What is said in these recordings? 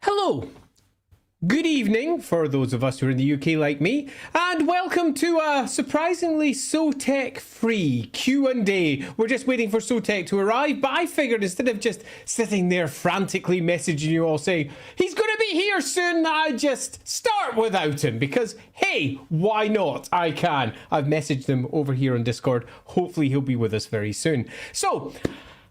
Hello. Good evening for those of us who are in the UK like me, and welcome to a surprisingly Sotek-free Q&A. We're just waiting for Sotek to arrive, but I figured instead of just sitting there frantically messaging you all saying, he's going to be here soon, I just start without him, because hey, why not? I can. I've messaged him over here on Discord. Hopefully he'll be with us very soon. So,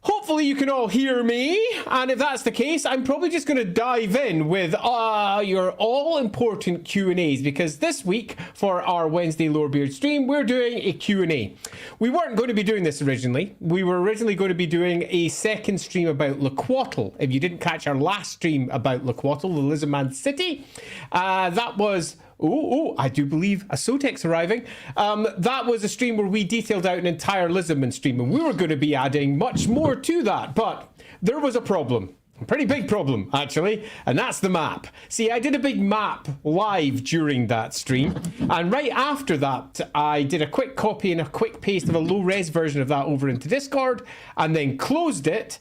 hopefully you can all hear me, and if that's the case, I'm probably just going to dive in with your all-important Q&As, because this week, for our Wednesday Lorebeards stream, we're doing a Q&A. We weren't going to be doing this originally. We were originally going to be doing a second stream about LAWhammer. If you didn't catch our last stream about LAWhammer, the Lizardman City, that was... Oh, I do believe a Sotek's arriving. That was a stream where we detailed out an entire Lizardman stream, and we were going to be adding much more to that, but there was a problem. A pretty big problem, actually, and that's the map. See, I did a big map live during that stream, and right after that, I did a quick copy and a quick paste of a low-res version of that over into Discord, and then closed it,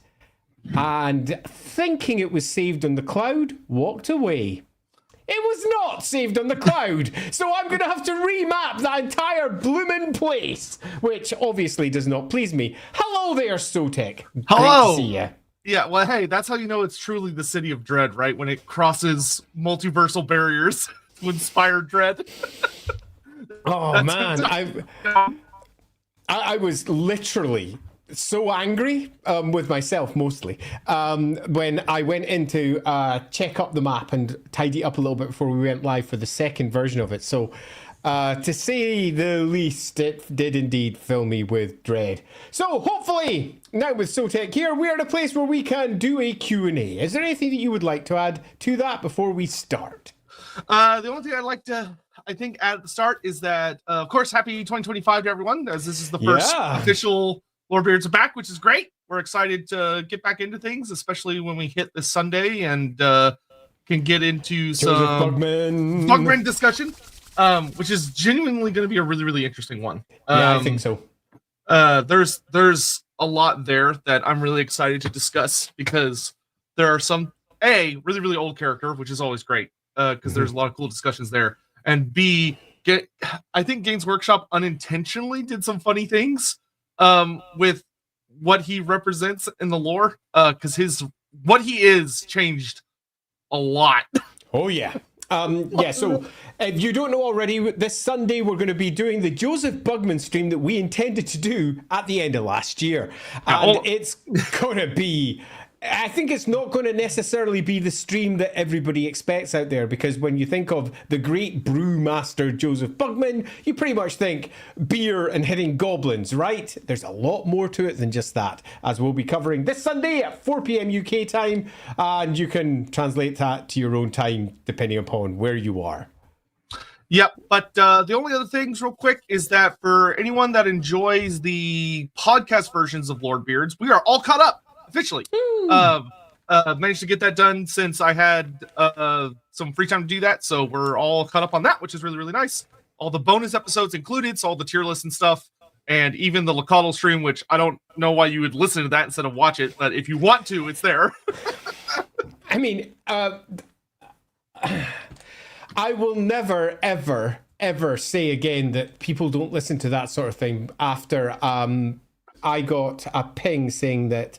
and thinking it was saved on the cloud, walked away. It was not saved on the cloud, so I'm going to have to remap that entire bloomin' place, which obviously does not please me. Hello there, Sotek. Hello. Great to see you. Yeah, well, hey, that's how you know it's truly the City of Dread, right? When it crosses multiversal barriers to inspire dread. Oh, man. I was literally... so angry with myself mostly when I went in to check up the map and tidy up a little bit before we went live for the second version of it. So to say the least, it did indeed fill me with dread. So hopefully now with Sotek here, we're at a place where we can do a Q&A. Is there anything that you would like to add to that before we start? The only thing I'd like to, I think, add at the start is that, of course, happy 2025 to everyone, as this is the first official Lorebeards are back, which is great. We're excited to get back into things, especially when we hit this Sunday and can get into some Bugman discussion, which is genuinely going to be a really, really interesting one. Yeah, I think so. There's a lot there that I'm really excited to discuss, because there are some, A, really, really old character, which is always great, because there's a lot of cool discussions there, and B, I think Games Workshop unintentionally did some funny things with what he represents in the lore, because what he is changed a lot. Oh yeah. Yeah, so if you don't know already, this Sunday we're going to be doing the Joseph Bugman stream that we intended to do at the end of last year. And it's going to be... I think it's not going to necessarily be the stream that everybody expects out there, because when you think of the great brewmaster Joseph Bugman, you pretty much think beer and hitting goblins, right? There's a lot more to it than just that, as we'll be covering this Sunday at 4 p.m. UK time, and you can translate that to your own time depending upon where you are. Yep, but the only other things real quick is that for anyone that enjoys the podcast versions of Lorebeards, we are all caught up. Officially, managed to get that done since I had some free time to do that, so we're all caught up on that, which is really, really nice. All the bonus episodes included, so all the tier lists and stuff, and even the LAWhammer stream, which I don't know why you would listen to that instead of watch it, but if you want to, it's there. I mean, I will never, ever, ever say again that people don't listen to that sort of thing after I got a ping saying that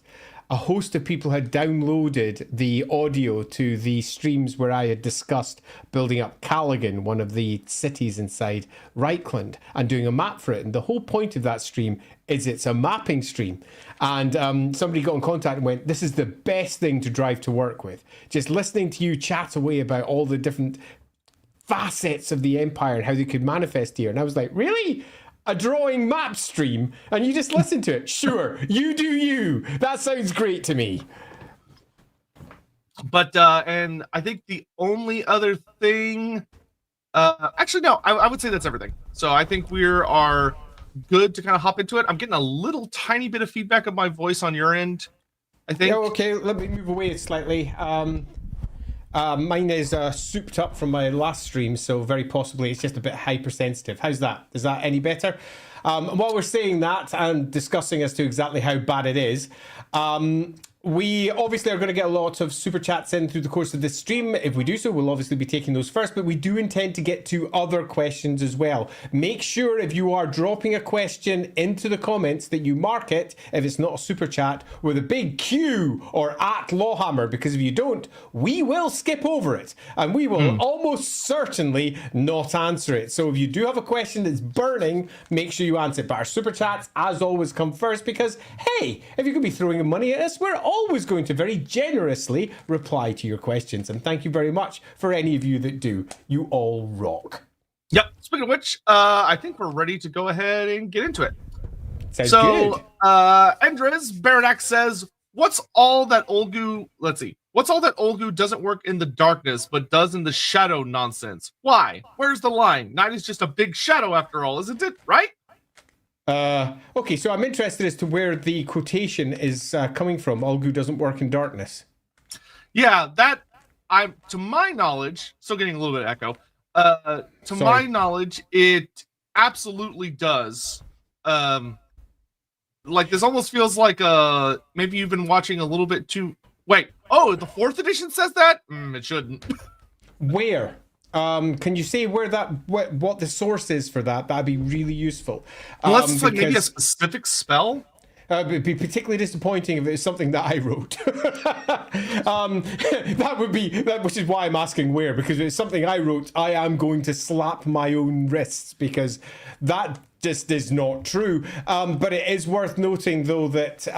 a host of people had downloaded the audio to the streams where I had discussed building up Callaghan, one of the cities inside Reichland, and doing a map for it. And the whole point of that stream is it's a mapping stream. And somebody got in contact and went, this is the best thing to drive to work with. Just listening to you chat away about all the different facets of the Empire and how they could manifest here. And I was like, really? A drawing map stream, and you just listen to it? Sure, you do you. That sounds great to me. But and I think the only other thing, actually no, I would say that's everything. So I think we are good to kind of hop into it. I'm getting a little tiny bit of feedback of my voice on your end, I think. Yeah, okay, let me move away slightly. Mine is souped up from my last stream, so very possibly it's just a bit hypersensitive. How's that? Is that any better? While we're saying that and discussing as to exactly how bad it is, We obviously are going to get a lot of super chats in through the course of this stream. If we do so, we'll obviously be taking those first, but we do intend to get to other questions as well. Make sure if you are dropping a question into the comments that you mark it, if it's not a super chat, with a big Q or @LAWhammer, because if you don't, we will skip over it and we will almost certainly not answer it. So if you do have a question that's burning, make sure you answer it. But our super chats, as always, come first because, hey, if you could be throwing money at us, we're always going to very generously reply to your questions. And thank you very much for any of you that do. You all rock. Yep. Speaking of which, I think we're ready to go ahead and get into it. Sounds good. Endres Baranak says, what's all that Olgu doesn't work in the darkness, but does in the shadow nonsense? Why? Where's the line? Night is just a big shadow after all, isn't it? Right? Okay, so I'm interested as to where the quotation is coming from. Olgu doesn't work in darkness. Yeah, to my knowledge, still getting a little bit of echo. My knowledge, it absolutely does. Like this almost feels like maybe you've been watching a little bit too. Wait, oh, the 4th edition says that? It shouldn't. Where? Can you say where what the source is for that? That'd be really useful. Unless it's like maybe a specific spell. It'd be particularly disappointing if it's something that I wrote. That would be, which is why I'm asking where, because if it's something I wrote, I am going to slap my own wrists because that just is not true. But it is worth noting, though, that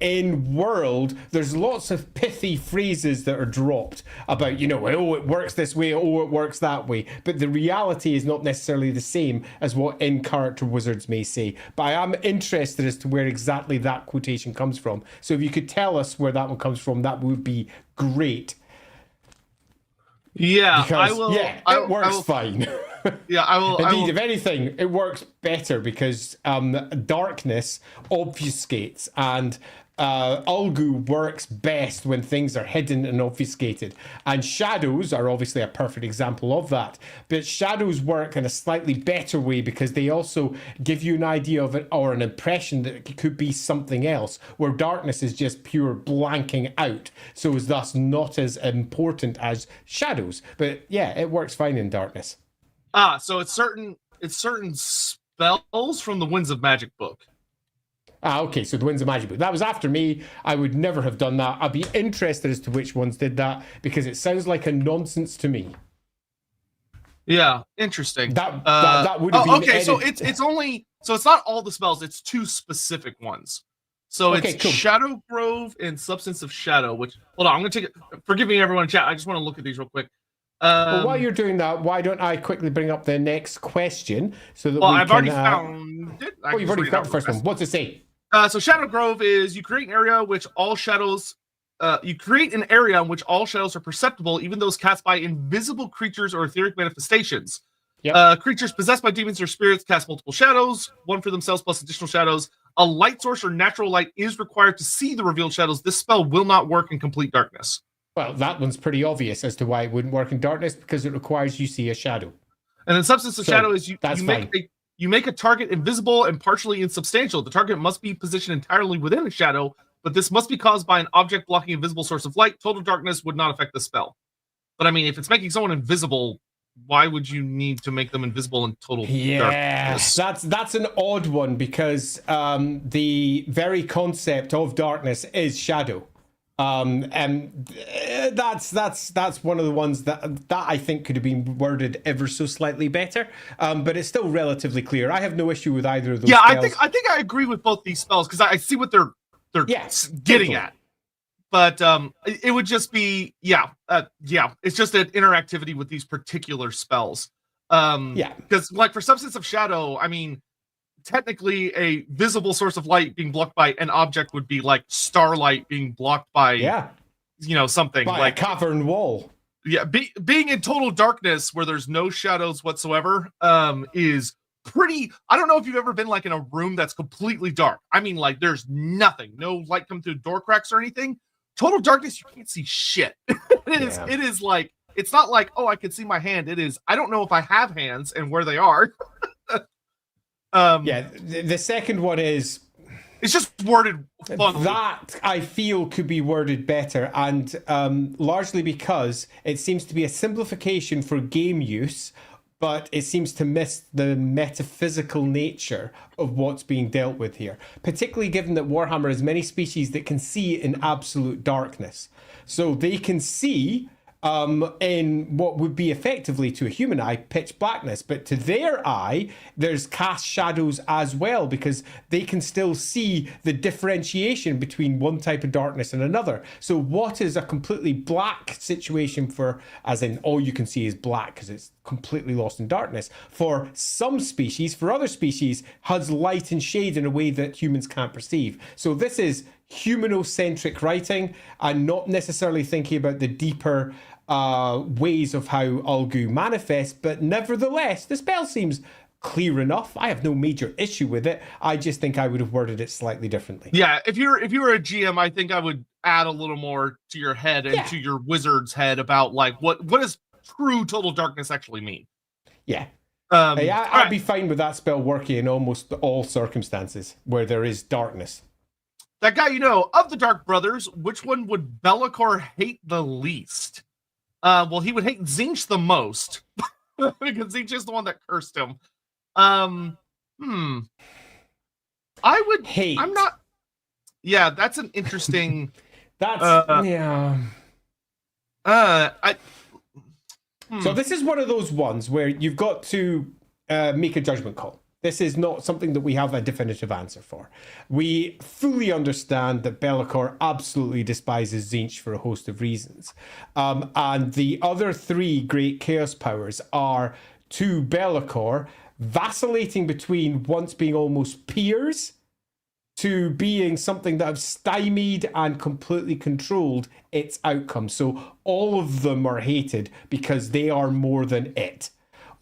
in World, there's lots of pithy phrases that are dropped about, oh, it works this way, oh, it works that way. But the reality is not necessarily the same as what in-character wizards may say. But I am interested as to where exactly that quotation comes from. So if you could tell us where that one comes from, that would be great. Yeah, because, I will. Yeah, it works fine. Yeah, I will. Indeed, if anything, it works better because darkness obfuscates, and Ulgu works best when things are hidden and obfuscated. And shadows are obviously a perfect example of that. But shadows work in a slightly better way because they also give you an idea of it or an impression that it could be something else, where darkness is just pure blanking out, so is thus not as important as shadows. But yeah, it works fine in darkness. So it's certain spells from the Winds of Magic book. Okay, so the Winds of Magic book. That was after me. I would never have done that. I'd be interested as to which ones did that because it sounds like a nonsense to me. Yeah, interesting. That would have been okay. So it's only it's not all the spells. It's 2 specific ones. So it's cool. Shadow Grove and Substance of Shadow. Which hold on, I'm gonna take it. Forgive me, everyone in chat. I just want to look at these real quick. Well, while you're doing that, why don't I quickly bring up the next question so that I've already found it. You've already got the first one. What's it say? So Shadow Grove is you create an area which all shadows. You create an area in which all shadows are perceptible, even those cast by invisible creatures or etheric manifestations. Yep. Creatures possessed by demons or spirits cast multiple shadows, one for themselves plus additional shadows. A light source or natural light is required to see the revealed shadows. This spell will not work in complete darkness. Well, that one's pretty obvious as to why it wouldn't work in darkness, because it requires you see a shadow. And then Substance of Shadow is you make a target invisible and partially insubstantial. The target must be positioned entirely within a shadow, but this must be caused by an object blocking a visible source of light. Total darkness would not affect the spell. But I mean, if it's making someone invisible, why would you need to make them invisible in total darkness? That's an odd one because the very concept of darkness is shadow. And that's one of the ones that I think could have been worded ever so slightly better. But it's still relatively clear. I have no issue with either of those. Yeah, spells. I think I agree with both these spells because I see what they're getting at. But it would just be it's just an interactivity with these particular spells. Because like for Substance of Shadow, I mean, technically a visible source of light being blocked by an object would be like starlight being blocked by something by like a cavern wall. Being in total darkness where there's no shadows whatsoever is pretty. I don't know if you've ever been like in a room that's completely dark. I mean, like there's nothing, no light coming through door cracks or anything. Total darkness, you can't see shit. It is like, it's not like, oh, I can see my hand. It is, I don't know if I have hands and where they are. The second one is, It's just worded funnily. That, I feel, could be worded better, and largely because it seems to be a simplification for game use, but it seems to miss the metaphysical nature of what's being dealt with here, particularly given that Warhammer has many species that can see in absolute darkness. So they can see in what would be effectively to a human eye pitch blackness, but to their eye there's cast shadows as well, because they can still see the differentiation between one type of darkness and another. So what is a completely black situation for, as in all you can see is black because it's completely lost in darkness, for some species, for other species has light and shade in a way that humans can't perceive. So this is humanocentric writing and not necessarily thinking about the deeper ways of how Ulgu manifests, but nevertheless, the spell seems clear enough. I have no major issue with it. I just think I would have worded it slightly differently. Yeah, if you were a GM, I think I would add a little more to your head and to your wizard's head about like what does true total darkness actually mean? Yeah. I'd be fine with that spell working in almost all circumstances where there is darkness. That guy, of the Dark Brothers, which one would Be'lakor hate the least? Well, he would hate Tzeentch the most because Tzeentch is the one that cursed him. I would hate. I'm not. Yeah, that's an interesting. That's yeah. So this is one of those ones where you've got to make a judgment call. This is not something that we have a definitive answer for. We fully understand that Be'lakor absolutely despises Tzeentch for a host of reasons. And the other three great chaos powers are, to Be'lakor, vacillating between once being almost peers to being something that have stymied and completely controlled its outcome. So all of them are hated because they are more than it.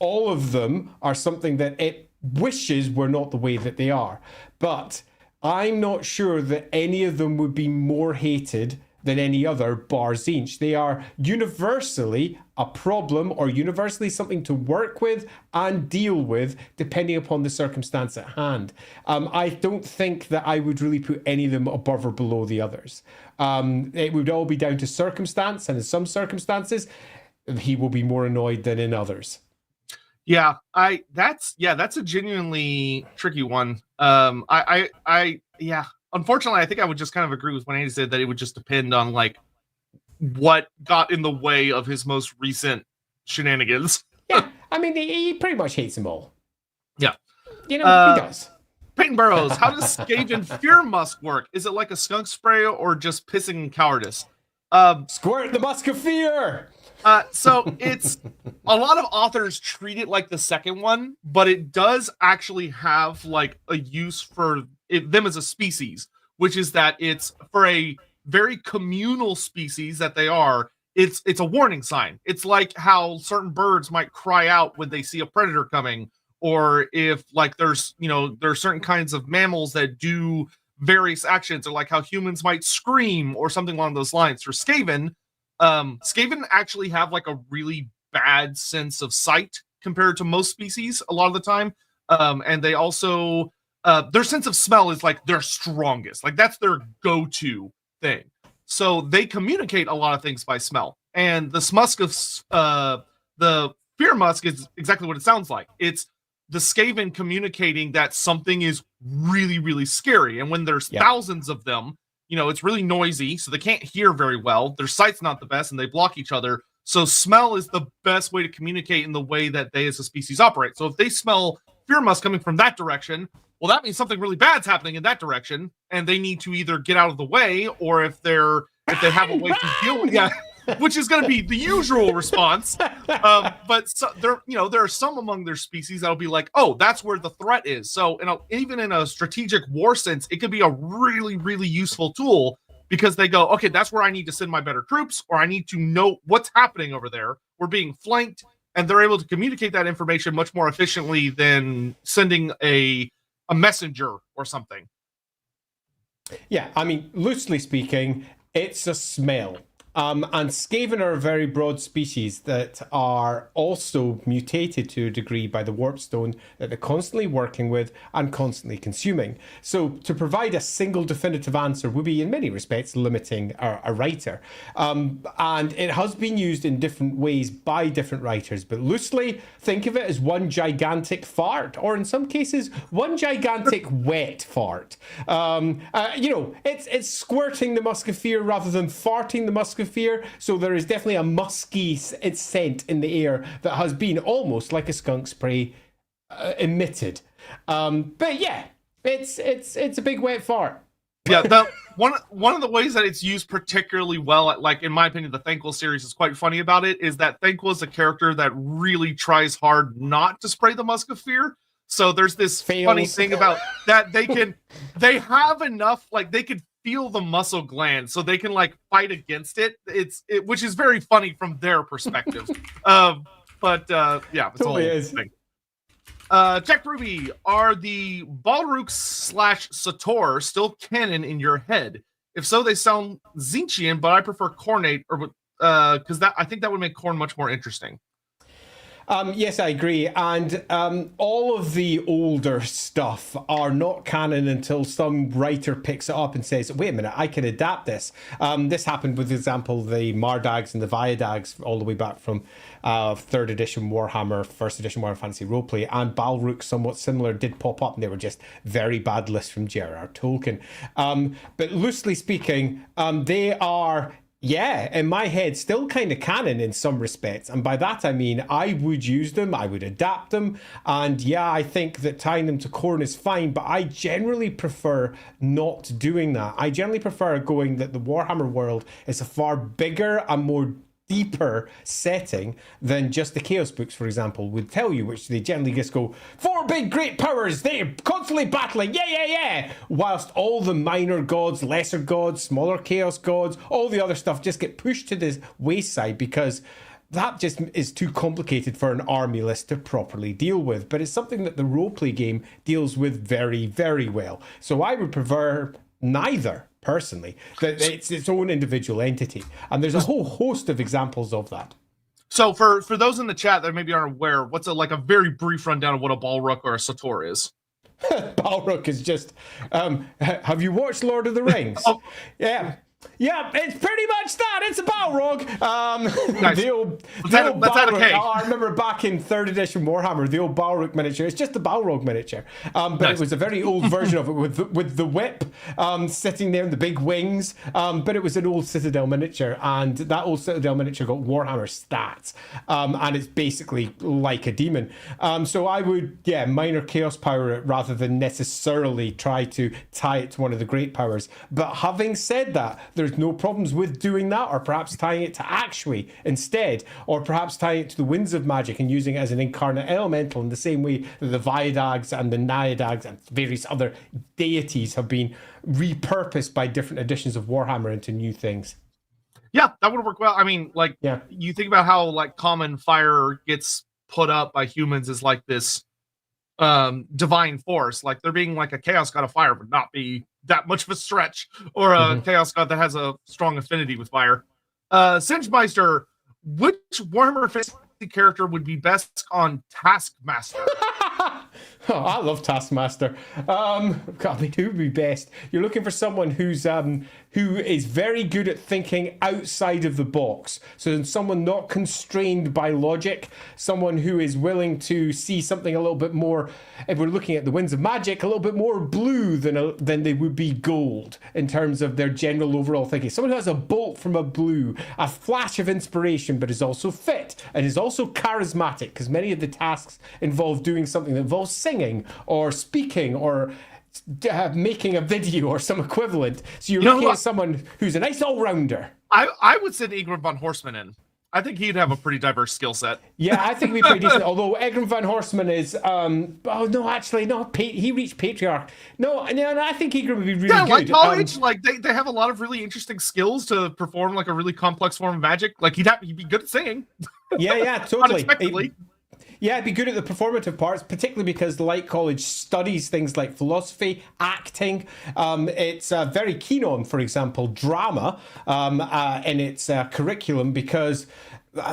All of them are something that it wishes were not the way that they are. But I'm not sure that any of them would be more hated than any other bar Tzeentch. They are universally a problem or universally something to work with and deal with depending upon the circumstance at hand. I don't think that I would really put any of them above or below the others. It would all be down to circumstance, and in some circumstances he will be more annoyed than in others. Yeah, that's a genuinely tricky one. Unfortunately, I think I would just kind of agree with what Andy said, that it would just depend on like what got in the way of his most recent shenanigans. Yeah, I mean, he pretty much hates them all. Yeah. He does. Peyton Burrows, how does Skaven Fear Musk work? Is it like a skunk spray or just pissing and cowardice? Squirt the musk of fear! So it's a lot of authors treat it like the second one, but it does actually have like a use for them as a species, which is that it's for a very communal species that they are. It's a warning sign. It's like how certain birds might cry out when they see a predator coming, or if like there's certain kinds of mammals that do various actions, or like how humans might scream or something along those lines. For Skaven, Skaven actually have like a really bad sense of sight compared to most species a lot of the time. And they also, their sense of smell is like their strongest. Like that's their go-to thing. So they communicate a lot of things by smell. And the Smusk of, the Fear Musk is exactly what it sounds like. It's the Skaven communicating that something is really, really scary. And when there's thousands of them, it's really noisy, so they can't hear very well. Their sight's not the best, and they block each other. So smell is the best way to communicate in the way that they as a species operate. So if they smell Fear Musk coming from that direction, well, that means something really bad's happening in that direction, and they need to either get out of the way, or if they have a way to deal with it, which is going to be the usual response. But there are some among their species that'll be like, oh, that's where the threat is. So even in a strategic war sense, it could be a really, really useful tool, because they go, okay, that's where I need to send my better troops, or I need to know what's happening over there. We're being flanked, and they're able to communicate that information much more efficiently than sending a messenger or something. Yeah, I mean, loosely speaking, it's a smell. And Skaven are a very broad species that are also mutated to a degree by the warp stone that they're constantly working with and constantly consuming. So to provide a single definitive answer would be in many respects limiting a writer. And it has been used in different ways by different writers, but loosely think of it as one gigantic fart, or in some cases, one gigantic wet fart. It's squirting the musketeer rather than farting the musketeer. So there is definitely a musky scent in the air that has been almost like a skunk spray emitted. But yeah, it's a big wet fart. Yeah, one of the ways that it's used particularly well, like in my opinion, the Thanquil series is quite funny about it, is that Thanquil is a character that really tries hard not to spray the musketeer. So there's this funny thing about that they have enough, like they could feel the muscle gland, so they can like fight against it. Which is very funny from their perspective. Yeah, it's totally a thing. Jack Ruby, are the Balrog / Sator still canon in your head? If so, they sound Zinchian, but I prefer Khornate, or because I think that would make Khorne much more interesting. Yes, I agree. And all of the older stuff are not canon until some writer picks it up and says, wait a minute, I can adapt this. This happened with, for example, the Mardags and the Viadags all the way back from 3rd edition Warhammer, 1st edition Warhammer Fantasy Roleplay, and Balrog, somewhat similar, did pop up, and they were just very bad lists from J.R.R. Tolkien. But loosely speaking, they are... yeah, in my head, still kind of canon in some respects. And by that, I mean, I would use them, I would adapt them. And yeah, I think that tying them to Khorne is fine, but I generally prefer not doing that. I generally prefer going that the Warhammer world is a far bigger and more deeper setting than just the Chaos books, for example, would tell you, which they generally just go, 4 big great powers, they're constantly battling, yeah, whilst all the minor gods, lesser gods, smaller Chaos gods, all the other stuff just get pushed to the wayside because that just is too complicated for an army list to properly deal with. But it's something that the roleplay game deals with very, very well. So I would prefer neither. Personally, that it's its own individual entity, and there's a whole host of examples of that. So, for those in the chat that maybe aren't aware, what's a very brief rundown of what a Balrog or a Sator is? Balrog is just. Have you watched Lord of the Rings? Oh. Yeah, it's pretty much that. It's a Balrog. Nice. The old Balrog. I remember back in 3rd edition Warhammer, the old Balrog miniature. It's just the Balrog miniature, but nice. It was a very old version of it with the whip sitting there and the big wings. But it was an old Citadel miniature, and that old Citadel miniature got Warhammer stats, and it's basically like a demon. So I would, minor chaos power it rather than necessarily try to tie it to one of the great powers. But having said that, there's no problems with doing that, or perhaps tying it to Actuary instead, or perhaps tying it to the Winds of Magic and using it as an incarnate elemental in the same way that the Viadags and the Naiadags and various other deities have been repurposed by different editions of Warhammer into new things. Yeah, that would work well. I mean, you think about how common fire gets put up by humans as this divine force, like there being a chaos god of fire would not be that much of a stretch, or a chaos god that has a strong affinity with fire. Singemeister, which Warhammer Fantasy character would be best on Taskmaster? Oh, I love Taskmaster. God, who would be best? You're looking for someone who is very good at thinking outside of the box. So someone not constrained by logic, someone who is willing to see something a little bit more, if we're looking at the Winds of Magic, a little bit more blue than they would be gold in terms of their general overall thinking. Someone who has a bolt from a blue, a flash of inspiration, but is also fit and is also charismatic, because many of the tasks involve doing something that involves singing or speaking or making a video or some equivalent. So you're looking at someone who's a nice all-rounder. I would send Ingram von Horseman in. I think he'd have a pretty diverse skill set. Yeah, I think he'd be pretty decent. Although Egram van Horseman is, he reached Patriarch. No, I think Egram would be really good. Knowledge, they have a lot of really interesting skills to perform a really complex form of magic. He'd be good at singing. Yeah, totally. Unexpectedly. Yeah, it'd be good at the performative parts, particularly because the Light College studies things like philosophy, acting. It's very keen on, for example, drama in its curriculum, because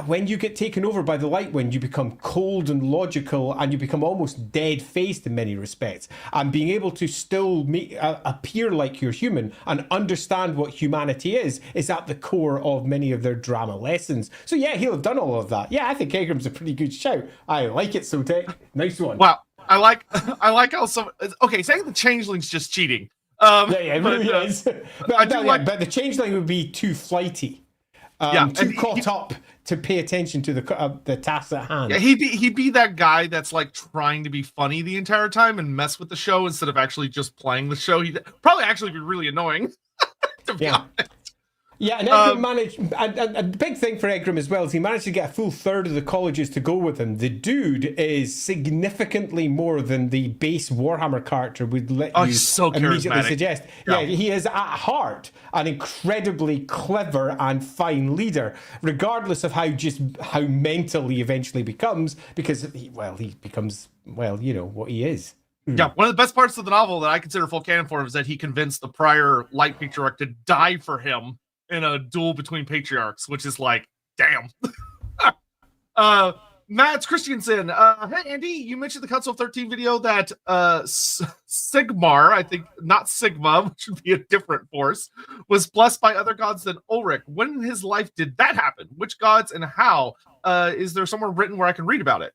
when you get taken over by the light wind, you become cold and logical, and you become almost dead-faced in many respects. And being able to still appear like you're human and understand what humanity is at the core of many of their drama lessons. So yeah, he'll have done all of that. Yeah, I think Egram's a pretty good shout. I like it, Sotek. Nice one. Wow, I like how some. Okay, saying the changeling's just cheating. Yeah, it really is. But the changeling would be too flighty. Too caught up to pay attention to the tasks at hand. Yeah, he'd be that guy that's like trying to be funny the entire time and mess with the show instead of actually just playing the show. He'd probably actually be really annoying. To be honest. Yeah, and Egram managed, and the big thing for Egram as well is he managed to get a full third of the colleges to go with him. The dude is significantly more than the base Warhammer character would let you so immediately suggest. Yeah, he is at heart an incredibly clever and fine leader, regardless of how mental he eventually becomes, because he becomes, what he is. Yeah, one of the best parts of the novel that I consider full canon for him is that he convinced the prior Light Patriarch to die for him in a duel between patriarchs, which is like, damn. Matt Christiansen, hey Andy, you mentioned the Council of 13 video that Sigmar, I think not Sigma, which would be a different force, was blessed by other gods than Ulrich. When in his life did that happen? Which gods and how? Is there somewhere written where I can read about it?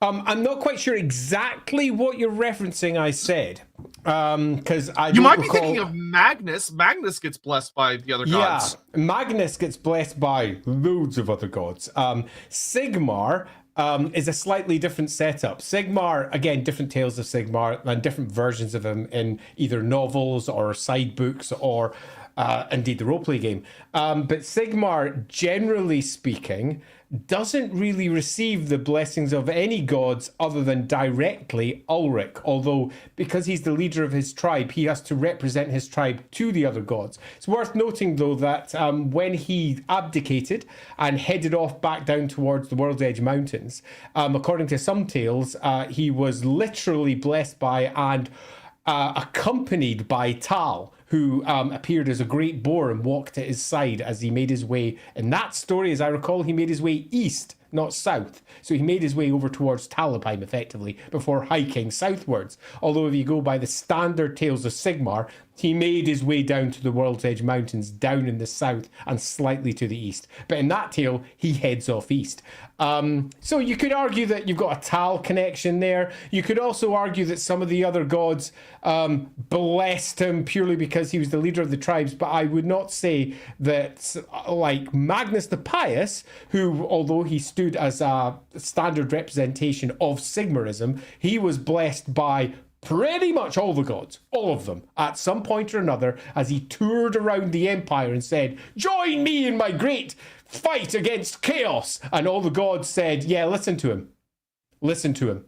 I'm not quite sure exactly what you're referencing. I said because you might be thinking of Magnus. Magnus gets blessed by the other gods. Yeah, Magnus gets blessed by loads of other gods. Sigmar is a slightly different setup. Sigmar, again, different tales of Sigmar and different versions of him in either novels or side books or indeed the roleplay game. But Sigmar, generally speaking, doesn't really receive the blessings of any gods other than directly Ulrich, although because he's the leader of his tribe, he has to represent his tribe to the other gods. It's worth noting, though, that when he abdicated and headed off back down towards the World's Edge Mountains, according to some tales, he was literally blessed by and accompanied by Tal, who appeared as a great boar and walked at his side as he made his way. In that story, as I recall, he made his way east, not south. So he made his way over towards Talabheim, effectively, before hiking southwards. Although if you go by the standard tales of Sigmar, he made his way down to the World's Edge Mountains, down in the south and slightly to the east. But in that tale, he heads off east. So you could argue that you've got a Tal connection there. You could also argue that some of the other gods blessed him purely because he was the leader of the tribes. But I would not say that, like Magnus the Pious, who, although he stood as a standard representation of Sigmarism, he was blessed by pretty much all the gods, all of them, at some point or another, as he toured around the empire and said, "Join me in my great fight against chaos." And all the gods said, "Yeah, listen to him. Listen to him."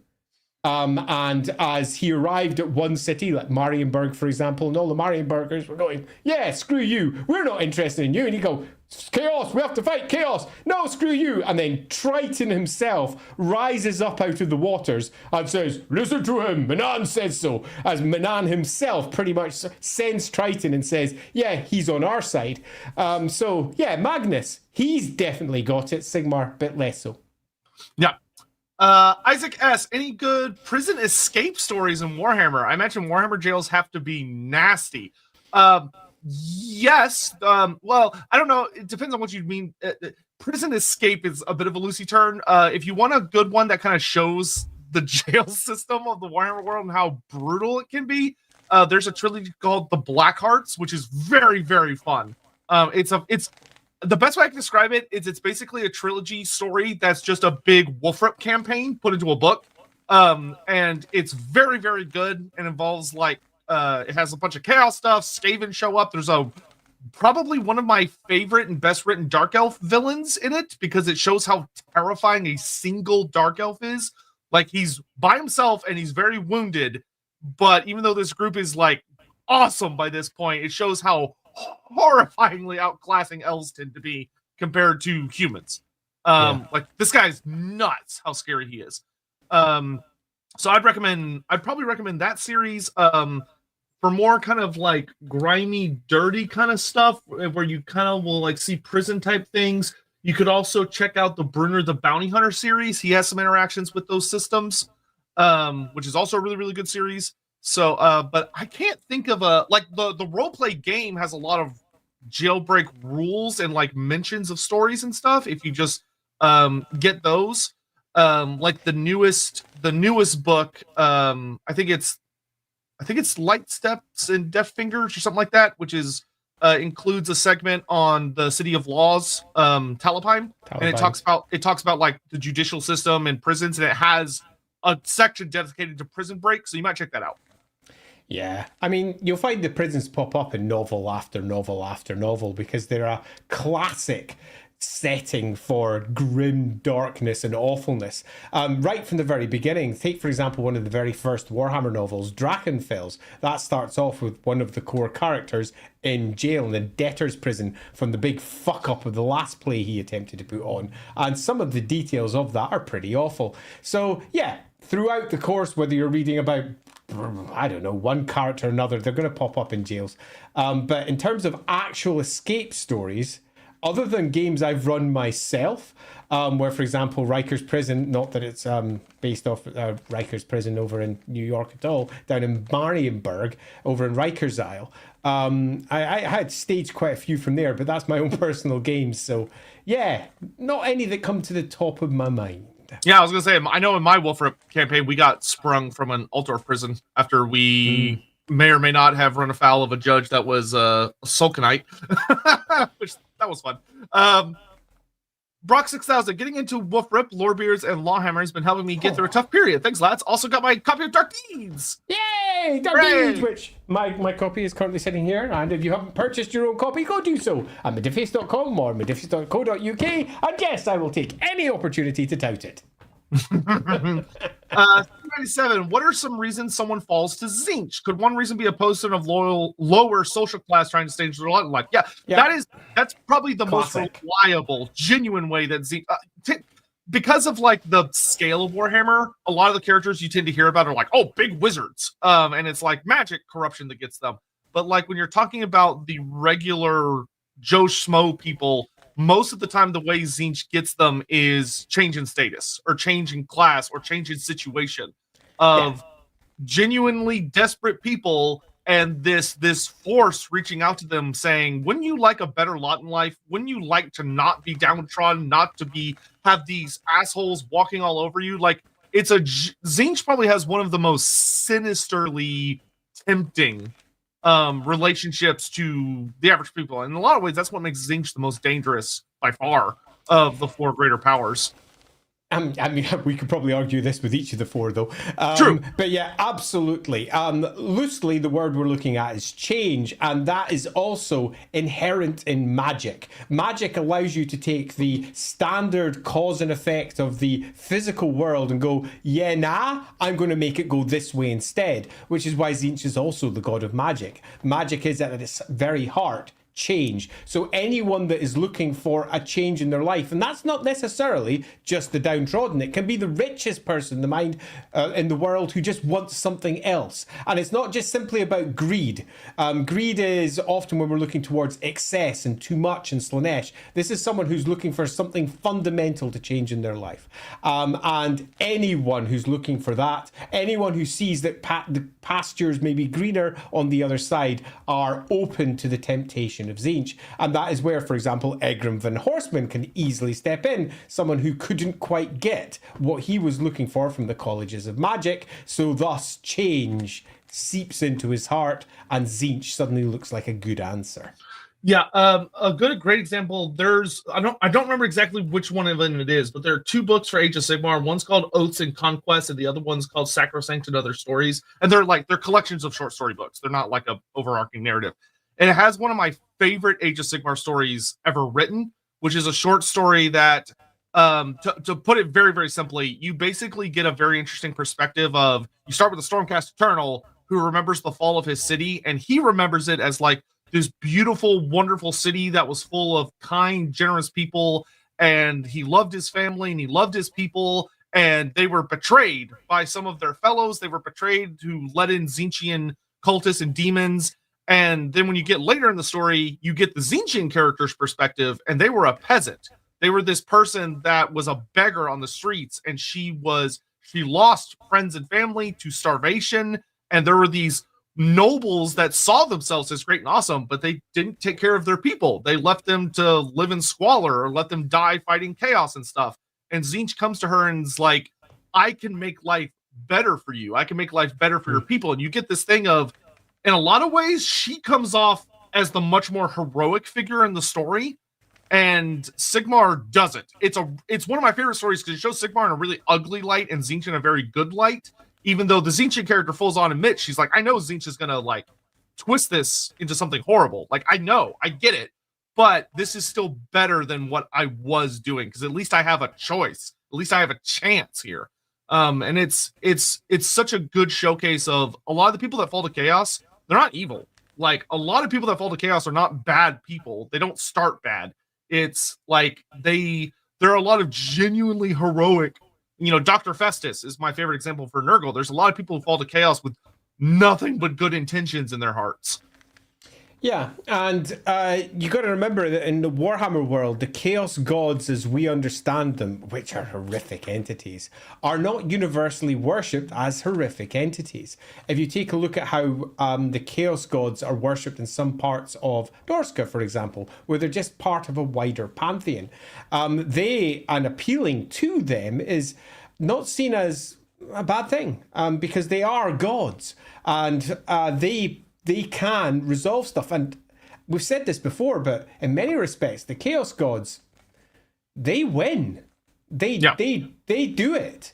And as he arrived at one city, like Marienburg, for example, and all the Marienburgers were going, "Yeah, screw you. We're not interested in you." And he'd go, "Chaos, we have to fight chaos. No, screw you." And then Triton himself rises up out of the waters and says, "Listen to him. Manan says so." As Manan himself pretty much sends Triton and says, "Yeah, he's on our side." So, yeah, Magnus, he's definitely got it. Sigmar, bit less so. Yeah. Isaac S., any good prison escape stories in Warhammer? I imagine Warhammer jails have to be nasty. Yes. Well, I don't know. It depends on what you mean. Prison escape is a bit of a loosey turn. If you want a good one that kind of shows the jail system of the Warhammer world and how brutal it can be, there's a trilogy called The Black Hearts, which is very, very fun. It's the best way I can describe it is it's basically a trilogy story that's just a big Wolfrip campaign put into a book. And it's very, very good and involves like it has a bunch of chaos stuff. Skaven show up. There's probably one of my favorite and best written Dark Elf villains in it because it shows how terrifying a single Dark Elf is. Like he's by himself and he's very wounded, but even though this group is like awesome by this point, it shows how horrifyingly outclassing elves tend to be compared to humans. Like this guy's nuts how scary he is. So I'd probably recommend that series. For more kind of like grimy, dirty kind of stuff where you kind of will like see prison type things. You could also check out the Brunner the Bounty Hunter series. He has some interactions with those systems, which is also a really, really good series. So, but I can't think of like the roleplay game has a lot of jailbreak rules and like mentions of stories and stuff. If you just get those, like the newest book, I think it's Light Steps and Deft Fingers or something like that, which is includes a segment on the City of Laws, Talabheim, and it talks about like the judicial system and prisons, and it has a section dedicated to prison break, so you might check that out. Yeah, I mean, you'll find the prisons pop up in novel after novel after novel because they're a classic setting for grim darkness and awfulness. Right from the very beginning, take for example one of the very first Warhammer novels, Drachenfels. That starts off with one of the core characters in jail in a debtor's prison from the big fuck up of the last play he attempted to put on, and some of the details of that are pretty awful. So yeah, throughout the course, whether you're reading about, I don't know, one character or another, they're going to pop up in jails. But in terms of actual escape stories, other than games I've run myself, where, for example, Riker's Prison, not that it's based off Riker's Prison over in New York at all, down in Marienburg, over in Rikers Isle. I had staged quite a few from there, but that's my own personal games. So, yeah, not any that come to the top of my mind. Yeah, I was going to say, I know in my Wolfrip campaign, we got sprung from an Altdorf prison after we may or may not have run afoul of a judge that was a Sulcanite, which that was fun. Brock 6000, getting into Wolfrip, Lorebeards, and LAWhammer has been helping me get through a tough period. Thanks, lads. Also got my copy of Dark Deeds. Yay! Dark Deeds, which my copy is currently sitting here. And if you haven't purchased your own copy, go do so at madifius.com or madifius.co.uk. And yes, I will take any opportunity to tout it. 97. What are some reasons someone falls to Tzeentch? Could one reason be a person of lower social class trying to stage their lot in life? Yeah, that's probably the Classic. most reliable, genuine way that Tzeentch. Because of like the scale of Warhammer, a lot of the characters you tend to hear about are like, oh, big wizards, and it's like magic corruption that gets them. But like when you're talking about the regular Joe Schmo people, most of the time the way Tzeentch gets them is change in status or change in class or change in situation of genuinely desperate people, and this force reaching out to them saying, wouldn't you like a better lot in life? Wouldn't you like to not be downtrodden, not to have these assholes walking all over you? Like, Tzeentch probably has one of the most sinisterly tempting relationships to the average people. And in a lot of ways, that's what makes Tzeentch the most dangerous by far of the four greater powers. I mean, we could probably argue this with each of the four, though. True. But yeah, absolutely. Loosely, the word we're looking at is change, and that is also inherent in magic. Magic allows you to take the standard cause and effect of the physical world and go, yeah, nah, I'm going to make it go this way instead, which is why Tzeentch is also the god of magic. Magic is at its very heart change. So anyone that is looking for a change in their life, and that's not necessarily just the downtrodden, it can be the richest person in the world who just wants something else. And it's not just simply about greed. Greed is often when we're looking towards excess and too much and Slanesh. This is someone who's looking for something fundamental to change in their life. And anyone who's looking for that, anyone who sees that the pastures may be greener on the other side, are open to the temptation of Tzeentch. And that is where, for example, Egram van Horstman can easily step in, someone who couldn't quite get what he was looking for from the colleges of magic, so thus change seeps into his heart, and Tzeentch suddenly looks like a good answer. Yeah, a great example. I don't remember exactly which one of them it is, but there are two books for Age of Sigmar. One's called Oaths and Conquest, and the other one's called Sacrosanct and Other Stories. And they're collections of short story books. They're not like a overarching narrative. And it has one of my favorite Age of Sigmar stories ever written, which is a short story that, to put it very, very simply, you basically get a very interesting perspective of, you start with the Stormcast Eternal, who remembers the fall of his city, and he remembers it as like this beautiful, wonderful city that was full of kind, generous people. and he loved his family and he loved his people, and they were betrayed by some of their fellows. They were betrayed who let in Tzeentchian cultists and demons. And then when you get later in the story, you get the Tzeentchian character's perspective, and they were a peasant. They were this person that was a beggar on the streets, and she lost friends and family to starvation. And there were these nobles that saw themselves as great and awesome, but they didn't take care of their people. They left them to live in squalor or let them die fighting chaos and stuff. And Tzeentch comes to her and is like, I can make life better for you. I can make life better for your people. And you get this thing of, in a lot of ways, she comes off as the much more heroic figure in the story, and Sigmar doesn't. It's one of my favorite stories because it shows Sigmar in a really ugly light and Tzeentch in a very good light. Even though the Tzeentchian character fulls on admits, she's like, I know Tzeentch is gonna like twist this into something horrible. Like, I know, I get it, but this is still better than what I was doing because at least I have a choice. At least I have a chance here. And it's such a good showcase of a lot of the people that fall to chaos. They're not evil. Like, a lot of people that fall to chaos are not bad people. They don't start bad. It's like there are a lot of genuinely heroic. You know, Dr. Festus is my favorite example for Nurgle. There's a lot of people who fall to chaos with nothing but good intentions in their hearts. Yeah, and you got to remember that in the Warhammer world, the Chaos Gods, as we understand them, which are horrific entities, are not universally worshipped as horrific entities. If you take a look at how the Chaos Gods are worshipped in some parts of Norska, for example, where they're just part of a wider pantheon, and appealing to them is not seen as a bad thing, because they are gods, and they can resolve stuff. And we've said this before, but in many respects, the Chaos Gods, they win. They do it.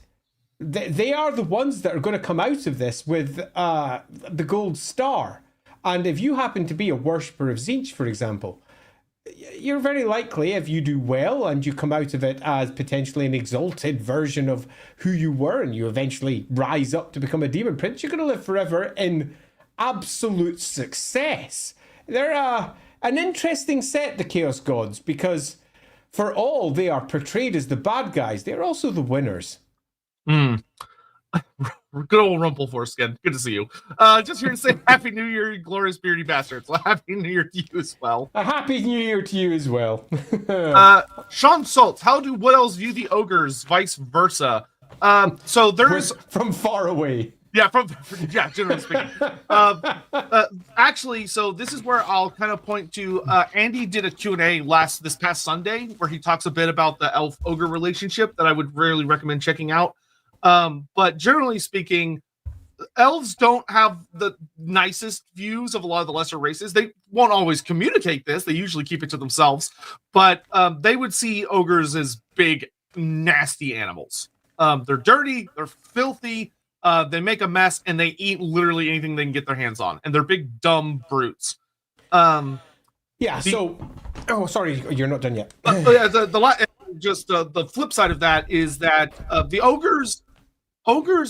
They are the ones that are going to come out of this with the gold star. And if you happen to be a worshipper of Tzeentch, for example, you're very likely, if you do well and you come out of it as potentially an exalted version of who you were, and you eventually rise up to become a demon prince, you're going to live forever in absolute success. They're an interesting set, the Chaos Gods, because for all they are portrayed as the bad guys, they're also the winners. Good old Rumpleforeskin. Good to see you. Just here to say Happy New Year, you glorious beardy bastards. Well, Happy New Year to you as well. A Happy New Year to you as well. Sean Schultz, how do Wood Elves view the ogres, vice versa? So there's from far away. Yeah, generally speaking. Actually, so this is where I'll kind of point to, Andy did a Q&A this past Sunday where he talks a bit about the elf-ogre relationship that I would really recommend checking out. But generally speaking, elves don't have the nicest views of a lot of the lesser races. They won't always communicate this. They usually keep it to themselves. But they would see ogres as big, nasty animals. They're dirty, they're filthy, they make a mess, and they eat literally anything they can get their hands on. And they're big, dumb brutes. Oh, sorry, you're not done yet. The flip side of that is that the ogres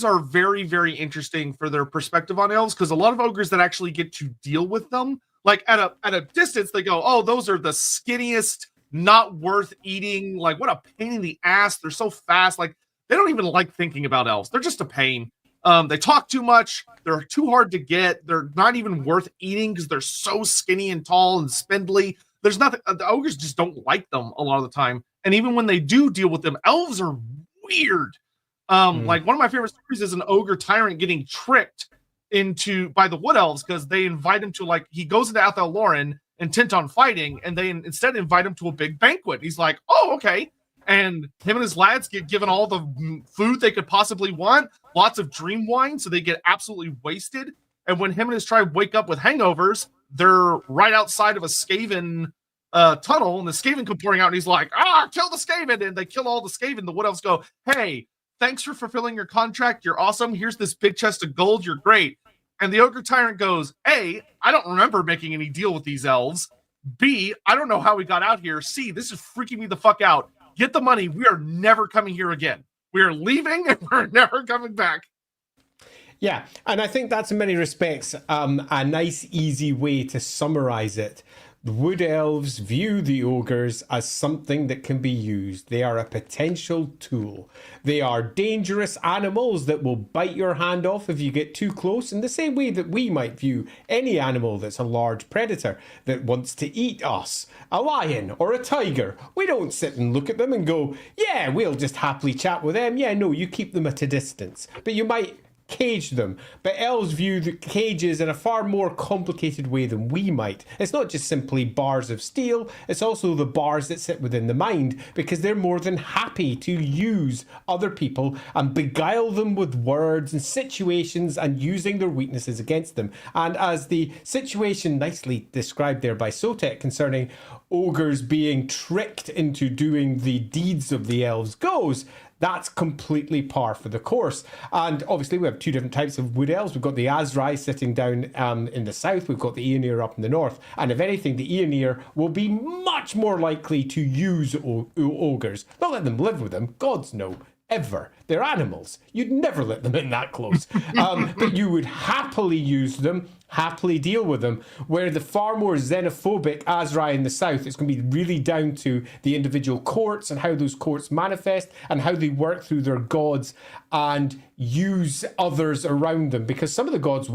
are very, very interesting for their perspective on elves, because a lot of ogres that actually get to deal with them, like at a distance, they go, oh, those are the skinniest, not worth eating. Like, what a pain in the ass. They're so fast. Like, they don't even like thinking about elves. They're just a pain. They talk too much. They're too hard to get. They're not even worth eating because they're so skinny and tall and spindly. There's nothing. The ogres just don't like them a lot of the time. And even when they do deal with them, elves are weird. Like, one of my favorite stories is an ogre tyrant getting tricked by the wood elves because they invite him to, like, he goes into Athel Loren intent on fighting, and they instead invite him to a big banquet. He's like, oh, okay. And him and his lads get given all the food they could possibly want, lots of dream wine, so they get absolutely wasted. And when him and his tribe wake up with hangovers, they're right outside of a Skaven tunnel, and the Skaven come pouring out, and he's like, kill the Skaven! And they kill all the Skaven. The Wood Elves go, hey, thanks for fulfilling your contract. You're awesome. Here's this big chest of gold. You're great. And the Ogre Tyrant goes, A, I don't remember making any deal with these elves. B, I don't know how we got out here. C, this is freaking me the fuck out. Get the money. We are never coming here again. We are leaving, and we're never coming back. Yeah, and I think that's in many respects a nice, easy way to summarize it. The Wood Elves view the ogres as something that can be used. They are a potential tool. They are dangerous animals that will bite your hand off if you get too close, in the same way that we might view any animal that's a large predator that wants to eat us. A lion or a tiger. We don't sit and look at them and go, yeah, we'll just happily chat with them. Yeah, no, you keep them at a distance. But you might cage them. But elves view the cages in a far more complicated way than we might. It's not just simply bars of steel, it's also the bars that sit within the mind, because they're more than happy to use other people and beguile them with words and situations and using their weaknesses against them. And as the situation nicely described there by Sotek concerning ogres being tricked into doing the deeds of the elves goes, that's completely par for the course. And obviously we have two different types of wood elves. We've got the Azrai sitting down in the south. We've got the Aenir up in the north. And if anything, the Aenir will be much more likely to use ogres. Not let them live with them. Gods no. Ever. They're animals. You'd never let them in that close. But you would happily use them, happily deal with them. Where the far more xenophobic Azrai in the south, it's going to be really down to the individual courts and how those courts manifest and how they work through their gods and use others around them. Because some of the elves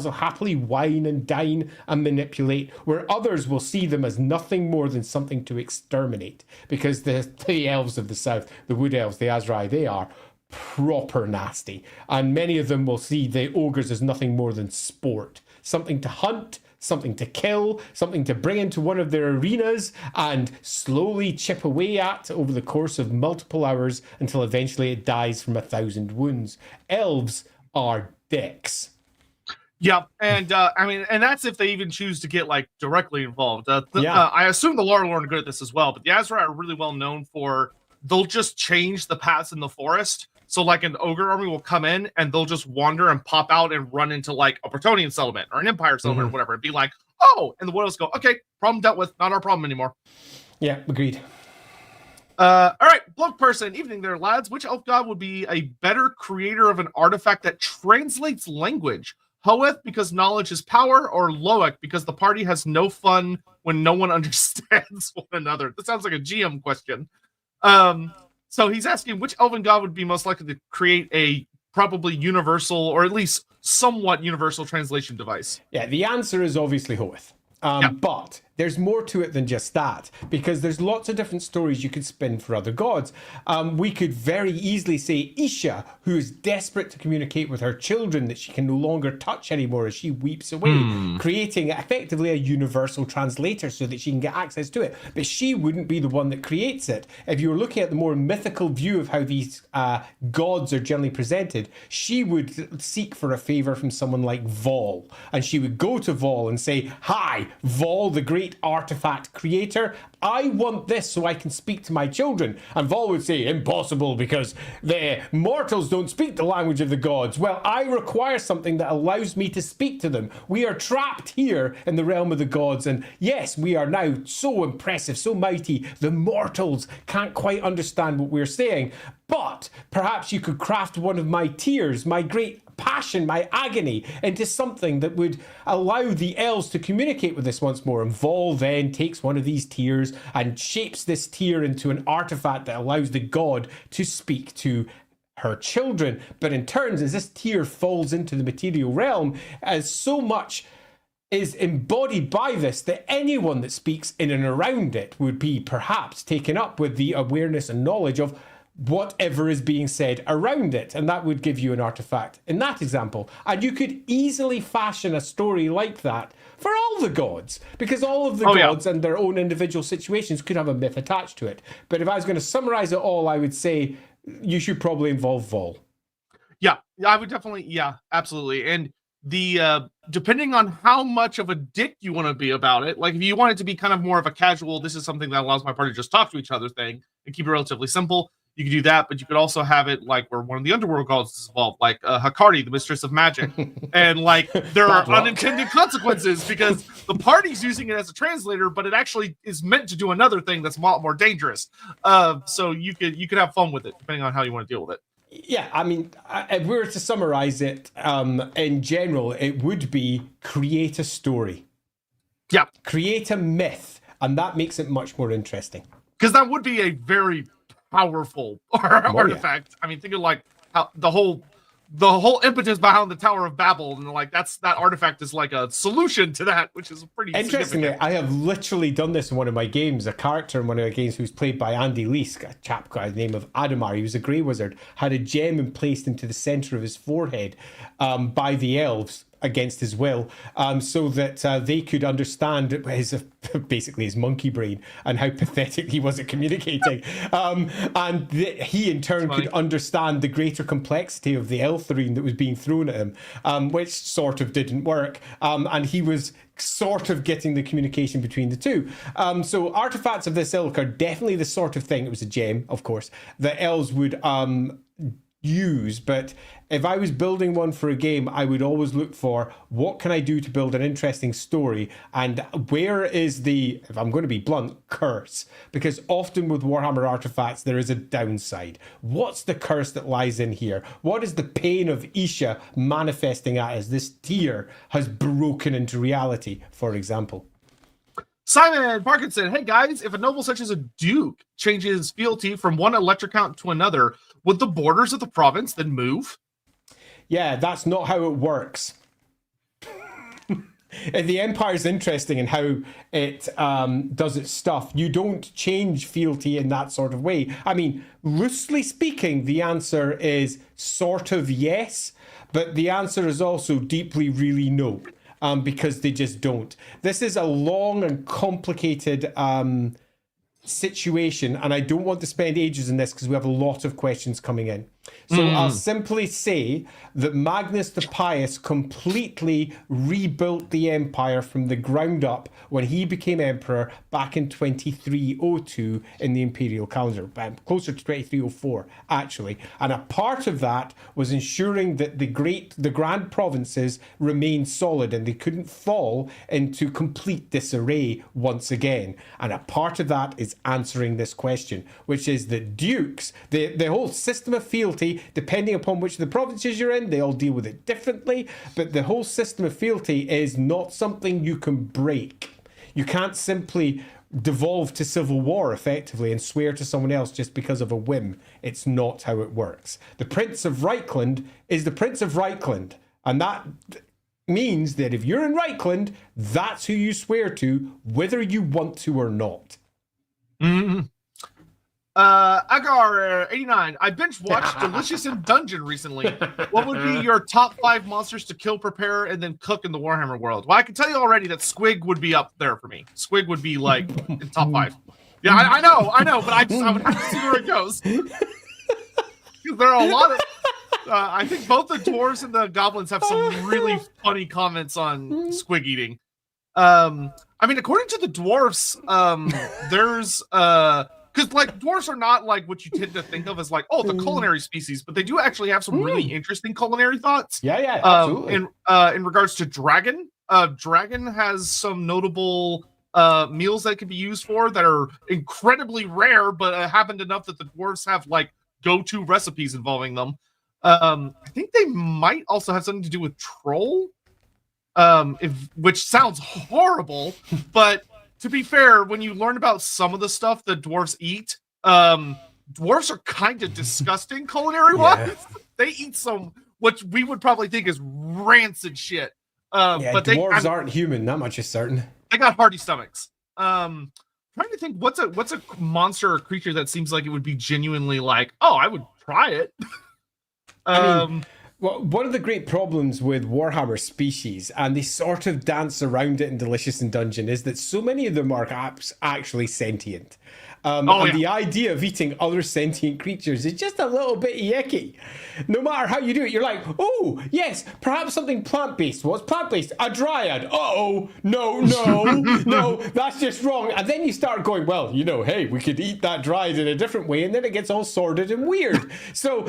will happily wine and dine and manipulate, where others will see them as nothing more than something to exterminate. Because the elves of the south, the wood elves, the Azrai, they are proper nasty. And many of them will see the ogres as nothing more than sport. Something to hunt, something to kill, something to bring into one of their arenas and slowly chip away at over the course of multiple hours until eventually it dies from 1,000 wounds. Elves are dicks. Yeah, and and that's if they even choose to get like directly involved. I assume the Lore are good at this as well, but the Azrai are really well known for they'll just change the paths in the forest. So like an ogre army will come in and they'll just wander and pop out and run into like a Bretonnian settlement or an Empire settlement or whatever, and be like, oh, and the Wood Elves go, okay, problem dealt with, not our problem anymore. Yeah, agreed. All right, bloke person, evening there, lads. Which elf god would be a better creator of an artifact that translates language? Hoeth because knowledge is power, or Loek because the party has no fun when no one understands one another? This sounds like a GM question. So he's asking which elven god would be most likely to create a probably universal or at least somewhat universal translation device. Yeah, the answer is obviously Hoeth. But there's more to it than just that, because there's lots of different stories you could spin for other gods. We could very easily say Isha, who is desperate to communicate with her children that she can no longer touch anymore as she weeps away, creating effectively a universal translator so that she can get access to it. But she wouldn't be the one that creates it. If you were looking at the more mythical view of how these gods are generally presented, she would seek for a favor from someone like Vol, and she would go to Vol and say, hi, Vol, the great artifact creator, I want this so I can speak to my children. And Vol would say, impossible, because the mortals don't speak the language of the gods. Well, I require something that allows me to speak to them. We are trapped here in the realm of the gods, and yes, we are now so impressive, so mighty, the mortals can't quite understand what we're saying. But perhaps you could craft one of my tears, my great passion, my agony, into something that would allow the elves to communicate with this once more. And Vol then takes one of these tears and shapes this tear into an artifact that allows the god to speak to her children. But in turns, as this tear falls into the material realm, as so much is embodied by this that anyone that speaks in and around it would be perhaps taken up with the awareness and knowledge of whatever is being said around it, and that would give you an artifact in that example. And you could easily fashion a story like that for all the gods, because all of the gods and their own individual situations could have a myth attached to it. But if I was going to summarize it all, I would say you should probably involve Vol. Yeah, I would definitely, yeah, absolutely. And the depending on how much of a dick you want to be about it, like if you want it to be kind of more of a casual, this is something that allows my party to just talk to each other thing and keep it relatively simple, you could do that. But you could also have it like where one of the underworld gods is involved, like Hakari, the mistress of magic, and like there are unintended consequences because the party's using it as a translator, but it actually is meant to do another thing that's a lot more dangerous. So you could have fun with it depending on how you want to deal with it. Yeah, I mean, if we were to summarize it in general, it would be create a story. Yeah. Create a myth, and that makes it much more interesting. Because that would be a very powerful artifact. Yeah. I mean, think of like how the whole impetus behind the Tower of Babel, and like that artifact is like a solution to that, which is pretty interestingly. I have literally done this in one of my games. A character in one of my games who's played by Andy Law, a chap by the name of Adamar. He was a grey wizard, had a gem placed into the center of his forehead by the elves against his will, so that they could understand basically his monkey brain and how pathetic he was at communicating, and he in turn could understand the greater complexity of the Eltharine that was being thrown at him, which sort of didn't work, and he was sort of getting the communication between the two. So artifacts of this ilk are definitely the sort of thing, it was a gem, of course, that elves would use. But if I was building one for a game, I would always look for what can I do to build an interesting story, and where is the, if I'm going to be blunt, curse? Because often with Warhammer artifacts there is a downside. What's the curse that lies in here? What is the pain of Isha manifesting at as this tier has broken into reality, for example? Simon Parkinson, hey guys, if a noble such as a duke changes fealty from one electric count to another, would the borders of the province then move? Yeah, that's not how it works. The Empire's interesting in how it does its stuff. You don't change fealty in that sort of way. I mean, loosely speaking, the answer is sort of yes, but the answer is also deeply really no. Because they just don't. This is a long and complicated situation, and I don't want to spend ages in this because we have a lot of questions coming in. So I'll simply say that Magnus the Pious completely rebuilt the empire from the ground up when he became emperor back in 2302 in the imperial calendar, closer to 2304 actually. And a part of that was ensuring that the grand provinces remained solid and they couldn't fall into complete disarray once again. And a part of that is answering this question, which is that dukes, the whole system of fealty, depending upon which of the provinces you're in, they all deal with it differently, but the whole system of fealty is not something you can break. You can't simply devolve to civil war effectively and swear to someone else just because of a whim. It's not how it works. The Prince of Reichland is the Prince of Reichland, and that means that if you're in Reichland, that's who you swear to, whether you want to or not. Mm-hmm. Agar 89. I binge watched Delicious in Dungeon recently. What would be your top 5 monsters to kill, prepare, and then cook in the Warhammer world? Well, I can tell you already that Squig would be up there for me. Squig would be like in top 5. Yeah, I know, but I would have to see where it goes. Because there are a lot of. I think both the dwarves and the goblins have some really funny comments on squig eating. I mean, according to the dwarves, there's because like dwarves are not like what you tend to think of as like, oh, the culinary species, but they do actually have some really interesting culinary thoughts. Yeah, absolutely. In regards to dragon, dragon has some notable meals that can be used for that are incredibly rare, but happened enough that the dwarves have like go-to recipes involving them. I think they might also have something to do with troll, which sounds horrible, but to be fair, when you learn about some of the stuff that dwarves eat, dwarves are kind of disgusting culinary-wise. Yeah. They eat some, what we would probably think is rancid shit. But dwarves aren't human, that much is certain. They got hearty stomachs. Trying to think, what's a monster or creature that seems like it would be genuinely like, oh, I would try it. I mean, well, one of the great problems with Warhammer species, and they sort of dance around it in Delicious in Dungeon, is that so many of them are actually sentient. The idea of eating other sentient creatures is just a little bit yucky. No matter how you do it, you're like, oh, yes, perhaps something plant-based. What's plant-based? A dryad. Uh-oh, no, that's just wrong. And then you start going, well, hey, we could eat that dryad in a different way, and then it gets all sordid and weird. So,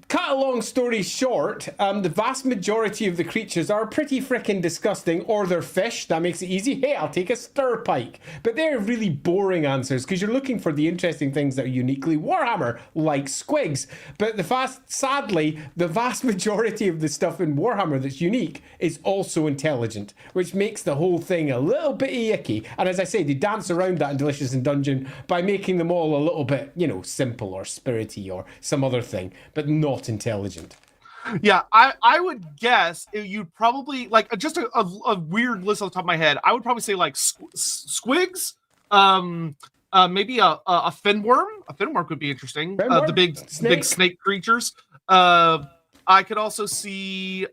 cut a long story short, the vast majority of the creatures are pretty frickin' disgusting, or they're fish. That makes it easy. Hey, I'll take a stir pike. But they're really boring boring answers because you're looking for the interesting things that are uniquely Warhammer, like squigs. But sadly, the vast majority of the stuff in Warhammer that's unique is also intelligent, which makes the whole thing a little bit icky. And as I say, they dance around that in Delicious in Dungeon by making them all a little bit, simple or spirity or some other thing, but not intelligent. Yeah, I would guess you'd probably like just a weird list on the top of my head. I would probably say like squigs, maybe a finworm. A finworm could be interesting. The big snake creatures. I could also see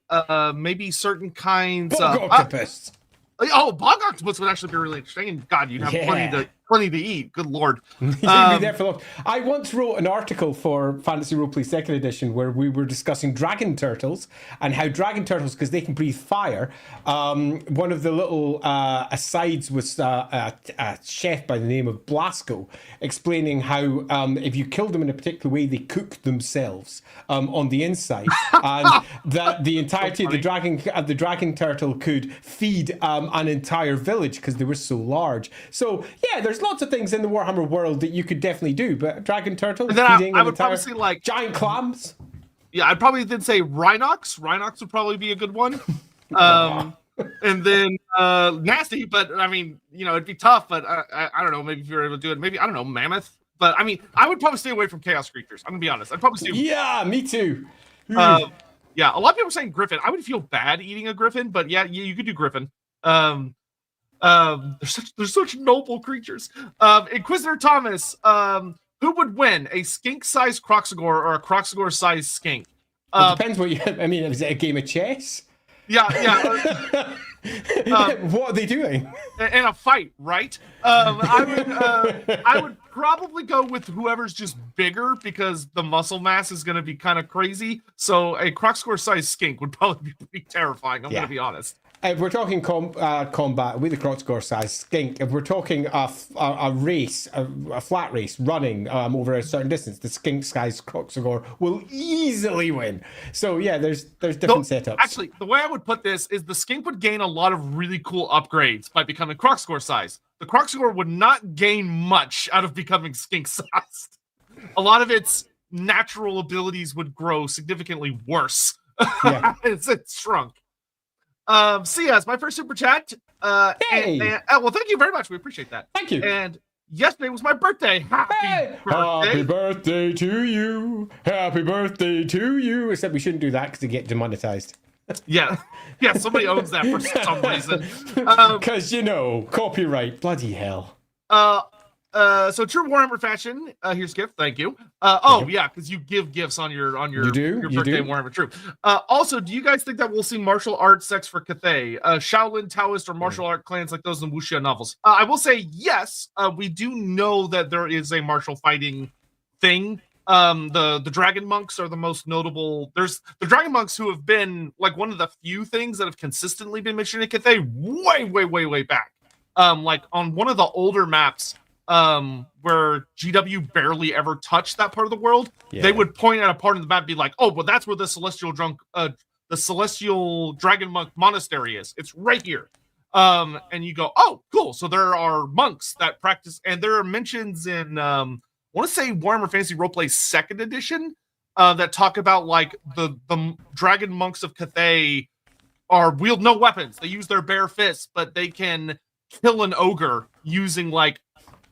maybe certain kinds of octopus. Bog octopus would actually be really interesting. And God, you'd have plenty to eat. Good Lord. You'd be there for long. I once wrote an article for Fantasy Roleplay 2nd Edition where we were discussing dragon turtles and how dragon turtles, because they can breathe fire, one of the little asides was a chef by the name of Blasco explaining how if you killed them in a particular way, they cooked themselves on the inside, and that the entirety of the dragon turtle could feed an entire village because they were so large. So yeah, there's lots of things in the Warhammer world that you could definitely do, but dragon turtle feeding I would probably say like giant clams. Yeah, I'd probably then say Rhinox. Rhinox would probably be a good one. And then nasty, but I mean, it'd be tough, but I don't know, maybe if you're able to do it, maybe, I don't know, mammoth. But I mean, I would probably stay away from chaos creatures. I'm gonna be honest. I'd probably stay away. Yeah, me too. Yeah, a lot of people are saying griffin. I would feel bad eating a griffin, but yeah, you could do griffin. They're such noble creatures. Inquisitor Thomas, who would win, a skink-sized Kroxigor or a Kroxigor-sized skink? It depends what is it a game of chess? Yeah. What are they doing? In a fight, right? I would probably go with whoever's just bigger because the muscle mass is going to be kind of crazy. So a Kroxigor-sized skink would probably be pretty terrifying. I'm going to be honest. If we're talking combat with the Kroxigor-sized skink, if we're talking a race, a flat race running over a certain distance, the skink-sized Kroxigor will easily win. So yeah, there's different setups. Actually, the way I would put this is the skink would gain a lot of really cool upgrades by becoming Kroxigor-sized. The Kroxigor would not gain much out of becoming skink-sized. A lot of its natural abilities would grow significantly worse. Yeah. It's shrunk. Yes, my first super chat. Hey! Well, thank you very much. We appreciate that. Thank you. And yesterday was my birthday. Happy birthday. Happy birthday to you. Happy birthday to you. Except we shouldn't do that because they get demonetized. Yeah, somebody owns that for some reason. Because, copyright. Bloody hell. So true Warhammer fashion. Here's a gift. Thank you. Yeah, because you give gifts on your birthday in Warhammer. True. Also, do you guys think that we'll see martial arts sex for Cathay, Shaolin, Taoist, or martial art clans like those in wuxia novels? I will say yes. We do know that there is a martial fighting thing. The dragon monks are the most notable. There's the dragon monks who have been like one of the few things that have consistently been mentioned in Cathay way back. Like on one of the older maps. Where GW barely ever touched that part of the world, they would point at a part of the map and be like, oh, well, that's where the celestial dragon monk monastery is. It's right here. And you go, oh, cool. So there are monks that practice, and there are mentions in I want to say Warhammer Fantasy Roleplay 2nd Edition that talk about like the dragon monks of Cathay wield no weapons. They use their bare fists, but they can kill an ogre using like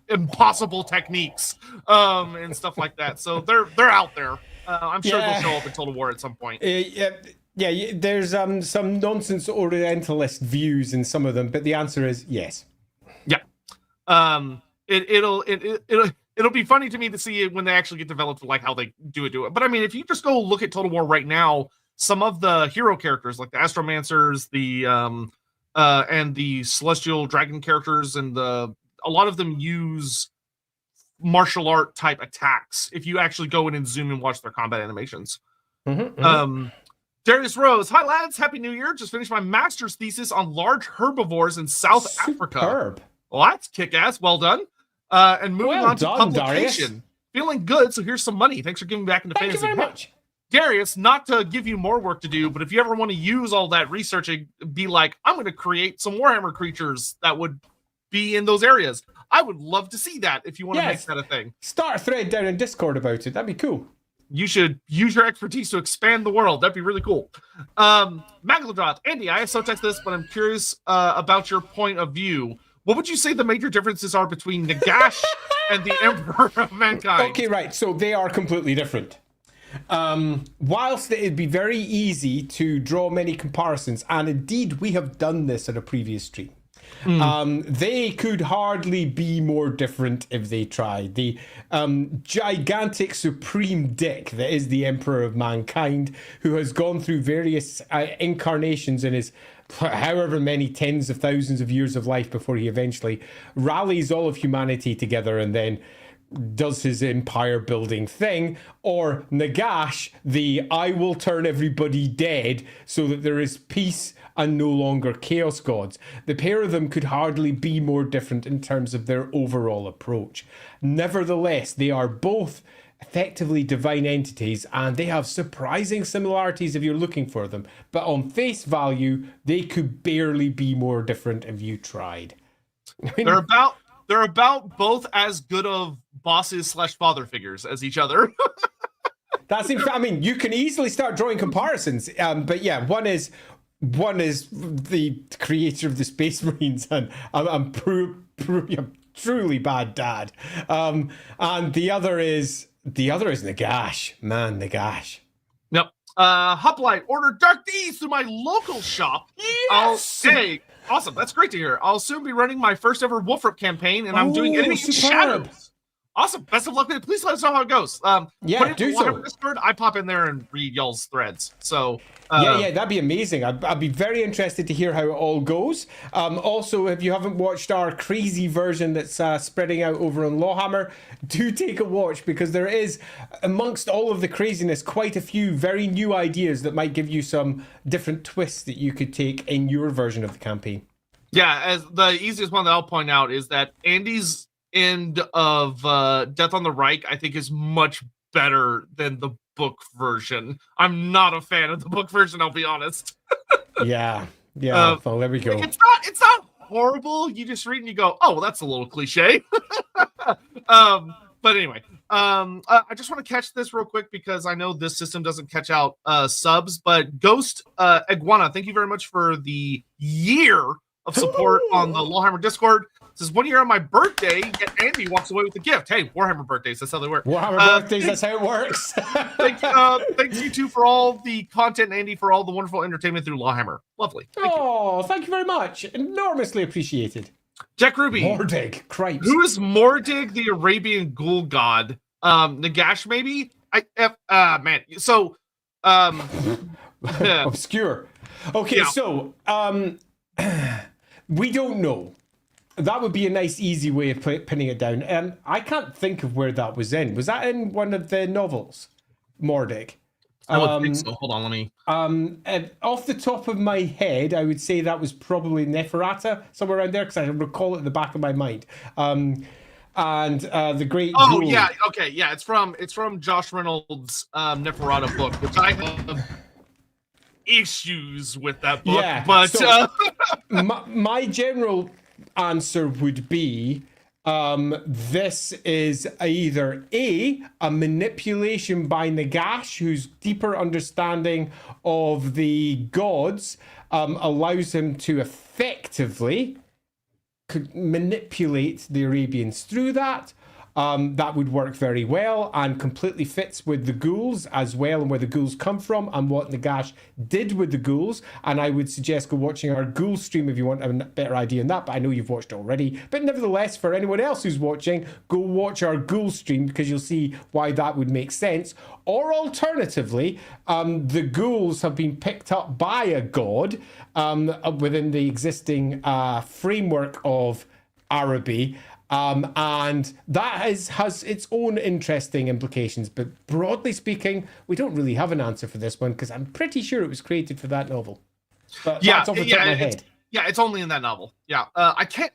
impossible techniques and stuff like that. So they're out there. I'm sure they'll show up in Total War at some point. There's some nonsense Orientalist views in some of them, but the answer is yes. Yeah. It'll be funny to me to see it when they actually get developed, like how they do it. But I mean, if you just go look at Total War right now, some of the hero characters like the Astromancers, and the Celestial Dragon characters, and a lot of them use martial art type attacks if you actually go in and zoom and watch their combat animations. Darius Rose, hi lads, happy new year. Just finished my master's thesis on large herbivores in South Africa. Well, that's kick-ass. Well done. And moving on to publication. Darius. Feeling good, so here's some money. Thanks for giving back into fantasy. Thank you very much. Darius, not to give you more work to do, but if you ever want to use all that research and be like, I'm going to create some Warhammer creatures that would be in those areas. I would love to see that if you want to make Yes. that a thing. Start a thread down in Discord about it. That'd be cool. You should use your expertise to expand the world. That'd be really cool. Magalodot, Andy, I have so text this, but I'm curious about your point of view. What would you say the major differences are between Nagash and the Emperor of Mankind? Okay, right. So they are completely different. Whilst it'd be very easy to draw many comparisons, and indeed we have done this at a previous stream, they could hardly be more different if they tried. The gigantic supreme dick that is the Emperor of Mankind, who has gone through various incarnations in his however many tens of thousands of years of life before he eventually rallies all of humanity together and then does his empire building thing, or Nagash, the I will turn everybody dead so that there is peace and no longer chaos gods. The pair of them could hardly be more different in terms of their overall approach. Nevertheless, they are both effectively divine entities, and they have surprising similarities if you're looking for them. But on face value, they could barely be more different if you tried. I mean, They're about both as good of bosses / father figures as each other. that's I mean, you can easily start drawing comparisons. But yeah, one is the creator of the Space Marines, and I'm truly bad dad. And the other is Nagash. Man, Nagash. Yep. Hoplite, order Dark Deeds through my local shop. Yes! Hey, awesome. That's great to hear. I'll soon be running my first ever Wolfrip campaign, and I'm doing enemy superb. shadows. Awesome. Best of luck with it. Please let us know how it goes. Yeah, put it do in the so. Warhammer Discord. I pop in there and read y'all's threads. So Yeah, that'd be amazing. I'd be very interested to hear how it all goes. Also, if you haven't watched our crazy version that's spreading out over on LAWhammer, do take a watch, because there is, amongst all of the craziness, quite a few very new ideas that might give you some different twists that you could take in your version of the campaign. Yeah, as the easiest one that I'll point out is that Andy's end of Death on the Reich, I think, is much better than the book version. I'm not a fan of the book version, I'll be honest. Yeah. Well, there we go. It's not horrible. You just read and you go, oh, well, that's a little cliche. But anyway, I just want to catch this real quick because I know this system doesn't catch out subs, but Ghost Iguana, thank you very much for the year of support on the LAWhammer Discord. It says 1 year on my birthday, yet Andy walks away with a gift. Hey, Warhammer birthdays, that's how they work. Warhammer birthdays, that's how it works. Thanks you two for all the content, and Andy for all the wonderful entertainment through LAWhammer. Lovely. Thank you very much. Enormously appreciated. Jack Ruby. Mordig, cripes. Who is Mordig, the Arabian ghoul god? Nagash, maybe? Man. So, Obscure. Okay, Yeah. so, we don't know. That would be a nice, easy way of pinning it down. I can't think of where that was in. Was that in one of the novels? Mordig. I would think so. Hold on, let me. Off the top of my head, I would say that was probably Neferata, somewhere around there, because I recall it in the back of my mind. And the great. Oh ghoul. yeah, okay, yeah. It's from Josh Reynolds' Neferata book, which I have issues with that book. Yeah, but so, my general answer would be this is either a manipulation by Nagash, whose deeper understanding of the gods allows him to effectively manipulate the Arabians through that. That would work very well and completely fits with the ghouls as well, and where the ghouls come from and what Nagash did with the ghouls. And I would suggest go watching our ghoul stream if you want a better idea on that, but I know you've watched it already. But nevertheless, for anyone else who's watching, go watch our ghoul stream, because you'll see why that would make sense. Or alternatively, the ghouls have been picked up by a god within the existing framework of Araby. And that has its own interesting implications. But broadly speaking, we don't really have an answer for this one, because I'm pretty sure it was created for that novel. But that's off the top of my head. It's only in that novel. Yeah, I can't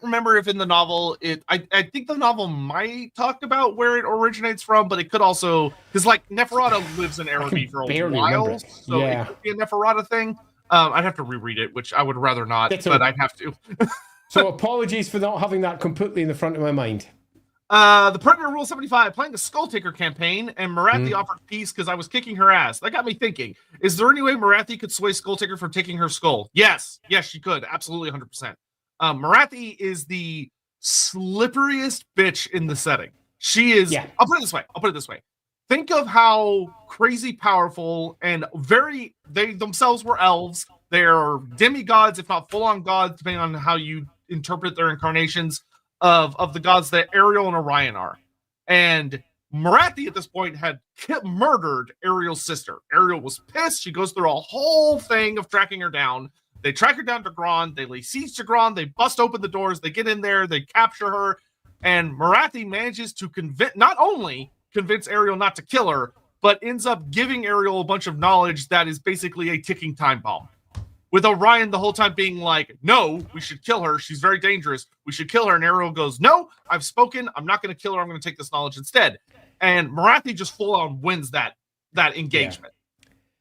remember if in the novel I think the novel might talk about where it originates from, but it could also, because like Neferata lives in Araby for a while, so it could be a Neferata thing. I'd have to reread it, which I would rather not, but I'd have to. So apologies for not having that completely in the front of my mind. The Predator Rule 75, playing the Skull Taker campaign, and Marathi offered peace because I was kicking her ass. That got me thinking, is there any way Marathi could sway Skull Taker from taking her skull? Yes, she could. Absolutely 100%. Marathi is the slipperiest bitch in the setting. She is, I'll put it this way. Think of how crazy powerful and they themselves were elves. They're demigods, if not full-on gods, depending on how you interpret their incarnations of the gods that Ariel and Orion are. And Marathi at this point had murdered Ariel's sister. Ariel was pissed. She goes through a whole thing of tracking her down. They track her down to Gron. They lay siege to Gron. They bust open the doors. They get in there. They capture her. And Marathi manages to not only convince Ariel not to kill her, but ends up giving Ariel a bunch of knowledge that is basically a ticking time bomb. With Orion the whole time being like, no, we should kill her. She's very dangerous. We should kill her. And Ariel goes, no, I've spoken. I'm not going to kill her. I'm going to take this knowledge instead. And Marathi just full on wins that engagement.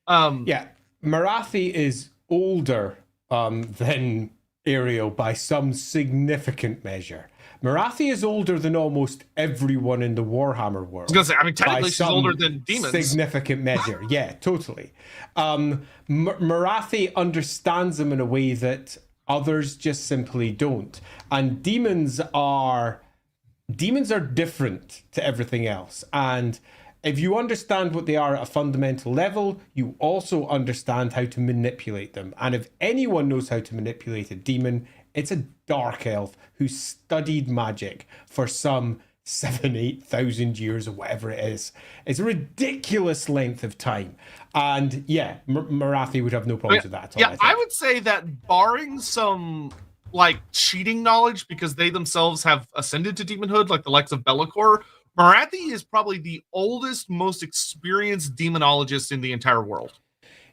Marathi is older than Ariel by some significant measure. Marathi is older than almost everyone in the Warhammer world. I was going to say, technically she's older than demons. Significant measure. Yeah, totally. Marathi understands them in a way that others just simply don't. And demons are different to everything else. And if you understand what they are at a fundamental level, you also understand how to manipulate them. And if anyone knows how to manipulate a demon, it's a dark elf who studied magic for some 7,000-8,000 years or whatever it is. It's a ridiculous length of time. And Marathi would have no problems with that at all. I would say that barring some cheating knowledge because they themselves have ascended to demonhood, like the likes of Be'lakor, Marathi is probably the oldest, most experienced demonologist in the entire world.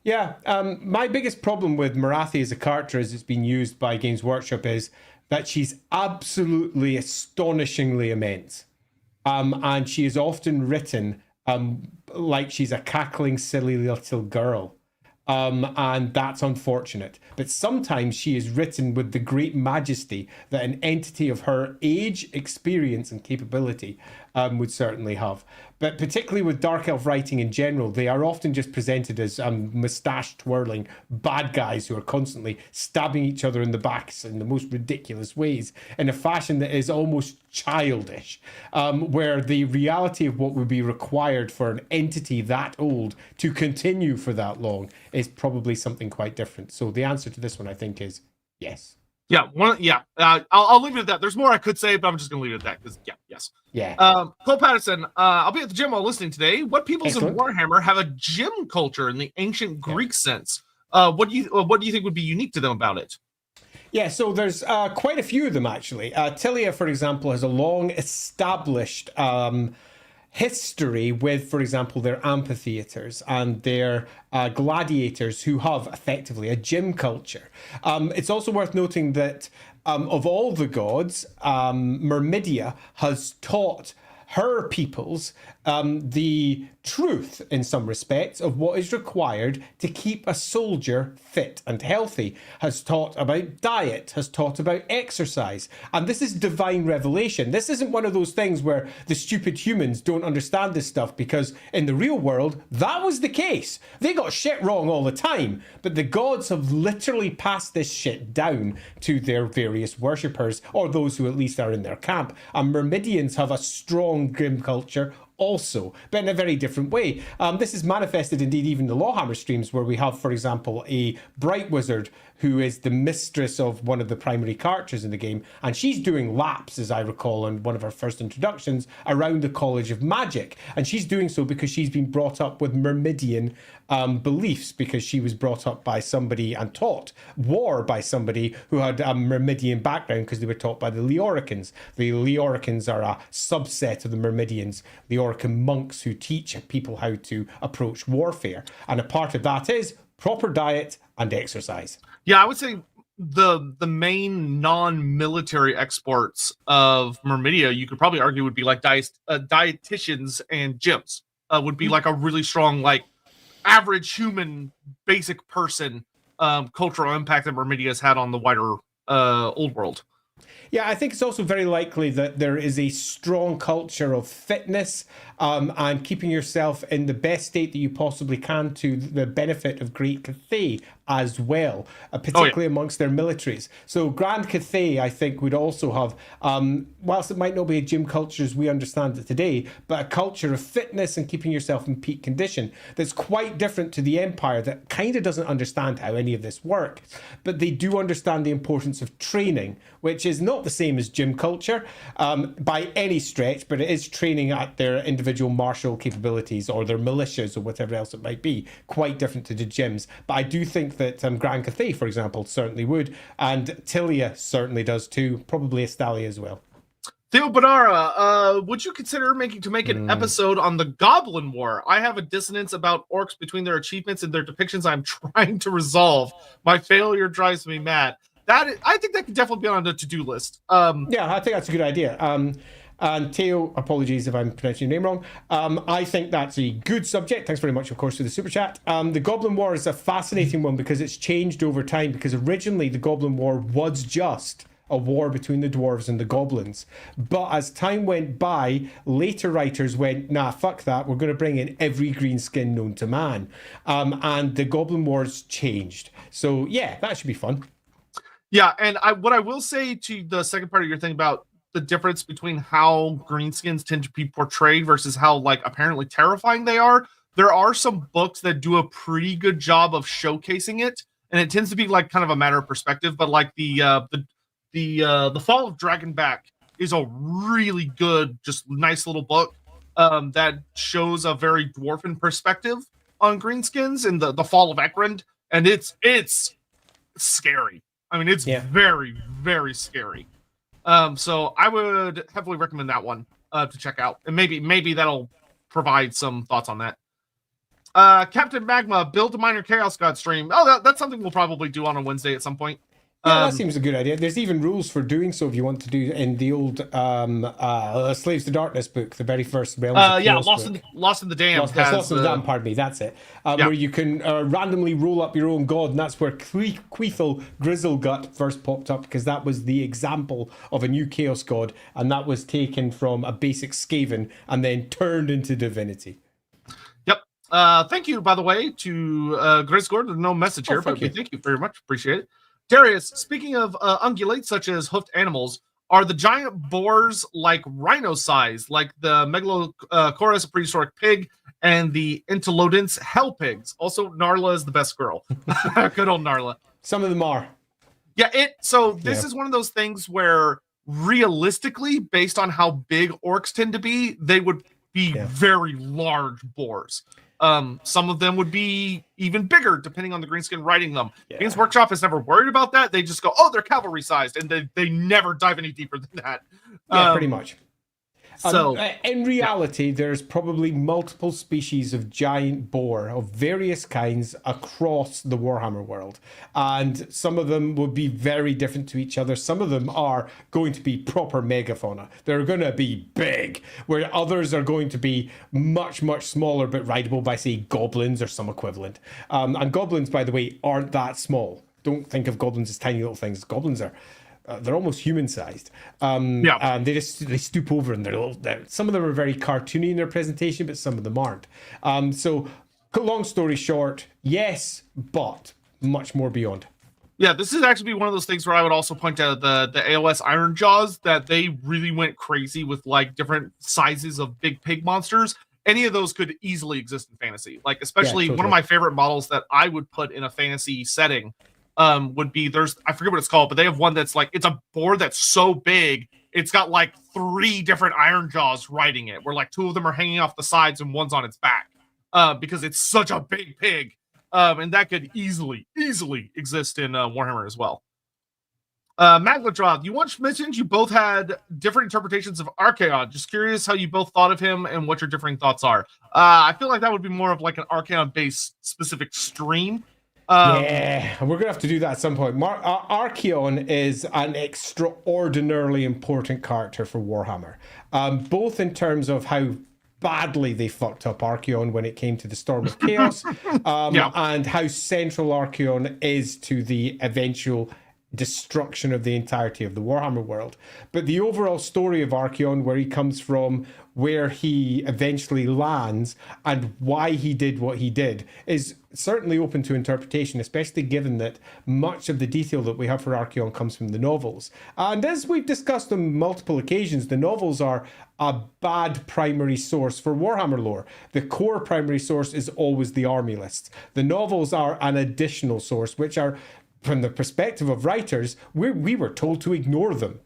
Yeah, my biggest problem with Marathi as a character as it's been used by Games Workshop is that she's absolutely astonishingly immense. And she is often written like she's a cackling, silly little girl. And that's unfortunate. But sometimes she is written with the great majesty that an entity of her age, experience, and capability would certainly have. But particularly with Dark Elf writing in general, they are often just presented as moustache-twirling bad guys who are constantly stabbing each other in the backs in the most ridiculous ways in a fashion that is almost childish, where the reality of what would be required for an entity that old to continue for that long is probably something quite different. So the answer to this one, I think, is yes. I'll leave it at that. There's more I could say, but I'm just going to leave it at that because, yes. Cole Patterson, I'll be at the gym while listening today. What peoples in Warhammer have a gym culture in the ancient Greek sense? What do you think would be unique to them about it? Yeah, so there's quite a few of them, actually. Tilia, for example, has a long established history with, for example, their amphitheaters and their gladiators who have effectively a gym culture. It's also worth noting that of all the gods, Myrmidia has taught her peoples the truth, in some respects, of what is required to keep a soldier fit and healthy, has taught about diet, has taught about exercise. And this is divine revelation. This isn't one of those things where the stupid humans don't understand this stuff, because in the real world, that was the case. They got shit wrong all the time, but the gods have literally passed this shit down to their various worshippers, or those who at least are in their camp. And Myrmidians have a strong grim culture also, but in a very different way. This is manifested indeed even in the LAWhammer streams, where we have, for example, a bright wizard who is the mistress of one of the primary characters in the game, and she's doing laps, as I recall, on one of her first introductions around the College of Magic, and she's doing so because she's been brought up with Myrmidian beliefs, because she was brought up by somebody and taught war by somebody who had a Myrmidian background, because they were taught by the Leoricans. The Leoricans are a subset of the Myrmidians, Leorican monks who teach people how to approach warfare, and a part of that is proper diet and exercise. Yeah, I would say the main non-military exports of Myrmidia, you could probably argue, would be like dietitians and gyms. Would be like a really strong, like, average human, basic person cultural impact that Myrmidia has had on the wider old world. Yeah, I think it's also very likely that there is a strong culture of fitness and keeping yourself in the best state that you possibly can to the benefit of Great Cathay as well, particularly amongst their militaries. So Grand Cathay, I think, would also have, whilst it might not be a gym culture as we understand it today, but a culture of fitness and keeping yourself in peak condition that's quite different to the Empire that kind of doesn't understand how any of this works. But they do understand the importance of training, which is not the same as gym culture by any stretch, but it is training at their individual martial capabilities or their militias or whatever else it might be, quite different to the gyms. But I do think that Grand Cathay, for example, certainly would, and Tilia certainly does too, probably Estalia as well. Theo Bonara, would you consider making an episode on the Goblin War? I have a dissonance about orcs between their achievements and their depictions I'm trying to resolve. My failure drives me mad. I think that could definitely be on the to-do list. Yeah, I think that's a good idea. And Teo, apologies if I'm pronouncing your name wrong. I think that's a good subject. Thanks very much, of course, for the super chat. The Goblin War is a fascinating one because it's changed over time, because originally the Goblin War was just a war between the dwarves and the goblins. But as time went by, later writers went, nah, fuck that. We're going to bring in every green skin known to man. And the Goblin Wars changed. So yeah, that should be fun. Yeah, and what I will say to the second part of your thing about the difference between how greenskins tend to be portrayed versus how like apparently terrifying they are. There are some books that do a pretty good job of showcasing it, and it tends to be like kind of a matter of perspective. But like the Fall of Dragonback is a really good, just nice little book that shows a very dwarven perspective on greenskins and the Fall of Ekrond, and it's scary. I mean, it's very, very scary. So I would heavily recommend that one to check out, and maybe that'll provide some thoughts on that. Captain Magma, build a minor Chaos God stream. Oh, that's something we'll probably do on a Wednesday at some point. Yeah, that seems a good idea. There's even rules for doing so if you want to do in the old Slaves to Darkness book, the very first Realms of Chaos book. Lost in the Dam. Lost in the Dam, pardon me, that's it. Where you can randomly roll up your own god, and that's where Queethel Grizzlegut first popped up, because that was the example of a new Chaos God, and that was taken from a basic Skaven and then turned into divinity. Yep. Thank you, by the way, to Grace Gordon. No message here, but thank you very much. Appreciate it. Darius, speaking of ungulates such as hoofed animals, are the giant boars like rhino-sized, like the Megalochorus, a prehistoric pig, and the Entelodonts, hell pigs? Also, Narla is the best girl. Good old Narla. Some of them are. Yeah, this is one of those things where realistically, based on how big orcs tend to be, they would be very large boars. Some of them would be even bigger, depending on the greenskin riding them. Games Workshop is never worried about that. They just go, oh, they're cavalry sized, and they never dive any deeper than that. Yeah, pretty much. So, in reality, there's probably multiple species of giant boar of various kinds across the Warhammer world. And some of them would be very different to each other. Some of them are going to be proper megafauna. They're going to be big, where others are going to be much, much smaller, but rideable by, say, goblins or some equivalent. And goblins, by the way, aren't that small. Don't think of goblins as tiny little things. Goblins are... they're almost human-sized, and they stoop over, and some of them are very cartoony in their presentation, but some of them aren't. So, long story short, yes, but much more beyond. Yeah, this is actually one of those things where I would also point out the AOS Iron Jaws, that they really went crazy with like different sizes of big pig monsters. Any of those could easily exist in fantasy. Like, especially one of my favorite models that I would put in a fantasy setting would be, I forget what it's called, but they have one that's like, it's a boar that's so big, it's got like 3 different Iron Jaws riding it, where like 2 of them are hanging off the sides and one's on its back, because it's such a big pig. And that could easily exist in Warhammer as well. Magladrod, you once mentioned you both had different interpretations of Archaon. Just curious how you both thought of him and what your differing thoughts are. I feel like that would be more of like an Archaon-based specific stream. Yeah, we're going to have to do that at some point. Archaon is an extraordinarily important character for Warhammer, both in terms of how badly they fucked up Archaon when it came to the Storm of Chaos, and how central Archaon is to the eventual destruction of the entirety of the Warhammer world. But the overall story of Archaon, where he comes from, where he eventually lands, and why he did what he did, is certainly open to interpretation, especially given that much of the detail that we have for Archaon comes from the novels. And as we've discussed on multiple occasions, the novels are a bad primary source for Warhammer lore. The core primary source is always the army lists. The novels are an additional source, which are, from the perspective of writers, we were told to ignore them.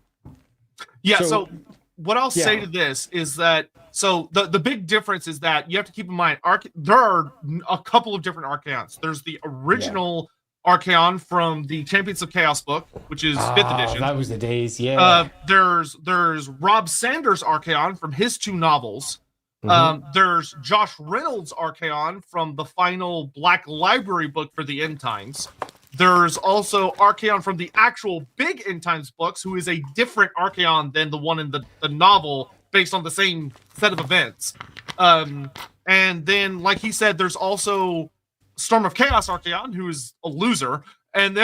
Yeah, so what I'll say to this is that, so the big difference is that you have to keep in mind, there are a couple of different Archaons. There's the original Archaon from the Champions of Chaos book, which is 5th edition. That was the days, There's Rob Sanders' Archaon from his 2 novels. There's Josh Reynolds' Archaon from the final Black Library book for the End Times. There's also Archaon from the actual big End Times books, who is a different Archaon than the one in the novel, based on the same set of events. And then, like he said, there's also Storm of Chaos Archaon, who is a loser. And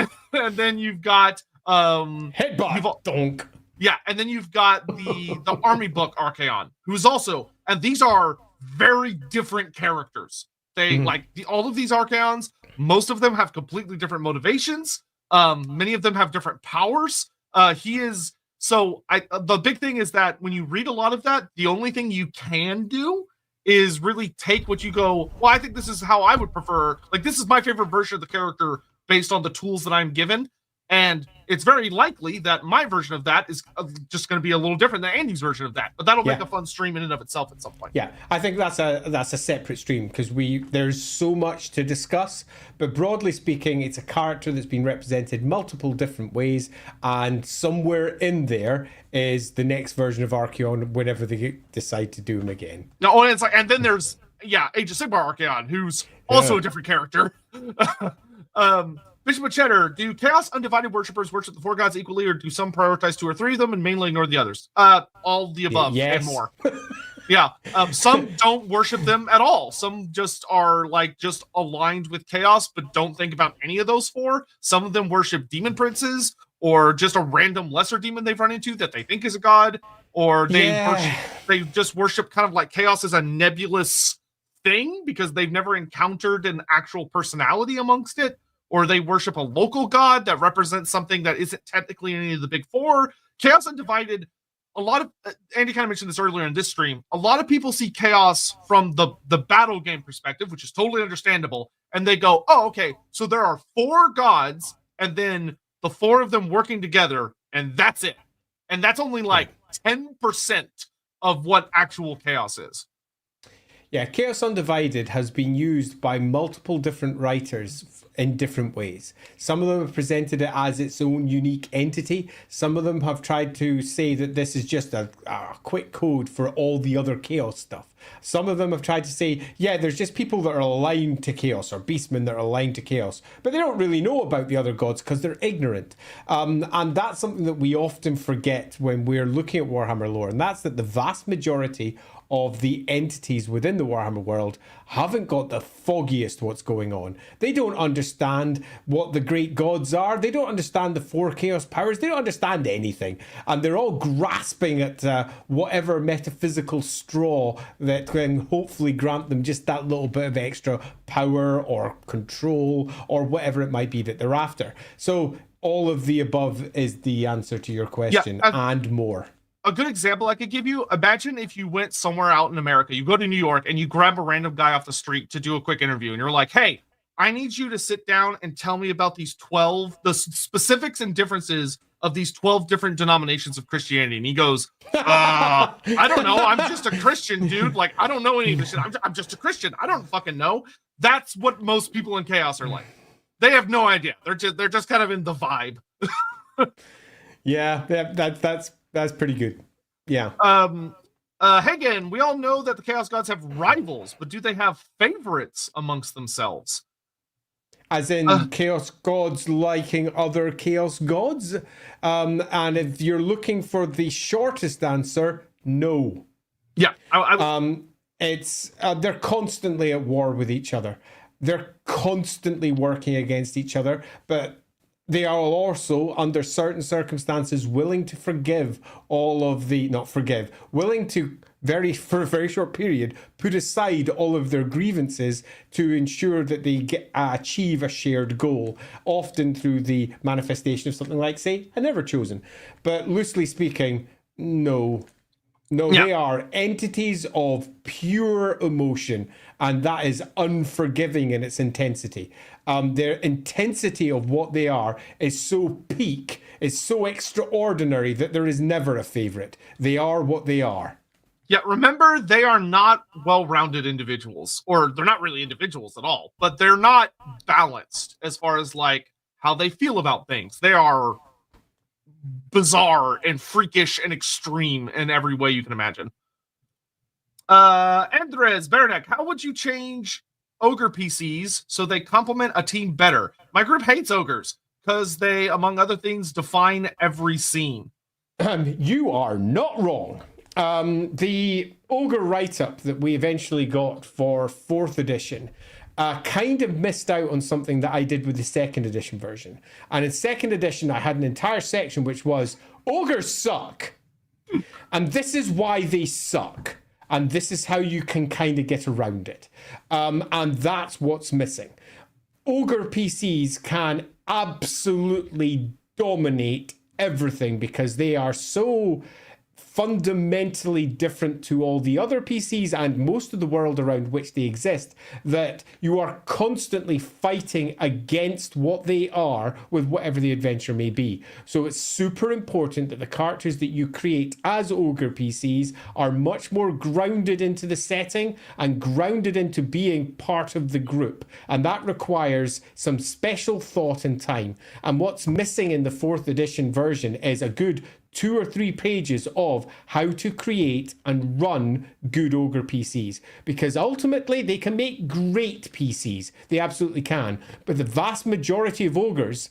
then you've got Headbutt. Donk. Yeah, and then you've got the Army book Archaon, who's also, and these are very different characters. They all of these Archaons, most of them have completely different motivations. Many of them have different powers. The big thing is that when you read a lot of that, the only thing you can do is really take what you go, well, I think this is how I would prefer. Like, this is my favorite version of the character based on the tools that I'm given. And it's very likely that my version of that is just going to be a little different than Andy's version of that. But that'll make a fun stream in and of itself at some point. Yeah, I think that's a separate stream, because there's so much to discuss. But broadly speaking, it's a character that's been represented multiple different ways, and somewhere in there is the next version of Archaon whenever they decide to do him again. No, and it's like, and then there's Age of Sigmar Archaon, who's also a different character. Bishop of Cheddar, do Chaos Undivided worshippers worship the 4 gods equally, or do some prioritize 2 or 3 of them and mainly ignore the others? All the above and more. Some don't worship them at all. Some just are just aligned with Chaos, but don't think about any of those 4. Some of them worship demon princes, or just a random lesser demon they've run into that they think is a god, or they just worship kind of like Chaos as a nebulous thing because they've never encountered an actual personality amongst it. Or they worship a local god that represents something that isn't technically any of the big 4. Chaos Undivided, a lot of, Andy kind of mentioned this earlier in this stream, a lot of people see Chaos from the battle game perspective, which is totally understandable, and they go, oh, okay, so there are 4 gods, and then the 4 of them working together, and that's it. And that's only 10% of what actual Chaos is. Yeah, Chaos Undivided has been used by multiple different writers in different ways. Some of them have presented it as its own unique entity. Some of them have tried to say that this is just a quick code for all the other Chaos stuff. Some of them have tried to say, yeah, there's just people that are aligned to Chaos, or beastmen that are aligned to Chaos, but they don't really know about the other gods because they're ignorant. And that's something that we often forget when we're looking at Warhammer lore, and that's that the vast majority of the entities within the Warhammer world haven't got the foggiest what's going on. They don't understand what the great gods are. They don't understand the 4 chaos powers. They don't understand anything. And they're all grasping at whatever metaphysical straw that can hopefully grant them just that little bit of extra power or control or whatever it might be that they're after. So all of the above is the answer to your question, and more. A good example I could give you, imagine if you went somewhere out in America, you go to New York and you grab a random guy off the street to do a quick interview, and you're like, hey, I need you to sit down and tell me about the specifics and differences of these 12 different denominations of Christianity. And he goes, I don't know. I'm just a Christian, dude. I don't know any of this shit. I'm just a Christian. I don't fucking know. That's what most people in Chaos are like. They have no idea. They're just kind of in the vibe. Yeah, that's pretty good. Yeah. Hagen, we all know that the Chaos Gods have rivals, but do they have favorites amongst themselves? As in Chaos Gods liking other Chaos Gods? And if you're looking for the shortest answer, no. Yeah. It's they're constantly at war with each other. They're constantly working against each other, but they are also, under certain circumstances, willing to forgive all of the, not forgive, willing to for a very short period, put aside all of their grievances to ensure that they achieve a shared goal, often through the manifestation of something like, say, a never chosen. But loosely speaking, no. No, Yeah. They are entities of pure emotion, and that is unforgiving in its intensity. Their intensity of what they are is so peak, is so extraordinary that there is never a favorite. They are what they are. Yeah, remember, they are not well-rounded individuals, or they're not really individuals at all, but they're not balanced as far as like how they feel about things. They are bizarre and freakish and extreme in every way you can imagine. Andres Beranek, how would you change ogre PCs so they complement a team better? My group hates ogres because they, among other things, define every scene. You are not wrong. The ogre write-up that we eventually got for 4th edition kind of missed out on something that I did with the 2nd edition version. And in 2nd edition, I had an entire section which was, ogres suck. And this is why they suck. And this is how you can kind of get around it. And that's what's missing. Ogre PCs can absolutely dominate everything because they are so fundamentally different to all the other PCs and most of the world around which they exist, that you are constantly fighting against what they are with whatever the adventure may be. So it's super important that the characters that you create as ogre PCs are much more grounded into the setting and grounded into being part of the group. And that requires some special thought and time. And what's missing in the 4th edition version is a good 2 or 3 pages of how to create and run good ogre PCs, because ultimately they can make great PCs. They absolutely can. But the vast majority of ogres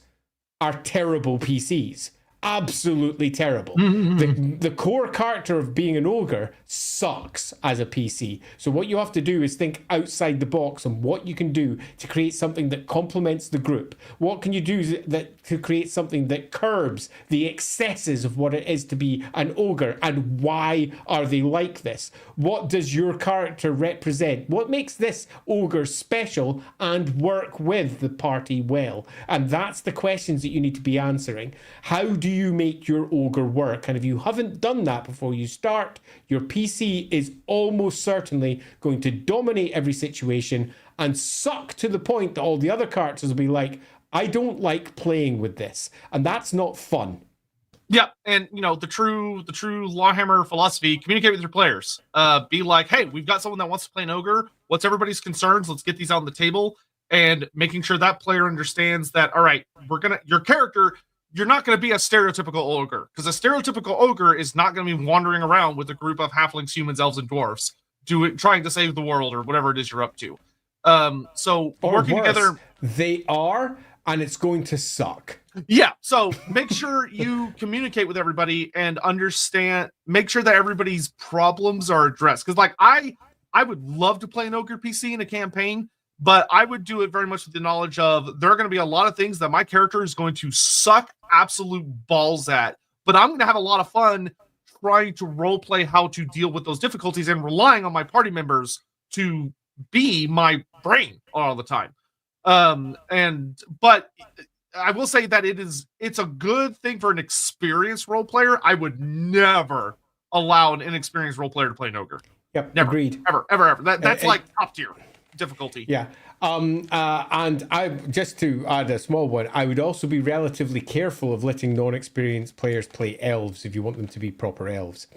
are terrible PCs. Absolutely terrible. The core character of being an ogre sucks as a PC. So what you have to do is think outside the box on what you can do to create something that complements the group. What can you do to create something that curbs the excesses of what it is to be an ogre, and why are they like this? What does your character represent? What makes this ogre special and work with the party well? And that's the questions that you need to be answering. How do you make your ogre work? And if you haven't done that before you start, your PC is almost certainly going to dominate every situation and suck to the point that all the other characters will be like, I don't like playing with this. And that's not fun. Yeah, and you know, the true LAWhammer philosophy: communicate with your players. Be like, hey, we've got someone that wants to play an ogre. What's everybody's concerns? Let's get these on the table, and making sure that player understands that. All right, your character. You're not going to be a stereotypical ogre, because a stereotypical ogre is not going to be wandering around with a group of halflings, humans, elves, and dwarfs trying to save the world or whatever it is you're up to. So or working worse, together, they are, and it's going to suck. Yeah, so make sure you communicate with everybody and make sure that everybody's problems are addressed. Because like I would love to play an ogre PC in a campaign, but I would do it very much with the knowledge of there are going to be a lot of things that my character is going to suck absolute balls at, but I'm going to have a lot of fun trying to role play how to deal with those difficulties and relying on my party members to be my brain all the time. But I will say that it's a good thing for an experienced role player. I would never allow an inexperienced role player to play an ogre. Yep, never, agreed. Ever. That's like top tier difficulty. Yeah. And I just to add a small one, I would also be relatively careful of letting non-experienced players play elves if you want them to be proper elves.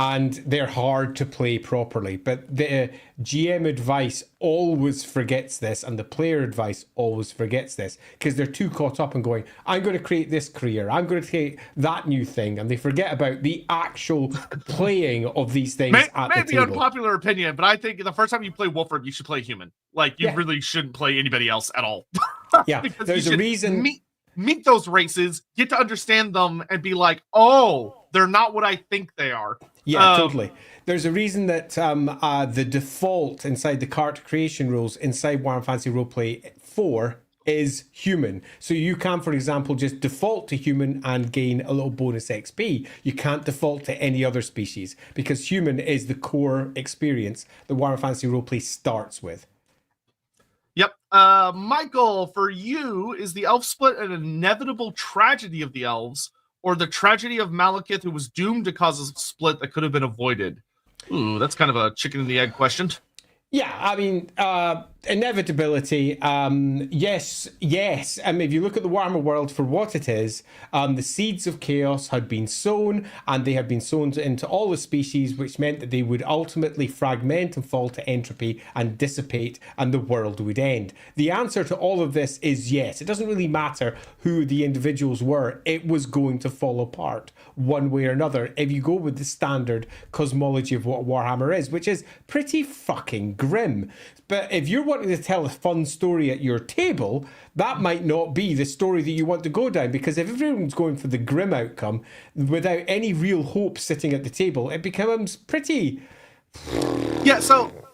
And they're hard to play properly, but the GM advice always forgets this, and the player advice always forgets this, because they're too caught up in going, I'm going to create this career, I'm going to create that new thing, and they forget about the actual playing of these things at the table. Maybe unpopular opinion, but I think the first time you play Wolford, you should play human. Like, you really shouldn't play anybody else at all. Yeah, there's a reason. Meet those races, get to understand them, and be like, oh, they're not what I think they are. Yeah, totally. There's a reason that the default inside the character creation rules inside Warhammer Fantasy Roleplay 4 is human. So you can, for example, just default to human and gain a little bonus XP. You can't default to any other species because human is the core experience that Warhammer Fantasy Roleplay starts with. Yep. Michael, for you, is the elf split an inevitable tragedy of the elves, or the tragedy of Malekith, who was doomed to cause a split that could have been avoided? Ooh, that's kind of a chicken and the egg question. Yeah, I mean, inevitability. Yes. I mean, if you look at the Warhammer world for what it is, the seeds of chaos had been sown, and they had been sown into all the species, which meant that they would ultimately fragment and fall to entropy and dissipate, and the world would end. The answer to all of this is yes. It doesn't really matter who the individuals were. It was going to fall apart one way or another if you go with the standard cosmology of what Warhammer is, which is pretty fucking grim. But if you're wanting to tell a fun story at your table, that might not be the story that you want to go down, because if everyone's going for the grim outcome without any real hope sitting at the table, it becomes pretty...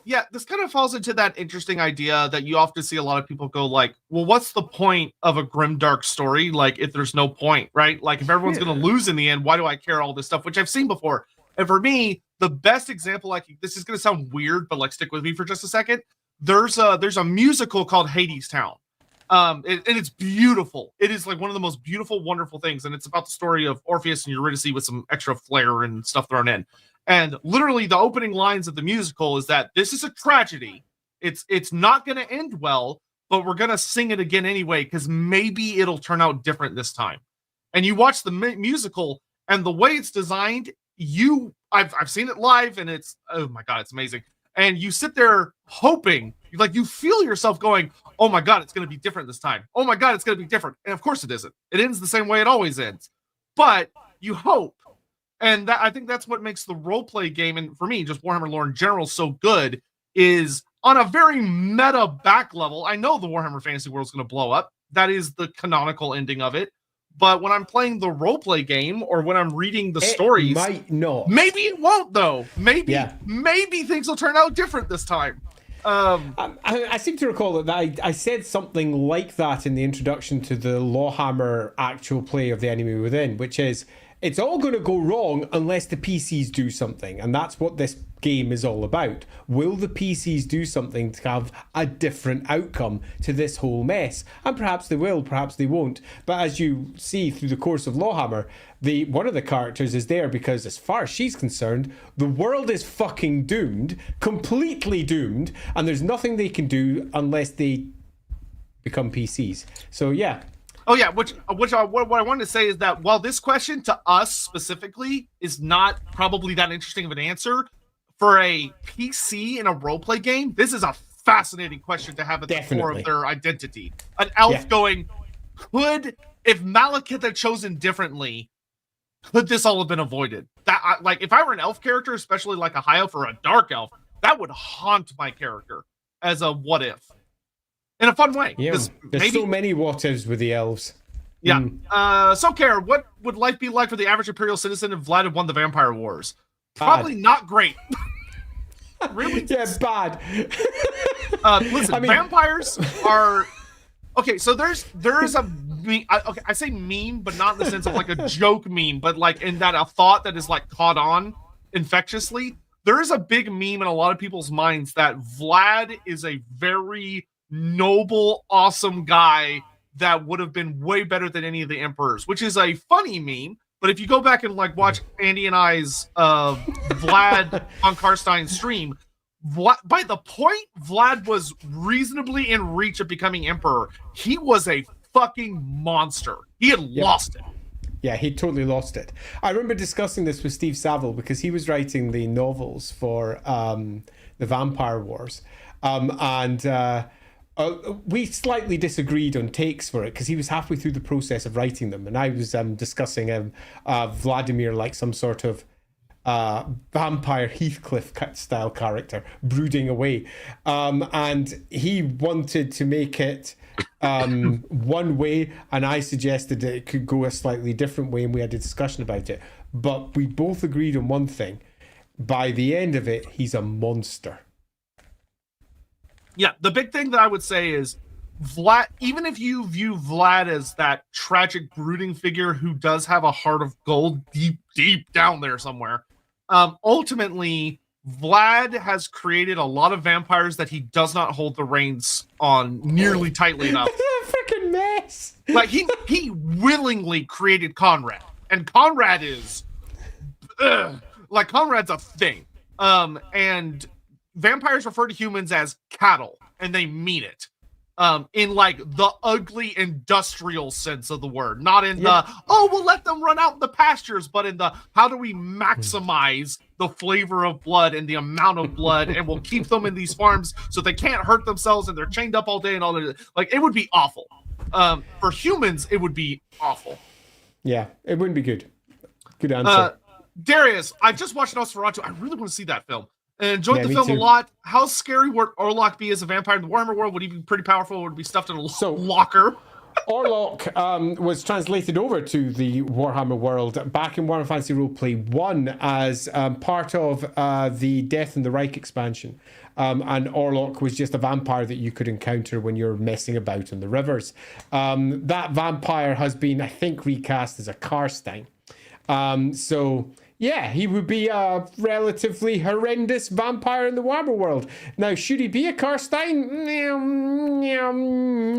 Yeah, this kind of falls into that interesting idea that you often see a lot of people go like, well, what's the point of a grimdark story? Like, if there's no point, right? Like, if everyone's going to lose in the end, why do I care all this stuff? Which I've seen before. And for me, the best example, this is going to sound weird, but like, stick with me for just a second. There's a musical called Hades Town. And it's beautiful. It is like one of the most beautiful, wonderful things. And it's about the story of Orpheus and Eurydice with some extra flair and stuff thrown in. And literally the opening lines of the musical is that this is a tragedy. It's not going to end well, but we're going to sing it again anyway, because maybe it'll turn out different this time. And you watch the musical, and the way it's designed, I've seen it live, and it's, oh my God, it's amazing. And you sit there hoping, like, you feel yourself going, oh my God, it's going to be different this time. Oh my God, it's going to be different. And of course it isn't. It ends the same way it always ends. But you hope. And I think that's what makes the roleplay game, and for me, just Warhammer Lore in general, so good, is on a very meta back level. I know the Warhammer Fantasy world is going to blow up. That is the canonical ending of it. But when I'm playing the roleplay game, or when I'm reading the stories, might not. Maybe it won't, though. Maybe things will turn out different this time. I seem to recall that I said something like that in the introduction to the LAWhammer actual play of The Enemy Within, which is, it's all going to go wrong unless the PCs do something. And that's what this game is all about. Will the PCs do something to have a different outcome to this whole mess? And perhaps they will, perhaps they won't. But as you see through the course of LAWhammer, one of the characters is there because, as far as she's concerned, the world is fucking doomed, completely doomed, and there's nothing they can do unless they become PCs. So yeah. Oh yeah, what I wanted to say is that while this question to us specifically is not probably that interesting of an answer, for a PC in a roleplay game, this is a fascinating question to have at the core of their identity. An elf going, if Malekith had chosen differently, could this all have been avoided? That, like, if I were an elf character, especially like a high elf or a dark elf, that would haunt my character as a what if. In a fun way. Yeah, there's so many what ifs with the elves. Yeah. Sotek, what would life be like for the average Imperial citizen if Vlad had won the Vampire Wars? Probably not great. Really? Yeah, bad. Listen, vampires are... Okay, so there's a... I say meme, but not in the sense of like a joke meme, but like in that a thought that is like caught on infectiously. There is a big meme in a lot of people's minds that Vlad is a very noble, awesome guy that would have been way better than any of the emperors, which is a funny meme. But if you go back and like watch Andy and I's Vlad on Karstein stream, by the point Vlad was reasonably in reach of becoming emperor, he was a fucking monster. He had lost it. Yeah, he totally lost it. I remember discussing this with Steve Saville because he was writing the novels for the Vampire Wars. We slightly disagreed on takes for it because he was halfway through the process of writing them, and I was discussing Vladimir like some sort of vampire Heathcliff style character brooding away, and he wanted to make it one way, and I suggested that it could go a slightly different way, and we had a discussion about it. But we both agreed on one thing: by the end of it, he's a monster. Yeah, the big thing that I would say is Vlad, even if you view Vlad as that tragic, brooding figure who does have a heart of gold deep down there somewhere, ultimately, Vlad has created a lot of vampires that he does not hold the reins on nearly tightly enough. Freaking mess. Like, he willingly created Conrad, and Conrad is... like, Conrad's a thing. And vampires refer to humans as cattle, and they mean it. In like the ugly industrial sense of the word, not in the, oh, we'll let them run out in the pastures, but in the, how do we maximize the flavor of blood and the amount of blood, and we'll keep them in these farms so they can't hurt themselves and they're chained up all day and all that. Like, it would be awful. For humans, it would be awful. Yeah, it wouldn't be good. Good answer. Darius, I just watched Nosferatu. I really want to see that film. And enjoyed the film too. a lot. How scary would Orlok be as a vampire in the Warhammer world? Would he be pretty powerful? Would he be stuffed in a locker? Orlok was translated over to the Warhammer world back in Warhammer Fantasy Roleplay 1 as part of the Death in the Reich expansion. And Orlok was just a vampire that you could encounter when you're messing about in the rivers. That vampire has been, I think, recast as a Karstein. So... yeah, he would be a relatively horrendous vampire in the Warhammer world. Now, should he be a Karstein?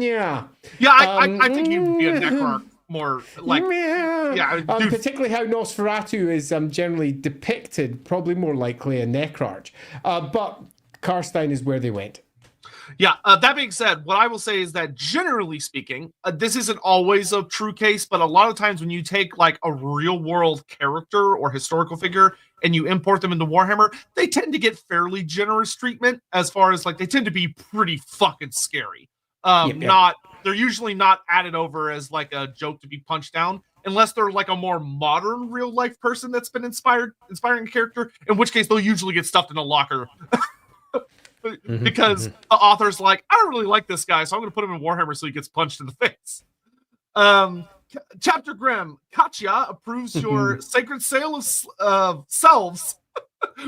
Yeah, I think he would be a Necrarch more like... yeah, particularly how Nosferatu is generally depicted, probably more likely a Necrarch. But Karstein is where they went. Yeah, that being said, what I will say is that generally speaking, this isn't always a true case, but a lot of times when you take like a real world character or historical figure and you import them into Warhammer, they tend to get fairly generous treatment as far as like they tend to be pretty fucking scary. They're usually not added over as like a joke to be punched down unless they're like a more modern real life person that's been inspiring a character, in which case they'll usually get stuffed in a locker. Because the author's like, I don't really like this guy, so I'm going to put him in Warhammer so he gets punched in the face. Chapter Grim, Katya approves your sacred sale of selves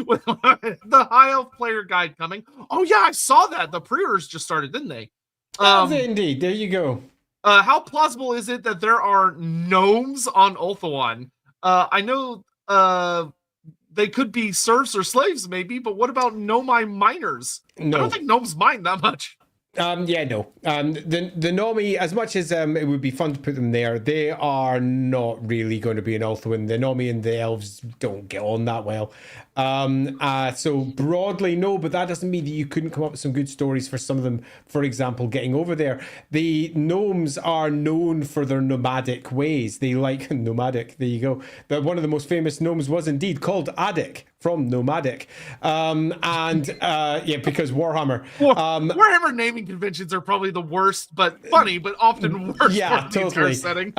with the High Elf player guide coming. Oh yeah, I saw that. The pre-orders just started, didn't they? Indeed. There you go. How plausible is it that there are gnomes on Ulthuan? I know they could be serfs or slaves, maybe, but what about Nomai miners? No. I don't think gnomes mine that much. No. The Nomi, as much as it would be fun to put them there, they are not really going to be in Ulthuan. The Nomi and the elves don't get on that well. So broadly, no, but that doesn't mean that you couldn't come up with some good stories for some of them, for example, getting over there. The gnomes are known for their nomadic ways. They like nomadic, there you go. But one of the most famous gnomes was indeed called Addic, from nomadic. Because Warhammer. Warhammer naming conventions are probably the worst, but funny, but often worse. Yeah, totally. Setting.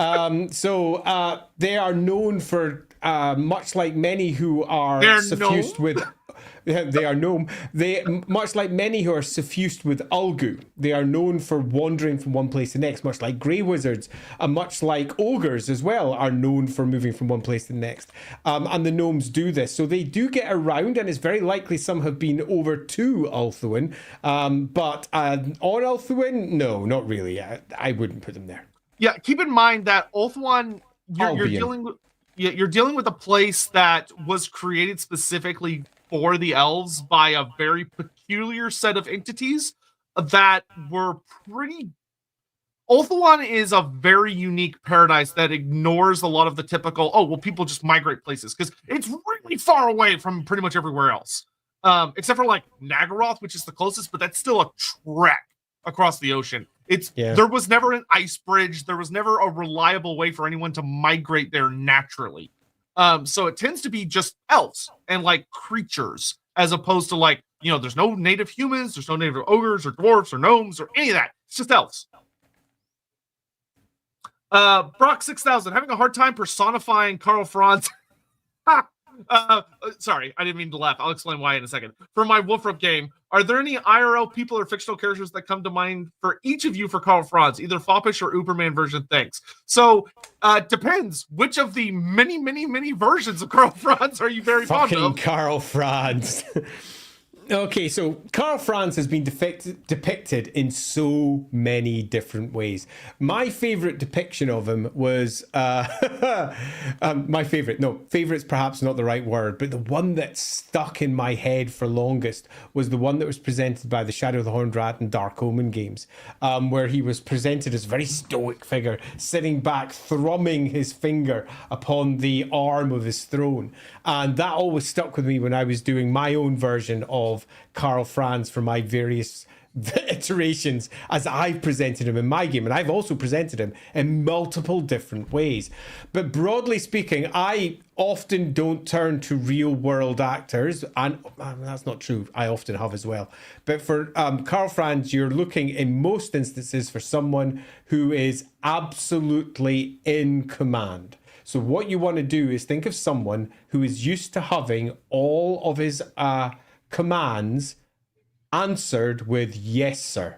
They are known for, much like many who are suffused with... They are gnome. They, much like many who are suffused with Ulgu, they are known for wandering from one place to the next, much like grey wizards, and much like ogres as well are known for moving from one place to the next. And the gnomes do this. So they do get around, and it's very likely some have been over to Ulthuan. But on Ulthuan, no, not really. I wouldn't put them there. Yeah, keep in mind that Ulthuan, you're dealing with a place that was created specifically for the elves by a very peculiar set of entities that were pretty... Ulthuan is a very unique paradise that ignores a lot of the typical, people just migrate places, because it's really far away from pretty much everywhere else. Except for like Nagaroth, which is the closest, but that's still a trek across the ocean. There was never an ice bridge. There was never a reliable way for anyone to migrate there naturally. So it tends to be just elves and like creatures, as opposed to like, there's no native humans, there's no native ogres or dwarves or gnomes or any of that. It's just elves. Brock 6000, having a hard time personifying Karl Franz. Sorry, I didn't mean to laugh. I'll explain why in a second. For my Wolfrup game, are there any IRL people or fictional characters that come to mind for each of you for Karl Franz, either Foppish or Uberman version? Thanks. So, depends. Which of the many, many, many versions of Karl Franz are you very fond of? Karl Franz. Okay, so Karl Franz has been depicted in so many different ways. My favorite depiction of him was favorite's perhaps not the right word, but the one that stuck in my head for longest was the one that was presented by the Shadow of the Horned Rat and Dark Omen games, where he was presented as a very stoic figure, sitting back, thrumming his finger upon the arm of his throne. And that always stuck with me when I was doing my own version of Karl Franz for my various iterations as I've presented him in my game, and I've also presented him in multiple different ways. But broadly speaking, I often don't turn to real world actors, and that's not true, I often have as well. But for Karl Franz, you're looking in most instances for someone who is absolutely in command. So what you want to do is think of someone who is used to having all of his commands answered with yes, sir.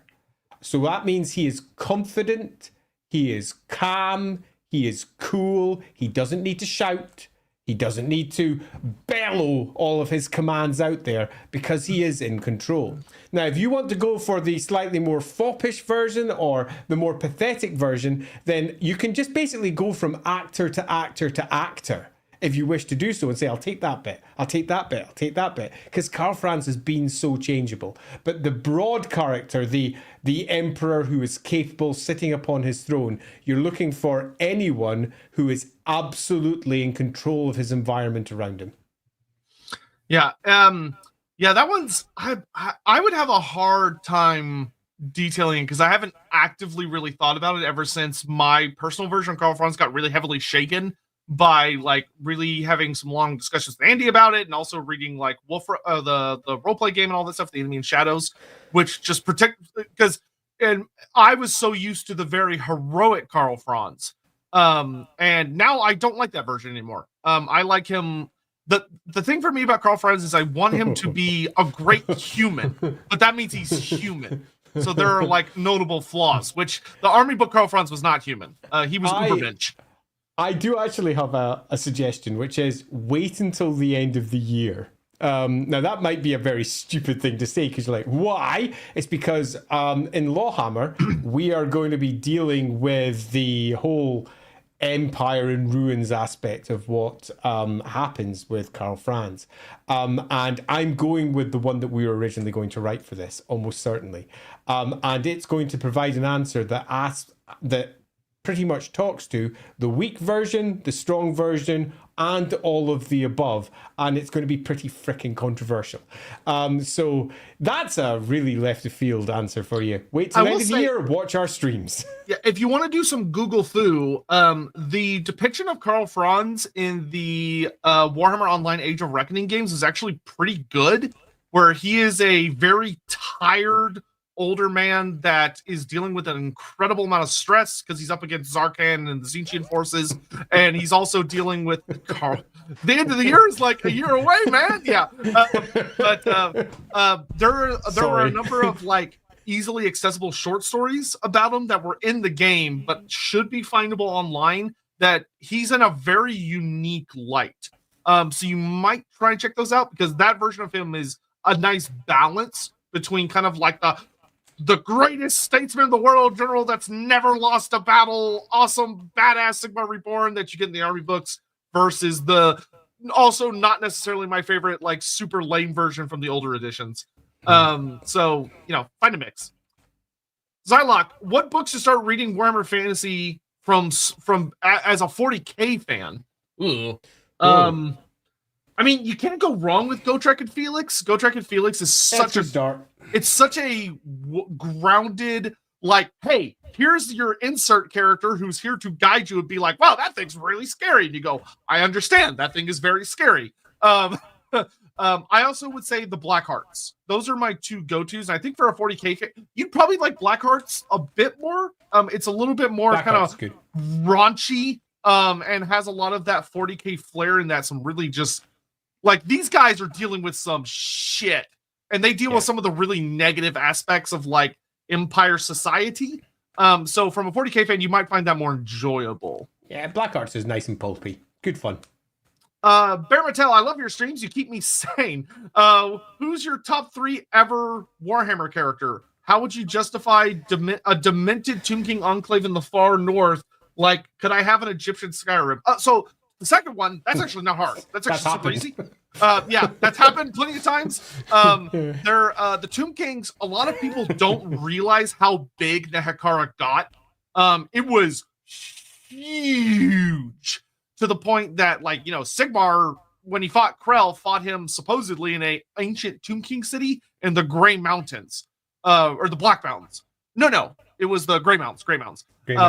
So that means he is confident, he is calm, he is cool, he doesn't need to shout, he doesn't need to bellow all of his commands out there because he is in control. Now, if you want to go for the slightly more foppish version or the more pathetic version, then you can just basically go from actor to actor to actor, if you wish to do so, and say, I'll take that bit, I'll take that bit, I'll take that bit, because Karl Franz has been so changeable. But the broad character, the emperor who is capable sitting upon his throne, you're looking for anyone who is absolutely in control of his environment around him. Yeah, that one's I would have a hard time detailing because I haven't actively really thought about it ever since my personal version of Karl Franz got really heavily shaken by like really having some long discussions with Andy about it, and also reading like the roleplay game and all that stuff, The Enemy in Shadows, which just and I was so used to the very heroic Karl Franz, and now I don't like that version anymore. I like him. The thing for me about Karl Franz is I want him to be a great human, but that means he's human. So there are like notable flaws, which the Army Book Karl Franz was not human. He was Ubermensch. I do actually have a suggestion, which is wait until the end of the year. Now, that might be a very stupid thing to say because you're like, why? It's because in LAWhammer, we are going to be dealing with the whole empire in ruins aspect of what happens with Karl Franz. And I'm going with the one that we were originally going to write for this, almost certainly. And it's going to provide an answer that pretty much talks to the weak version, the strong version, and all of the above, and it's going to be pretty freaking controversial. So that's a really left of field answer for you. Wait till the end of the year, watch our streams. Yeah, if you want to do some Google foo, the depiction of Karl Franz in the Warhammer Online Age of Reckoning games is actually pretty good, where he is a very tired older man that is dealing with an incredible amount of stress because he's up against Zarkan and the Tzeentchian forces, and he's also dealing with Karl. The end of the year is like a year away, man. Yeah, but there were a number of like easily accessible short stories about him that were in the game but should be findable online. That he's in a very unique light. So you might try and check those out because that version of him is a nice balance between kind of like the greatest statesman in the world, general that's never lost a battle, awesome, badass Sigma Reborn that you get in the Army books, versus the also not necessarily my favorite, like super lame version from the older editions. So, find a mix. Zylock, what books to start reading Warhammer Fantasy from as a 40K fan? Ooh. I mean, you can't go wrong with Gotrek and Felix. Gotrek and Felix is such it's such a grounded, like, hey, here's your insert character who's here to guide you and be like, wow, that thing's really scary. And you go, I understand, that thing is very scary. I also would say the Black Hearts. Those are my two go-tos. And I think for a 40K, you'd probably like Black Hearts a bit more. It's a little bit more kind of raunchy, and has a lot of that 40K flair and that some really just, like, these guys are dealing with some shit. And they deal with some of the really negative aspects of, like, Empire society. So from a 40K fan, you might find that more enjoyable. Yeah, Black Hearts is nice and pulpy. Good fun. Bear Mattel, I love your streams. You keep me sane. Who's your top 3 ever Warhammer character? How would you justify a demented Tomb King enclave in the far north? Like, could I have an Egyptian Skyrim? So the second one, that's actually not hard. That's actually super easy. Yeah, that's happened plenty of times. They're the Tomb Kings. A lot of people don't realize how big Nehekara got. It was huge to the point that, like, Sigmar, when he fought Krell, fought him supposedly in a ancient Tomb King city in the Grey Mountains, or the Black Mountains. No, it was the Grey Mountains,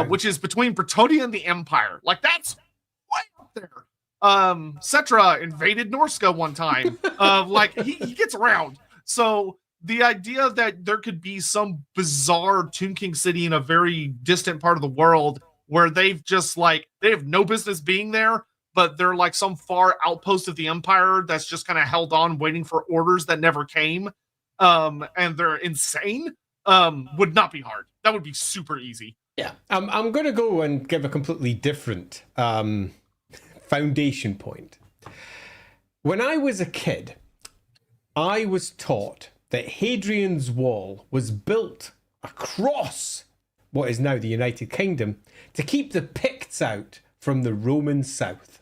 which is between Bretonnia and the Empire. Like, that's way up there. Cetra invaded Norska one time. Like, he gets around. So the idea that there could be some bizarre Tomb King city in a very distant part of the world where they've just, like, they have no business being there, but they're like some far outpost of the Empire that's just kind of held on waiting for orders that never came, and they're insane, would not be hard. That would be super easy. Yeah, I'm going to go and give a completely different foundation point. When I was a kid, I was taught that Hadrian's Wall was built across what is now the United Kingdom to keep the Picts out from the Roman south.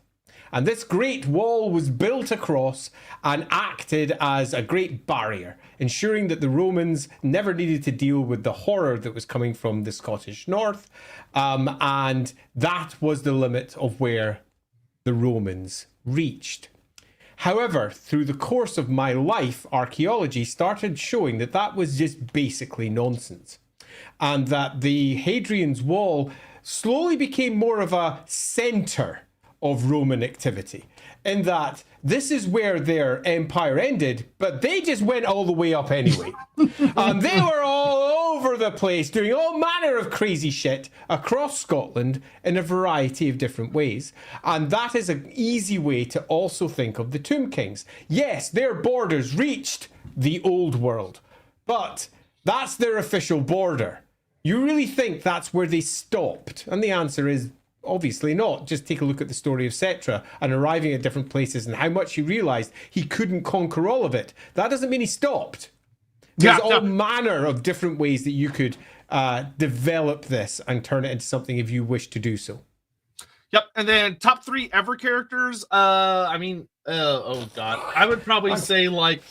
And this great wall was built across and acted as a great barrier, ensuring that the Romans never needed to deal with the horror that was coming from the Scottish north. And that was the limit of where the Romans reached. However, through the course of my life, archaeology started showing that that was just basically nonsense. And that the Hadrian's Wall slowly became more of a centre of Roman activity, in that this is where their empire ended, but they just went all the way up anyway. And they were all over the place doing all manner of crazy shit across Scotland in a variety of different ways. And that is an easy way to also think of the Tomb Kings. Yes, their borders reached the old world, but that's their official border. You really think that's where they stopped? And the answer is obviously not. Just take a look at the story of Cetra and arriving at different places and how much he realized he couldn't conquer all of it. That doesn't mean he stopped. There's all manner of different ways that you could develop this and turn it into something if you wish to do so. Yep. And then top 3 ever characters. Oh god, I would probably say, like,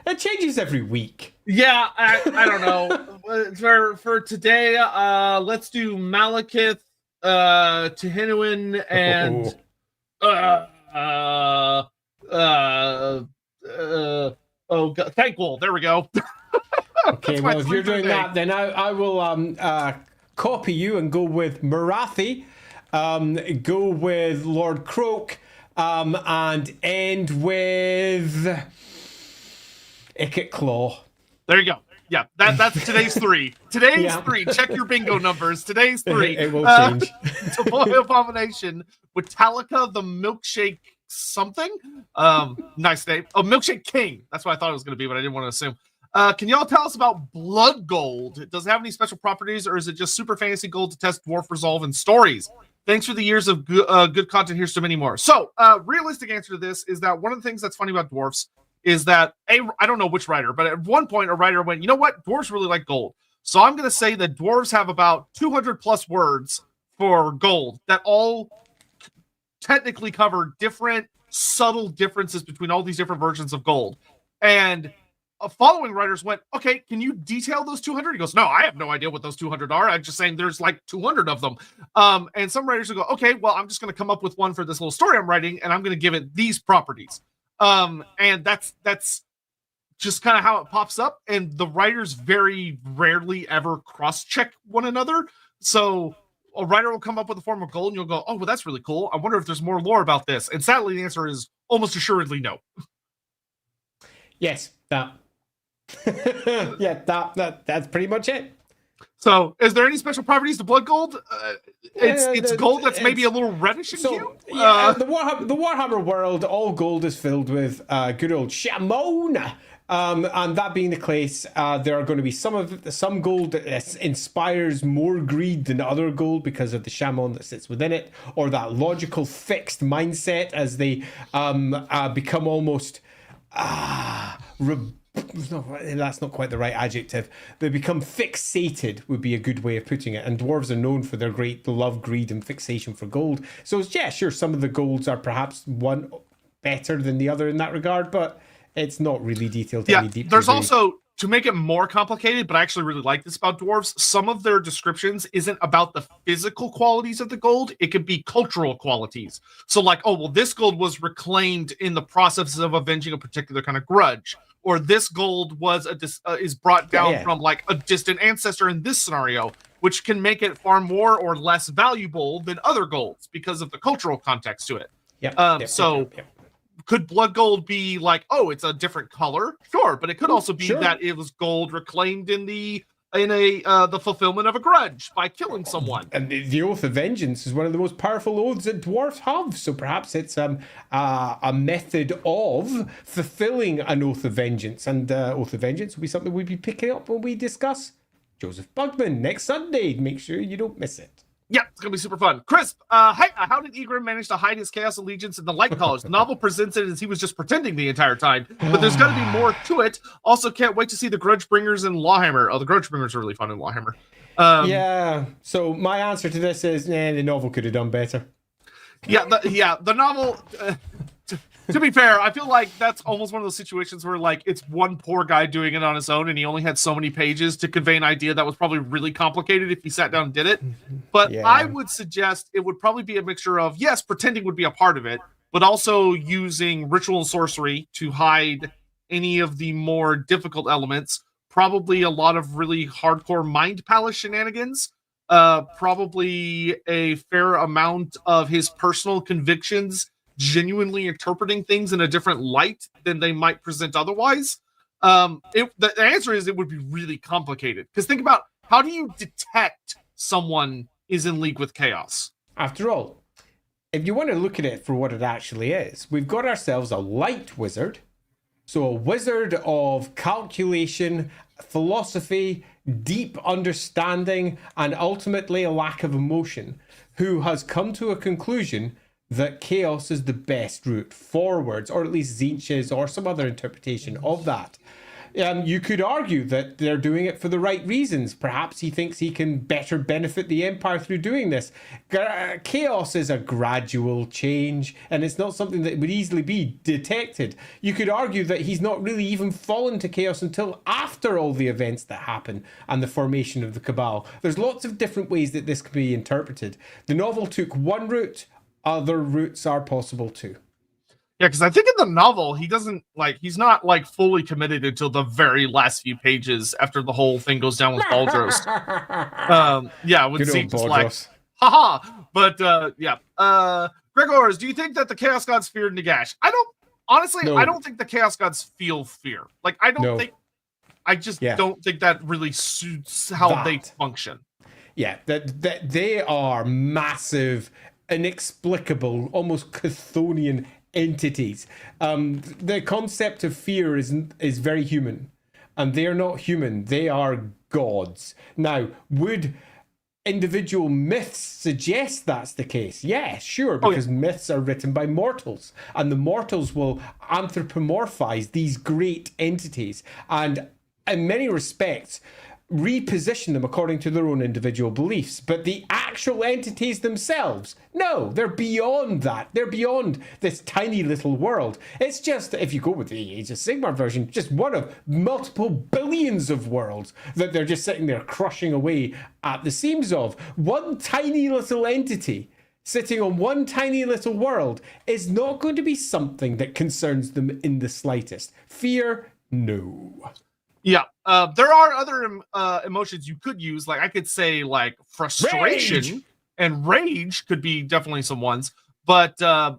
it changes every week. Yeah, I don't know. for today, let's do Malekith, Tehinuin, and Thankful. There we go. Okay, well, if you're doing that, then I will copy you and go with Marathi, go with Lord Croak, and end with Ikit Claw. There you go. Yeah, that's today's 3. Today's 3. Check your bingo numbers. Today's 3. It will change. Toboy Abomination with Talika the Milkshake something. Nice name. Oh, Milkshake King. That's what I thought it was going to be, but I didn't want to assume. Can y'all tell us about Blood Gold? Does it have any special properties, or is it just super fantasy gold to test dwarf resolve and stories? Thanks for the years of good content. Here's so many more. So, realistic answer to this is that one of the things that's funny about dwarfs is that I don't know which writer, but at one point a writer went, you know what? Dwarves really like gold. So I'm going to say that dwarves have about 200 plus words for gold that all technically cover different subtle differences between all these different versions of gold. And following writers went, okay, can you detail those 200? He goes, no, I have no idea what those 200 are. I'm just saying there's like 200 of them. And some writers will go, okay, well, I'm just going to come up with one for this little story I'm writing, and I'm going to give it these properties. And that's just kind of how it pops up. And the writers very rarely ever cross-check one another. So a writer will come up with a form of gold, and you'll go, oh, well, that's really cool. I wonder if there's more lore about this. And sadly, the answer is almost assuredly no. Yes, that. Yeah, that's pretty much it. So, is there any special properties to blood gold? It's gold that's maybe a little reddish in hue. Yeah, the Warhammer world, all gold is filled with good old Shamona, And that being the case, there are going to be some gold that inspires more greed than other gold because of the shaman that sits within it, or that logical fixed mindset as they become almost no, that's not quite the right adjective. They become fixated would be a good way of putting it. And dwarves are known for their great love, greed, and fixation for gold. So yeah, sure, some of the golds are perhaps one better than the other in that regard, but it's not really detailed. Yeah, any deep there's degree. also, to make it more complicated, but I actually really like this about dwarves, some of their descriptions isn't about the physical qualities of the gold. It could be cultural qualities. So like, oh, well, this gold was reclaimed in the process of avenging a particular kind of grudge. Or this gold was is brought down from like a distant ancestor in this scenario, which can make it far more or less valuable than other golds because of the cultural context to it. Could blood gold be like, oh, it's a different color? Sure, but it could also be that it was gold reclaimed in the fulfillment of a grudge by killing someone. And the Oath of Vengeance is one of the most powerful oaths that dwarves have. So perhaps it's a method of fulfilling an Oath of Vengeance. And Oath of Vengeance will be something we'll be picking up when we discuss Joseph Bugman next Sunday. Make sure you don't miss it. Yeah, it's going to be super fun. Crisp, how did Egrim manage to hide his Chaos Allegiance in the Light College? The novel presents it as he was just pretending the entire time, but there's got to be more to it. Also, can't wait to see the Grudge Bringers in LAWhammer. Oh, the Grudge Bringers are really fun in LAWhammer. Yeah, so my answer to this is, the novel could have done better. Yeah, the novel... to be fair, I feel like that's almost one of those situations where, like, it's one poor guy doing it on his own, and he only had so many pages to convey an idea that was probably really complicated if he sat down and did it. But I would suggest it would probably be a mixture of, yes, pretending would be a part of it, but also using ritual and sorcery to hide any of the more difficult elements. Probably a lot of really hardcore mind palace shenanigans. Probably a fair amount of his personal convictions genuinely interpreting things in a different light than they might present otherwise. The answer is it would be really complicated. Because think about, how do you detect someone is in league with chaos? After all, if you want to look at it for what it actually is, we've got ourselves a light wizard. So a wizard of calculation, philosophy, deep understanding, and ultimately a lack of emotion, who has come to a conclusion that chaos is the best route forwards, or at least Tzeentch's or some other interpretation of that. You could argue that they're doing it for the right reasons. Perhaps he thinks he can better benefit the Empire through doing this. Chaos is a gradual change, and it's not something that would easily be detected. You could argue that he's not really even fallen to chaos until after all the events that happen and the formation of the Cabal. There's lots of different ways that this can be interpreted. The novel took one route. Other routes are possible too. Yeah, because I think in the novel, he's not like fully committed until the very last few pages after the whole thing goes down with Baldros. With Tzeentch like, haha. But Gregors, do you think that the Chaos Gods feared Nagash? I don't think the Chaos Gods feel fear. Like, I don't think that really suits how they function. Yeah, that they are massive, inexplicable, almost Chthonian entities. The concept of fear is very human, and they are not human. They are gods. Now, would individual myths suggest that's the case? Yeah, sure, because myths are written by mortals, and the mortals will anthropomorphize these great entities, and in many respects reposition them according to their own individual beliefs. But the actual entities themselves, no, they're beyond that. They're beyond this tiny little world. It's just, if you go with the Age of Sigmar version, just one of multiple billions of worlds that they're just sitting there crushing away at the seams of. One tiny little entity sitting on one tiny little world is not going to be something that concerns them in the slightest. Fear, no. Yeah, there are other emotions you could use. Like, I could say, like, frustration and rage could be definitely some ones. But I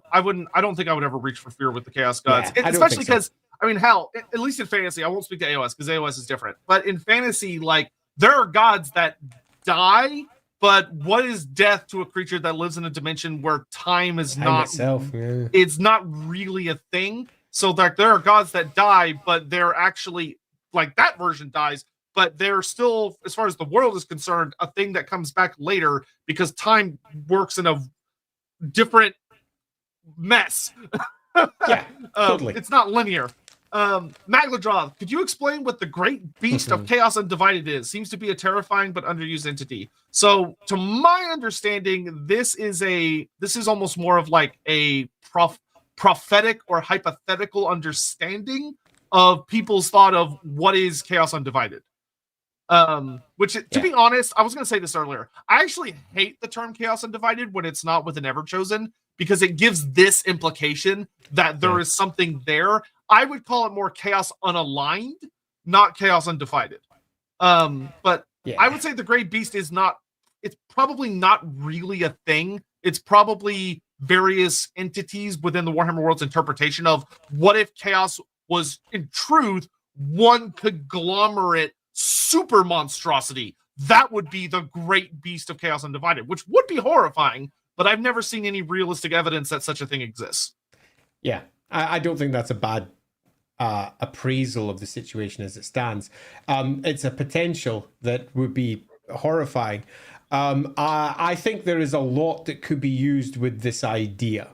don't think I would ever reach for fear with the Chaos Gods. Yeah, especially because, I mean, hell, at least in fantasy, I won't speak to AOS because AOS is different. But in fantasy, like, there are gods that die, but what is death to a creature that lives in a dimension where time is not... itself, it's not really a thing. So that there are gods that die, but they're actually like that version dies, but they're still, as far as the world is concerned, a thing that comes back later because time works in a different mess. Yeah, totally. It's not linear. Magladraw, could you explain what the great beast of Chaos Undivided is? Seems to be a terrifying but underused entity. So, to my understanding, this is almost more of like a prophetic or hypothetical understanding of people's thought of what is Chaos Undivided. Which, to be honest, I was going to say this earlier. I actually hate the term Chaos Undivided when it's not with an Everchosen, because it gives this implication that there is something there. I would call it more Chaos Unaligned, not Chaos Undivided. But I would say the Great Beast is not, it's probably not really a thing. It's probably various entities within the Warhammer world's interpretation of what if Chaos was, in truth, one conglomerate super monstrosity. That would be the Great Beast of Chaos Undivided, which would be horrifying, but I've never seen any realistic evidence that such a thing exists. Yeah, I don't think that's a bad appraisal of the situation as it stands. It's a potential that would be horrifying. I think there is a lot that could be used with this idea,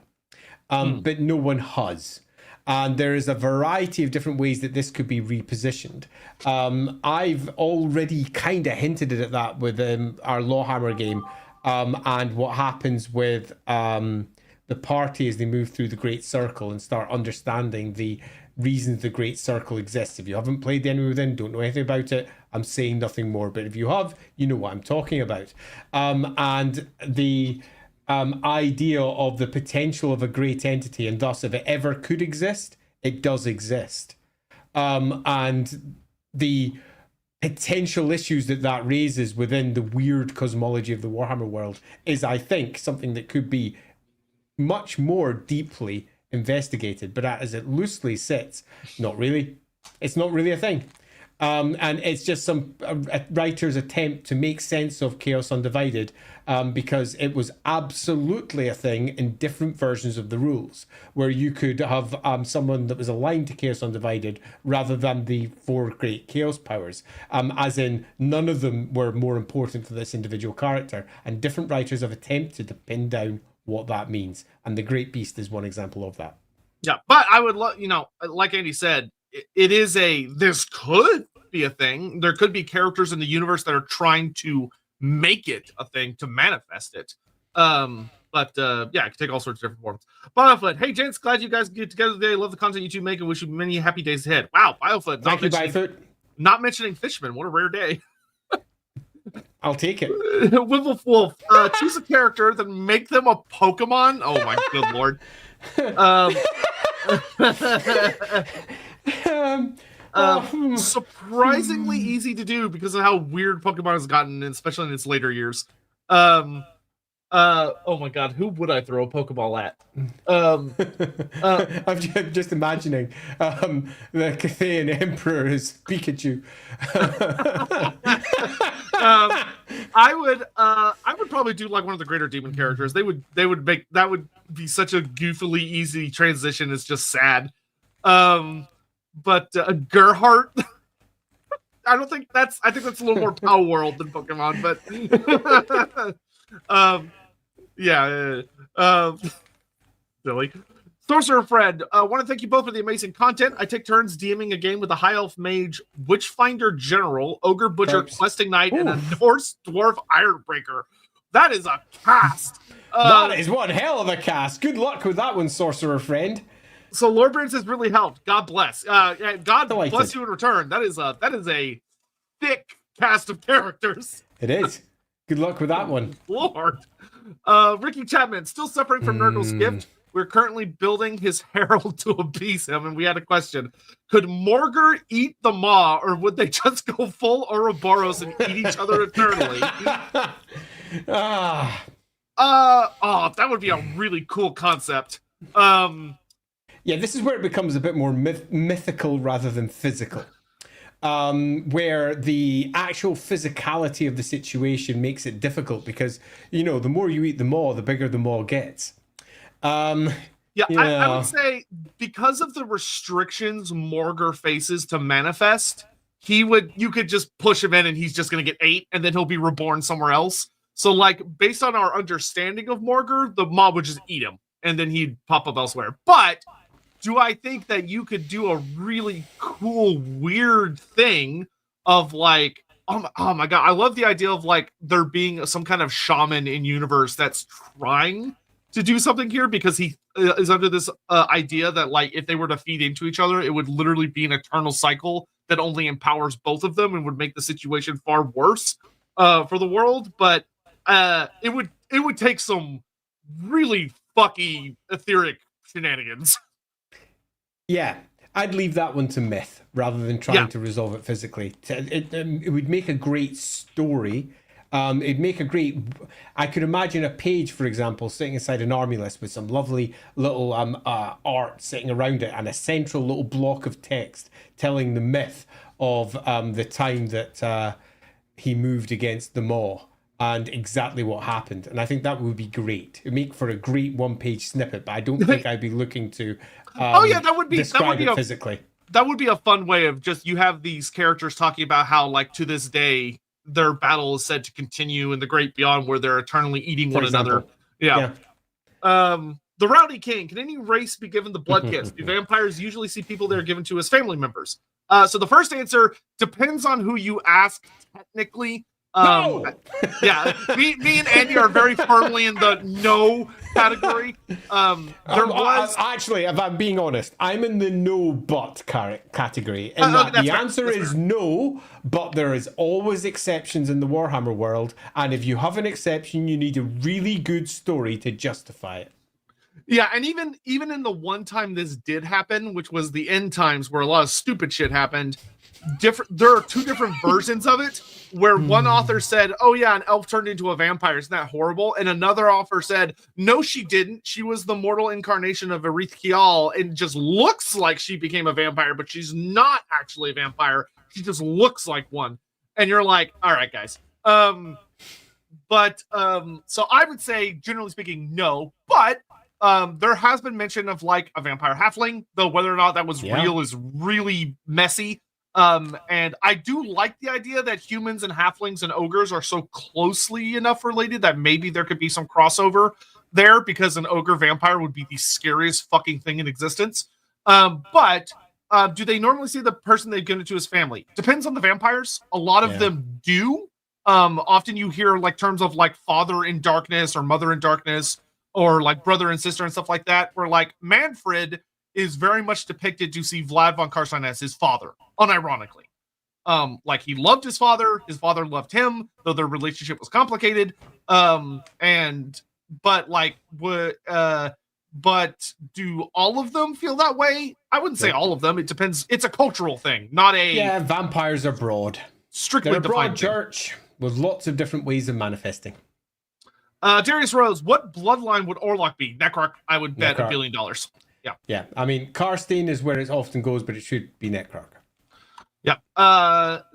but no one has. And there is a variety of different ways that this could be repositioned. I've already kind of hinted at that with our LAWhammer game, and what happens with the party as they move through the Great Circle and start understanding the reasons the Great Circle exists. If you haven't played the Enemy Within, don't know anything about it, I'm saying nothing more. But if you have, you know what I'm talking about. And the idea of the potential of a great entity, and thus if it ever could exist, it does exist. And the potential issues that raises within the weird cosmology of the Warhammer world is, I think, something that could be much more deeply investigated. But as it loosely sits, not really. It's not really a thing. And it's just some writer's attempt to make sense of Chaos Undivided, because it was absolutely a thing in different versions of the rules, where you could have someone that was aligned to Chaos Undivided rather than the 4 great Chaos powers, as in none of them were more important for this individual character, and different writers have attempted to pin down what that means, and the Great Beast is one example of that. Yeah, but I would love, like Andy said, it is this could be a thing. There could be characters in the universe that are trying to make it a thing, to manifest it. But it can take all sorts of different forms. Biofoot, hey gents, glad you guys get together today. Love the content you two make and wish you many happy days ahead. Wow, Biofoot. Thank you, Biofoot. Not mentioning Fishman. What a rare day. I'll take it. Wiffle Wolf, choose a character, then make them a Pokemon. Oh my good lord. Surprisingly easy to do because of how weird Pokemon has gotten, especially in its later years. Oh my god, who would I throw a Pokeball at? I'm just imagining the Cathayan Emperor is Pikachu. I would probably do like one of the greater demon characters. They would make that would be such a goofily easy transition. It's just sad. But Gerhardt, I think that's a little more Power World than Pokemon, but silly. Sorcerer Fred, want to thank you both for the amazing content. I take turns DMing a game with a High Elf Mage, Witchfinder General, Ogre Butcher, Questing Knight, and a Norse Dwarf Ironbreaker. That is a cast. That is one hell of a cast. Good luck with that one, Sorcerer Friend. So Lorebeards has really helped. God bless. God bless you in return. That is a thick cast of characters. It is. Good luck with that one. Lord. Ricky Chapman, still suffering from Nurgle's gift. We're currently building his herald to appease him, and we had a question. Could Morgur eat the Maw, or would they just go full Ouroboros and eat each other eternally? That would be a really cool concept. Yeah, this is where it becomes a bit more mythical rather than physical. Where the actual physicality of the situation makes it difficult because, the more you eat the maw, the bigger the maw gets. Yeah, I Yeah. would say because of the restrictions Morger faces to manifest, you could just push him in and he's just going to get 8 and then he'll be reborn somewhere else. So like based on our understanding of Morger, the mob would just eat him and then he'd pop up elsewhere. But do I think that you could do a really cool, weird thing of like, oh my God, I love the idea of like there being some kind of shaman in universe that's trying to do something here because he is under this idea that like if they were to feed into each other, it would literally be an eternal cycle that only empowers both of them and would make the situation far worse for the world. But it would take some really fucky etheric shenanigans. Yeah, I'd leave that one to myth rather than trying Yeah. to resolve it physically. It would make a great story. It'd make a great. I could imagine a page, for example, sitting inside an army list with some lovely little art sitting around it and a central little block of text telling the myth of the time that he moved against the Maw and exactly what happened. And I think that would be great. It'd make for a great one-page snippet, but I don't think I'd be looking to that would be describe it physically. That would be a fun way of just you have these characters talking about how like to this day their battle is said to continue in the great beyond where they're eternally eating one another. Yeah. The Rowdy King. Can any race be given the blood kiss? Do vampires usually see people they're given to as family members? So the first answer depends on who you ask technically. No! Yeah, me and Andy are very firmly in the no category. Actually, if I'm being honest, I'm in the no but category. And the answer is no, but there is always exceptions in the Warhammer world. And if you have an exception, you need a really good story to justify it. Yeah, and even in the one time this did happen, which was the end times where a lot of stupid shit happened, there are 2 different versions of it where one author said, oh yeah, an elf turned into a vampire, isn't that horrible? And another author said, no, she didn't. She was the mortal incarnation of Erith Kial and just looks like she became a vampire, but she's not actually a vampire. She just looks like one. And you're like, all right, guys. So I would say, generally speaking, no, but there has been mention of like a vampire halfling, though whether or not that was real is really messy. And I do like the idea that humans and halflings and ogres are so closely enough related that maybe there could be some crossover there because an ogre vampire would be the scariest fucking thing in existence. But do they normally see the person they've given it to as family? Depends on the vampires. A lot of them do. Often you hear like terms of like father in darkness or mother in darkness or like brother and sister and stuff like that, where like Manfred is very much depicted to see Vlad von Carstein as his father, unironically. Like he loved his father loved him, though their relationship was complicated. But do all of them feel that way? I wouldn't say all of them. It depends. It's a cultural thing, not a... Yeah, vampires are broad. Strictly They're a broad defined church with lots of different ways of manifesting. Darius Rose, what bloodline would Orlok be? Necrarch, I would bet $1 billion. Yeah. Yeah, I mean, Karstein is where it often goes, but it should be Necrarch. Yeah.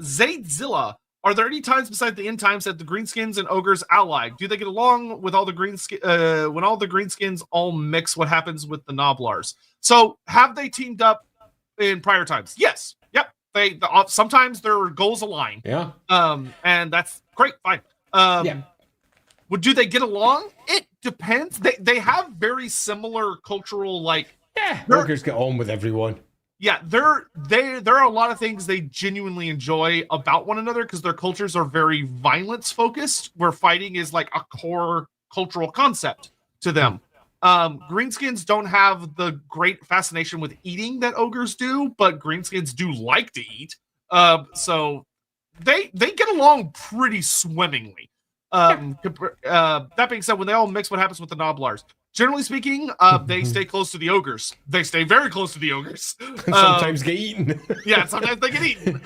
Zaydzilla, are there any times besides the end times that the Greenskins and Ogres ally? Do they get along with all the when all the Greenskins all mix? What happens with the Noblars? So, have they teamed up in prior times? Yes. Yep. Sometimes their goals align. Yeah. And that's great. Fine. Do they get along? It depends. They have very similar cultural ogres get on with everyone. Yeah, there are a lot of things they genuinely enjoy about one another because their cultures are very violence focused, where fighting is like a core cultural concept to them. Greenskins don't have the great fascination with eating that ogres do, but Greenskins do like to eat. So they get along pretty swimmingly. That being said, when they all mix, what happens with the Noblars? Generally speaking, they stay close to the ogres. They stay very close to the ogres. And sometimes get eaten. Yeah, sometimes they get eaten.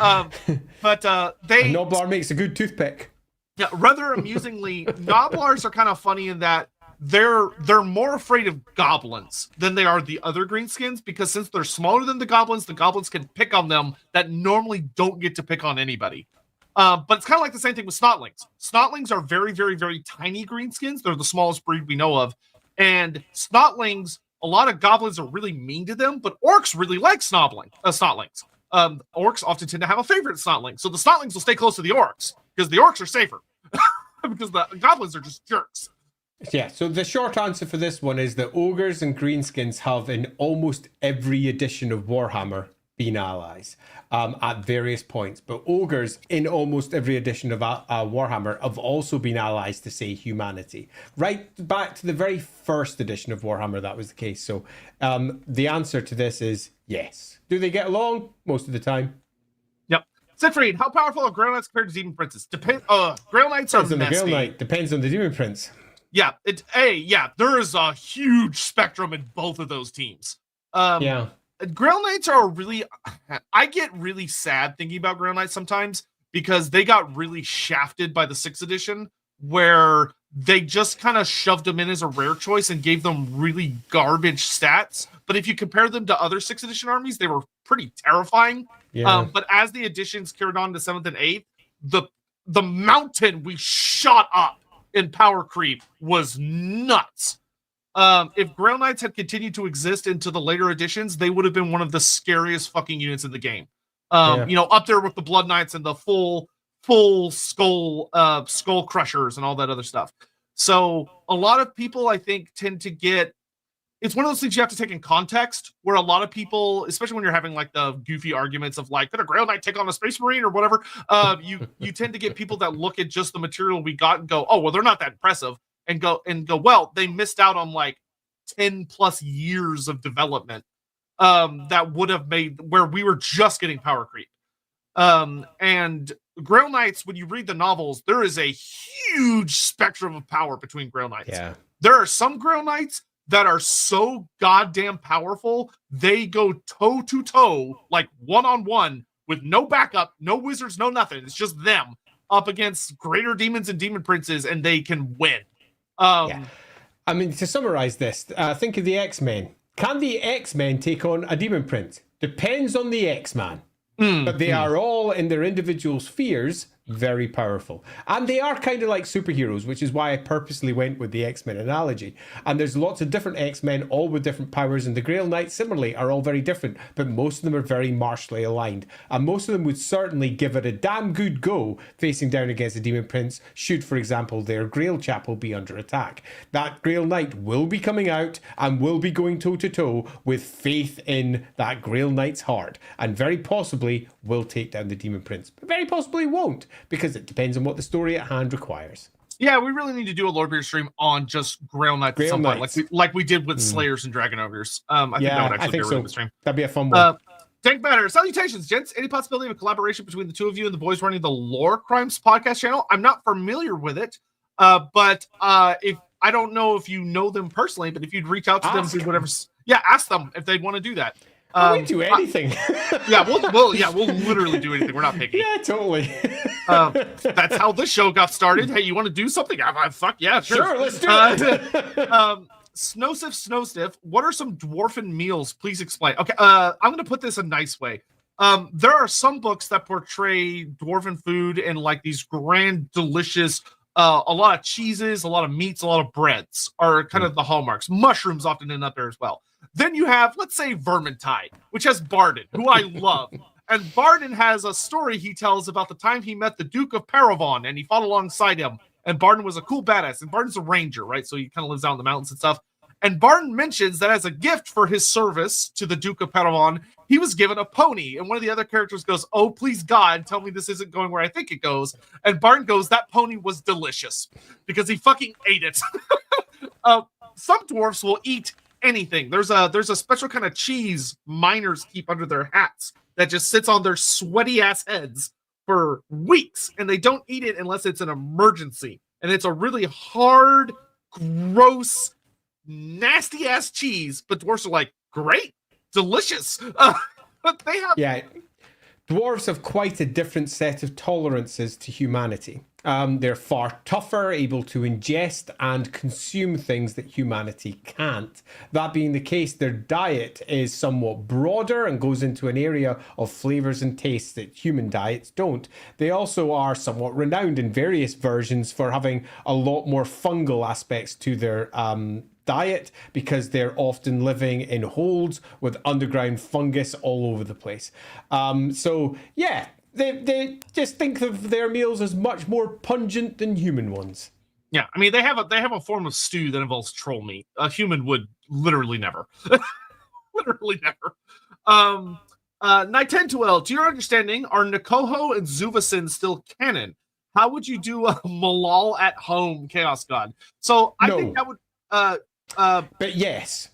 But A Noblar makes a good toothpick. Yeah, rather amusingly, Noblars are kind of funny in that they're more afraid of goblins than they are the other Greenskins, because since they're smaller than the goblins can pick on them that normally don't get to pick on anybody. But it's kind of like the same thing with Snotlings. Snotlings are very, very, very tiny Greenskins. They're the smallest breed we know of. And Snotlings a lot of goblins are really mean to them, but orcs really like snotlings. Orcs often tend to have a favorite snotling, so the snotlings will stay close to the orcs because the orcs are safer because the goblins are just jerks. Yeah, so the short answer for this one is that ogres and greenskins have in almost every edition of Warhammer been allies at various points. But ogres in almost every edition of Warhammer have also been allies to, say, humanity. Right back to the very first edition of Warhammer, that was the case. So the answer to this is yes. Do they get along? Most of the time. Yep. Siegfried, how powerful are Grail Knights compared to Demon Princes? Grail Knights are messy. Depends on the Demon Prince. Yeah, there is a huge spectrum in both of those teams. Grail Knights are really... I get really sad thinking about Grail Knights sometimes because they got really shafted by the 6th edition where they just kind of shoved them in as a rare choice and gave them really garbage stats. But if you compare them to other 6th edition armies, they were pretty terrifying. Yeah. But as the editions carried on to 7th and 8th, the mountain we shot up in power creep was nuts. If Grail Knights had continued to exist into the later editions, they would have been one of the scariest fucking units in the game. Up there with the Blood Knights and the full skull crushers and all that other stuff. So a lot of people, I think, tend to get... It's one of those things you have to take in context, where a lot of people, especially when you're having like the goofy arguments of like, could a Grail Knight take on a Space Marine or whatever? You tend to get people that look at just the material we got and go, oh, well, they're not that impressive, and go, well, they missed out on like 10 plus years of development that would have made where we were just getting power creep. And Grail Knights, when you read the novels, there is a huge spectrum of power between Grail Knights. Yeah. There are some Grail Knights that are so goddamn powerful, they go toe to toe, like one-on-one, with no backup, no wizards, no nothing. It's just them up against greater demons and demon princes, and they can win. I mean, to summarize this, think of the X-Men. Can the X-Men take on a demon prince? Depends on the X-Man. But they are all, in their individual spheres, very powerful. And they are kind of like superheroes, which is why I purposely went with the X-Men analogy. And there's lots of different X-Men, all with different powers, and the Grail Knights, similarly, are all very different, but most of them are very martially aligned. And most of them would certainly give it a damn good go facing down against a Demon Prince, should, for example, their Grail Chapel be under attack. That Grail Knight will be coming out and will be going toe-to-toe with faith in that Grail Knight's heart, and very possibly will take down the Demon Prince, but very possibly won't, because it depends on what the story at hand requires. Yeah, we really need to do a Lorebeard stream on just Grail Knights at some point, like we did with Slayers and Dragon Ogres. I think that would actually be a really good stream. That'd be a fun one. Tank Matter, salutations, gents. Any possibility of a collaboration between the two of you and the boys running the Lore Crimes podcast channel? I'm not familiar with it, but if I don't know if you know them personally, but if you'd reach out to them, do whatever. Yeah, ask them if they'd want to do that. We do anything. We'll literally do anything. We're not picky. Yeah, totally. That's how this show got started. Hey, you want to do something? Fuck yeah, sure. Let's do it. Snowstiff, what are some dwarven meals? Please explain. Okay, I'm going to put this a nice way. There are some books that portray dwarven food and like these grand, delicious, a lot of cheeses, a lot of meats, a lot of breads are kind of the hallmarks. Mushrooms often end up there as well. Then you have, let's say, Vermintide, which has Barden, who I love. And Barden has a story he tells about the time he met the Duke of Paravon, and he fought alongside him. And Barden was a cool badass. And Barden's a ranger, right? So he kind of lives out in the mountains and stuff. And Barden mentions that as a gift for his service to the Duke of Paravon, he was given a pony. And one of the other characters goes, oh, please, God, tell me this isn't going where I think it goes. And Barden goes, that pony was delicious because he fucking ate it. Some dwarfs will eat anything. There's a special kind of cheese miners keep under their hats that just sits on their sweaty ass heads for weeks, and they don't eat it unless it's an emergency. And it's a really hard, gross, nasty ass cheese, but dwarves are like, great, delicious. But they have dwarves have quite a different set of tolerances to humanity. They're far tougher, able to ingest and consume things that humanity can't. That being the case, their diet is somewhat broader and goes into an area of flavors and tastes that human diets don't. They also are somewhat renowned in various versions for having a lot more fungal aspects to their diet because they're often living in holds with underground fungus all over the place. So yeah, they just think of their meals as much more pungent than human ones. Yeah, I mean they have a form of stew that involves troll meat. A human would literally never, literally never. Nitentuel, to your understanding, are Nakoho and Zuvasin still canon? How would you do a Malal at home Chaos God? So I think that would. But yes,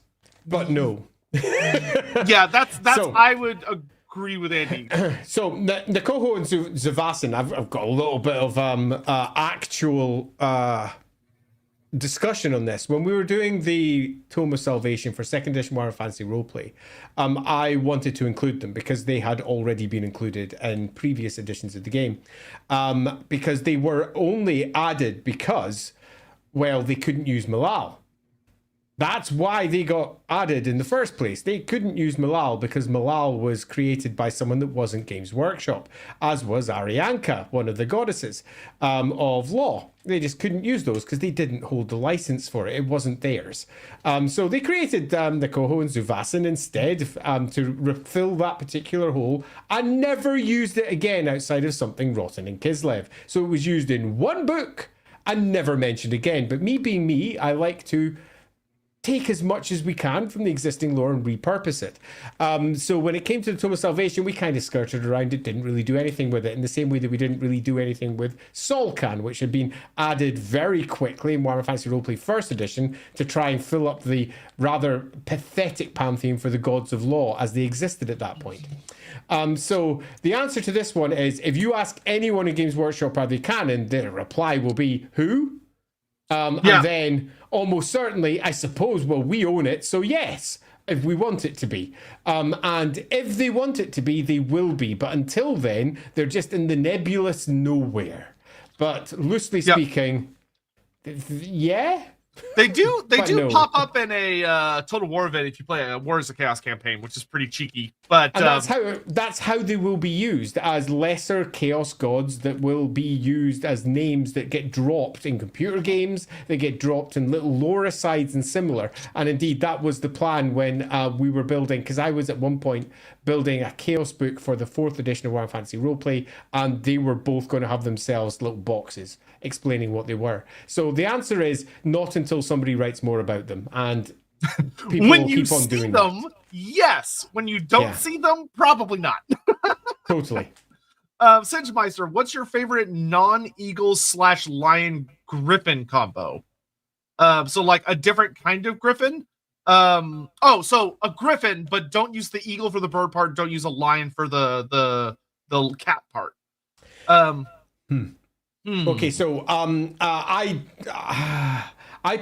but no. Yeah, that's so, I would agree with Andy. So Nakoho and Zuvasin, I've got a little bit of actual discussion on this. When we were doing the Tome of Salvation for 2nd edition Warhammer Fantasy Roleplay, I wanted to include them because they had already been included in previous editions of the game, because they were only added because, well, they couldn't use Malal. That's why they got added in the first place. They couldn't use Malal because Malal was created by someone that wasn't Games Workshop, as was Arianka, one of the goddesses of law. They just couldn't use those because they didn't hold the license for it. It wasn't theirs. So they created Nakoho and Zuvasin instead to fill that particular hole and never used it again outside of something rotten in Kislev. So it was used in one book and never mentioned again. But me being me, I like to take as much as we can from the existing lore and repurpose it. So when it came to the Tome of Salvation, we kind of skirted around it, didn't really do anything with it, in the same way that we didn't really do anything with Solkan, which had been added very quickly in Warhammer Fantasy Roleplay 1st edition to try and fill up the rather pathetic pantheon for the gods of law as they existed at that point. So the answer to this one is, if you ask anyone in Games Workshop are they canon, their reply will be, who? And then almost certainly, I suppose, well, we own it, so yes, if we want it to be. And if they want it to be, they will be. But until then, they're just in the nebulous nowhere. But loosely speaking, yeah. They do pop up in a Total War event if you play a War is a Chaos campaign, which is pretty cheeky. But and that's how they will be used, as lesser chaos gods that will be used as names that get dropped in computer games. They get dropped in little lore asides and similar. And indeed, that was the plan when we were building, because I was at one point building a chaos book for the 4th edition of Warhammer Fantasy Roleplay, and they were both going to have themselves little boxes explaining what they were. So the answer is not until somebody writes more about them, and people when will you keep on see doing them, that. Yes. When you don't see them, probably not. Totally. Singemeister, what's your favorite non-eagle / lion griffin combo? So like a different kind of griffin. So a griffin, but don't use the eagle for the bird part. Don't use a lion for the cat part. Okay, so I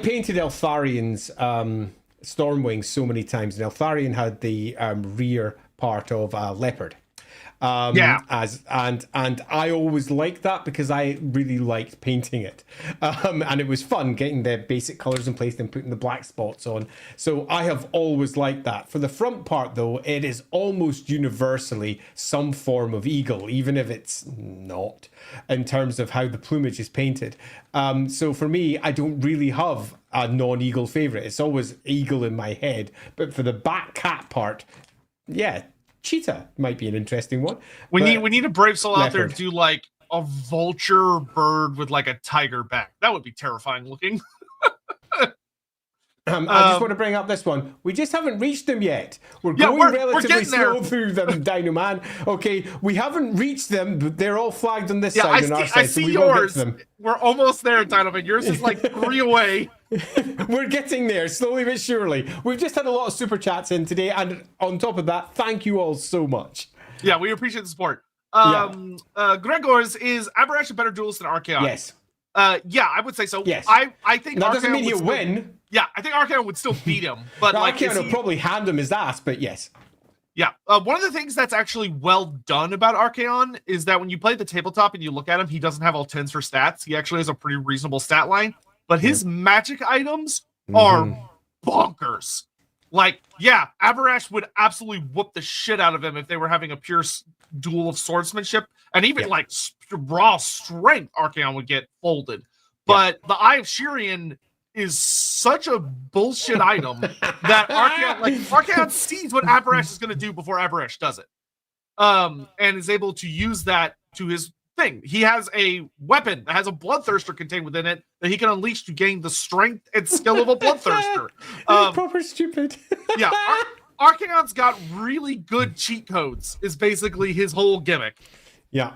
painted Eltharian's Stormwing so many times, and Eltharian had the rear part of a leopard. And I always liked that because I really liked painting it, and it was fun getting the basic colors in place and putting the black spots on. So I have always liked that. For the front part, though, it is almost universally some form of eagle, even if it's not, in terms of how the plumage is painted. So for me, I don't really have a non-eagle favorite. It's always eagle in my head. But for the back cat part, yeah, cheetah might be an interesting one. We need a brave soul out there to do like a vulture bird with like a tiger back. That would be terrifying looking. I just want to bring up this one. We just haven't reached them yet. We're going relatively slow through them, Dino Man. Okay, we haven't reached them, but they're all flagged on this side on our side. I see yours. We're almost there, Dino Man. Yours is like 3 away. We're getting there, slowly but surely. We've just had a lot of super chats in today, and on top of that, thank you all so much. Yeah, we appreciate the support. Gregor's, is Aberash a better duelist than Archaon? Yes. Yeah, I would say so. Yes. I think that Archaon doesn't mean he'll win. Yeah, I think Archaon would still beat him, but like Archaon will probably hand him his ass. But yes. Yeah, one of the things that's actually well done about Archaon is that when you play the tabletop and you look at him, he doesn't have all 10s for stats. He actually has a pretty reasonable stat line, but his magic items are bonkers. Like, yeah, Aberash would absolutely whoop the shit out of him if they were having a pure duel of swordsmanship, and even like raw strength, Archaon would get folded. But the Eye of Shirian is such a bullshit item that Archaon sees what Avaresh is going to do before Avaresh does it, and is able to use that to his thing. He has a weapon that has a bloodthirster contained within it that he can unleash to gain the strength and skill of a bloodthirster. Proper stupid. Yeah, Archaon's got really good cheat codes. Is basically his whole gimmick. Yeah.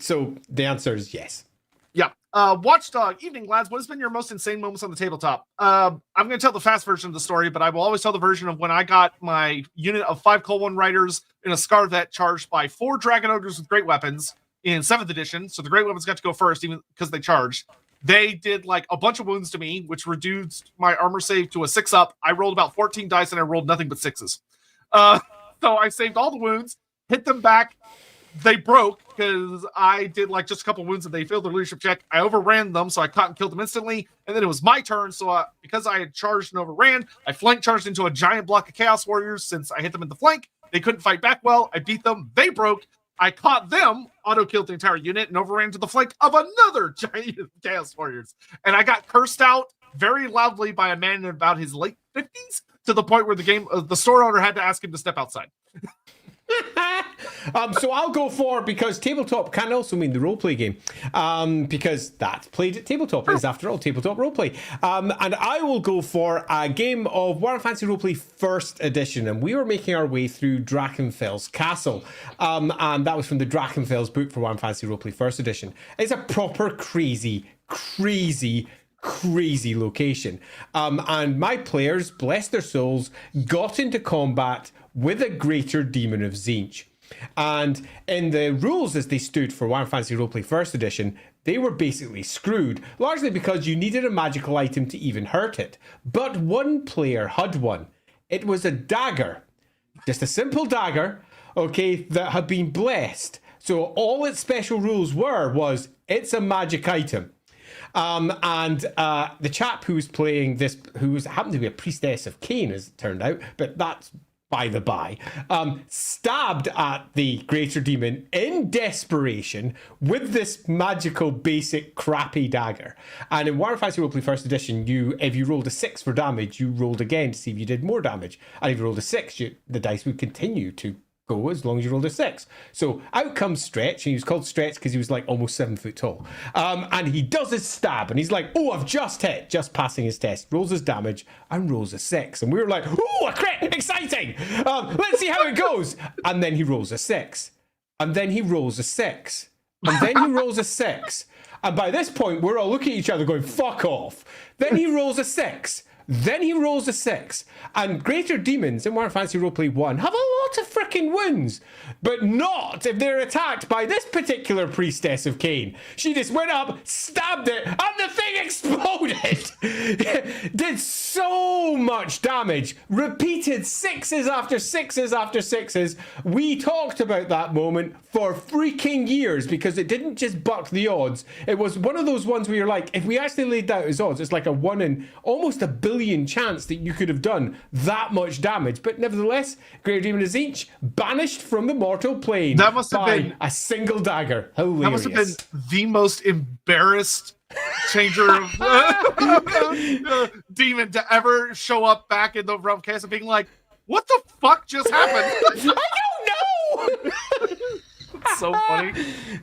So the answer is yes. Yeah. Watchdog, evening lads. What has been your most insane moments on the tabletop? I'm going to tell the fast version of the story, but I will always tell the version of when I got my unit of 5 Col-1 riders in a Scarvet charged by 4 Dragon Ogres with great weapons in 7th edition. So the great weapons got to go first, even because they charged. They did like a bunch of wounds to me, which reduced my armor save to a 6-up. I rolled about 14 dice and I rolled nothing but 6s. So I saved all the wounds, hit them back. They broke because I did like just a couple wounds and they failed their leadership check. I overran them, so I caught and killed them instantly. And then it was my turn. So because I had charged and overran, I flank charged into a giant block of Chaos Warriors. Since I hit them in the flank, they couldn't fight back well. I beat them. They broke. I caught them, auto-killed the entire unit, and overran to the flank of another giant Chaos Warriors. And I got cursed out very loudly by a man in about his late 50s to the point where the store owner had to ask him to step outside. So I'll go for, because tabletop can also mean the roleplay game, because that's played at tabletop. It is, after all, tabletop roleplay. And I will go for a game of Warhammer Fantasy Roleplay First Edition, and we were making our way through Drachenfell's Castle, and that was from the Drachenfell's book for Warhammer Fantasy Roleplay First Edition. It's a proper crazy location. And my players, bless their souls, got into combat with a greater demon of Tzeentch. And in the rules as they stood for Warhammer Fantasy Roleplay First Edition, they were basically screwed, largely because you needed a magical item to even hurt it. But one player had one. It was a dagger. Just a simple dagger, okay, that had been blessed. So all its special rules was, it's a magic item. And the chap who was playing this, happened to be a priestess of Cain, as it turned out, but that's by the by, stabbed at the greater demon in desperation with this magical, basic, crappy dagger. And in Warhammer Fantasy Roleplay First Edition, if you rolled a 6 for damage, you rolled again to see if you did more damage. And if you rolled a 6, the dice would continue to go as long as you rolled a 6. So out comes Stretch, and he was called Stretch because he was like almost 7 foot tall. And he does his stab, and he's like, oh, I've just hit, just passing his test, rolls his damage, and rolls a 6. And we were like, oh, a crit, exciting! Let's see how it goes. And then he rolls a 6. And then he rolls a 6. And then he rolls a 6. And by this point, we're all looking at each other going, fuck off. Then he rolls a 6. Then he rolls a 6. And greater demons in Warhammer Fantasy Roleplay 1 have a lot of frickin' wounds, but not if they're attacked by this particular priestess of Cain. She just went up, stabbed it, and the thing exploded. Did so much damage. Repeated 6s after 6s after 6s. We talked about that moment for freaking years because it didn't just buck the odds. It was one of those ones where you're like, if we actually laid out as odds, it's like a 1 in almost a billion chance that you could have done that much damage. But nevertheless, Greater Demon of Tzeentch banished from the mortal plane that must have been a single dagger. Hilarious. That must have been the most embarrassed changer of demon to ever show up back in the realm of chaos and being like, what the fuck just happened? I don't know. It's so funny.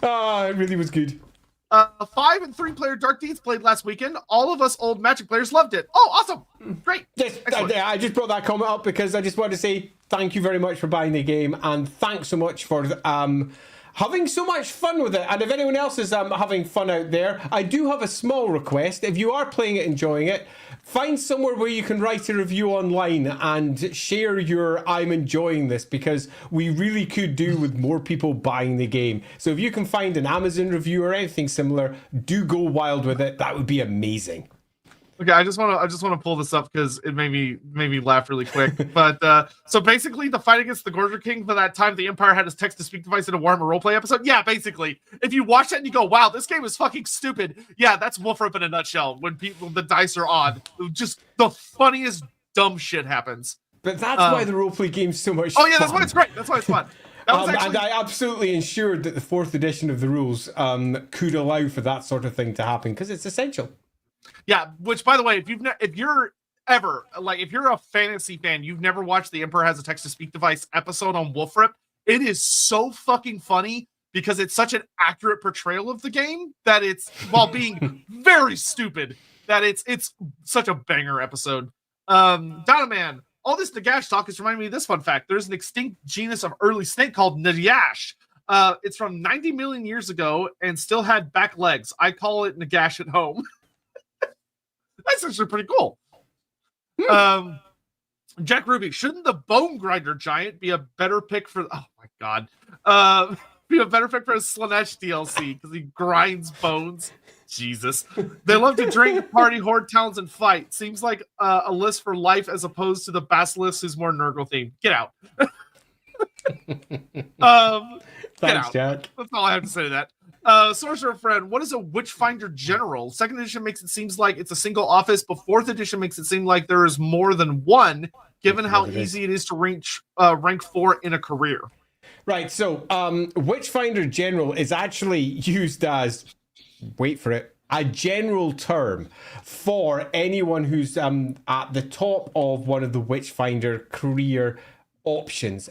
Oh, it really was good. 5 and 3-player Dark Deeds played last weekend. All of us old Magic players loved it. Oh, awesome. Great. Yes, I just brought that comment up because I just wanted to say thank you very much for buying the game, and thanks so much for having so much fun with it. And if anyone else is having fun out there, I do have a small request. If you are playing it, enjoying it, find somewhere where you can write a review online and share your I'm enjoying this, because we really could do with more people buying the game. So if you can find an Amazon review or anything similar, do go wild with it. That would be amazing. Okay, I just want to pull this up because it made me laugh really quick. But so basically, the fight against the Gorger King for that time, the Empire had his text-to-speak device in a Warhammer Roleplay episode. Yeah, basically, if you watch that and you go, "Wow, this game is fucking stupid," yeah, that's Wolfrope in a nutshell. When the dice are odd, just the funniest dumb shit happens. But that's why the roleplay game's so much. Oh yeah, fun. that's why it's great. That's why it's fun. And I absolutely ensured that the 4th edition of the rules could allow for that sort of thing to happen because it's essential. Yeah, which by the way, if you're a fantasy fan, you've never watched the Emperor Has a Text-to-Speak Device episode on Wolf Rip, it is so fucking funny because it's such an accurate portrayal of the game that it's, while being very stupid, that it's such a banger episode. Donna Man, all this Nagash talk is reminding me of this fun fact. There's an extinct genus of early snake called Nagash. It's from 90 million years ago and still had back legs. I call it Nagash at home. That's actually pretty cool. Jack Ruby, shouldn't the Bone Grinder Giant be a better pick for? Oh my god, be a better pick for a Slanesh DLC because he grinds bones. Jesus, they love to drink, party, hoard talents, and fight. Seems like a list for life as opposed to the Basilisk, who's more Nurgle themed. Get out. Thanks, Jack. That's all I have to say to that. Sorcerer Friend, what is a Witchfinder General? Second edition makes it seems like it's a single office, but fourth edition makes it seem like there is more than one, given how easy it is to reach rank 4 in a career. Right, so Witchfinder General is actually used as, wait for it, a general term for anyone who's at the top of one of the Witchfinder career options.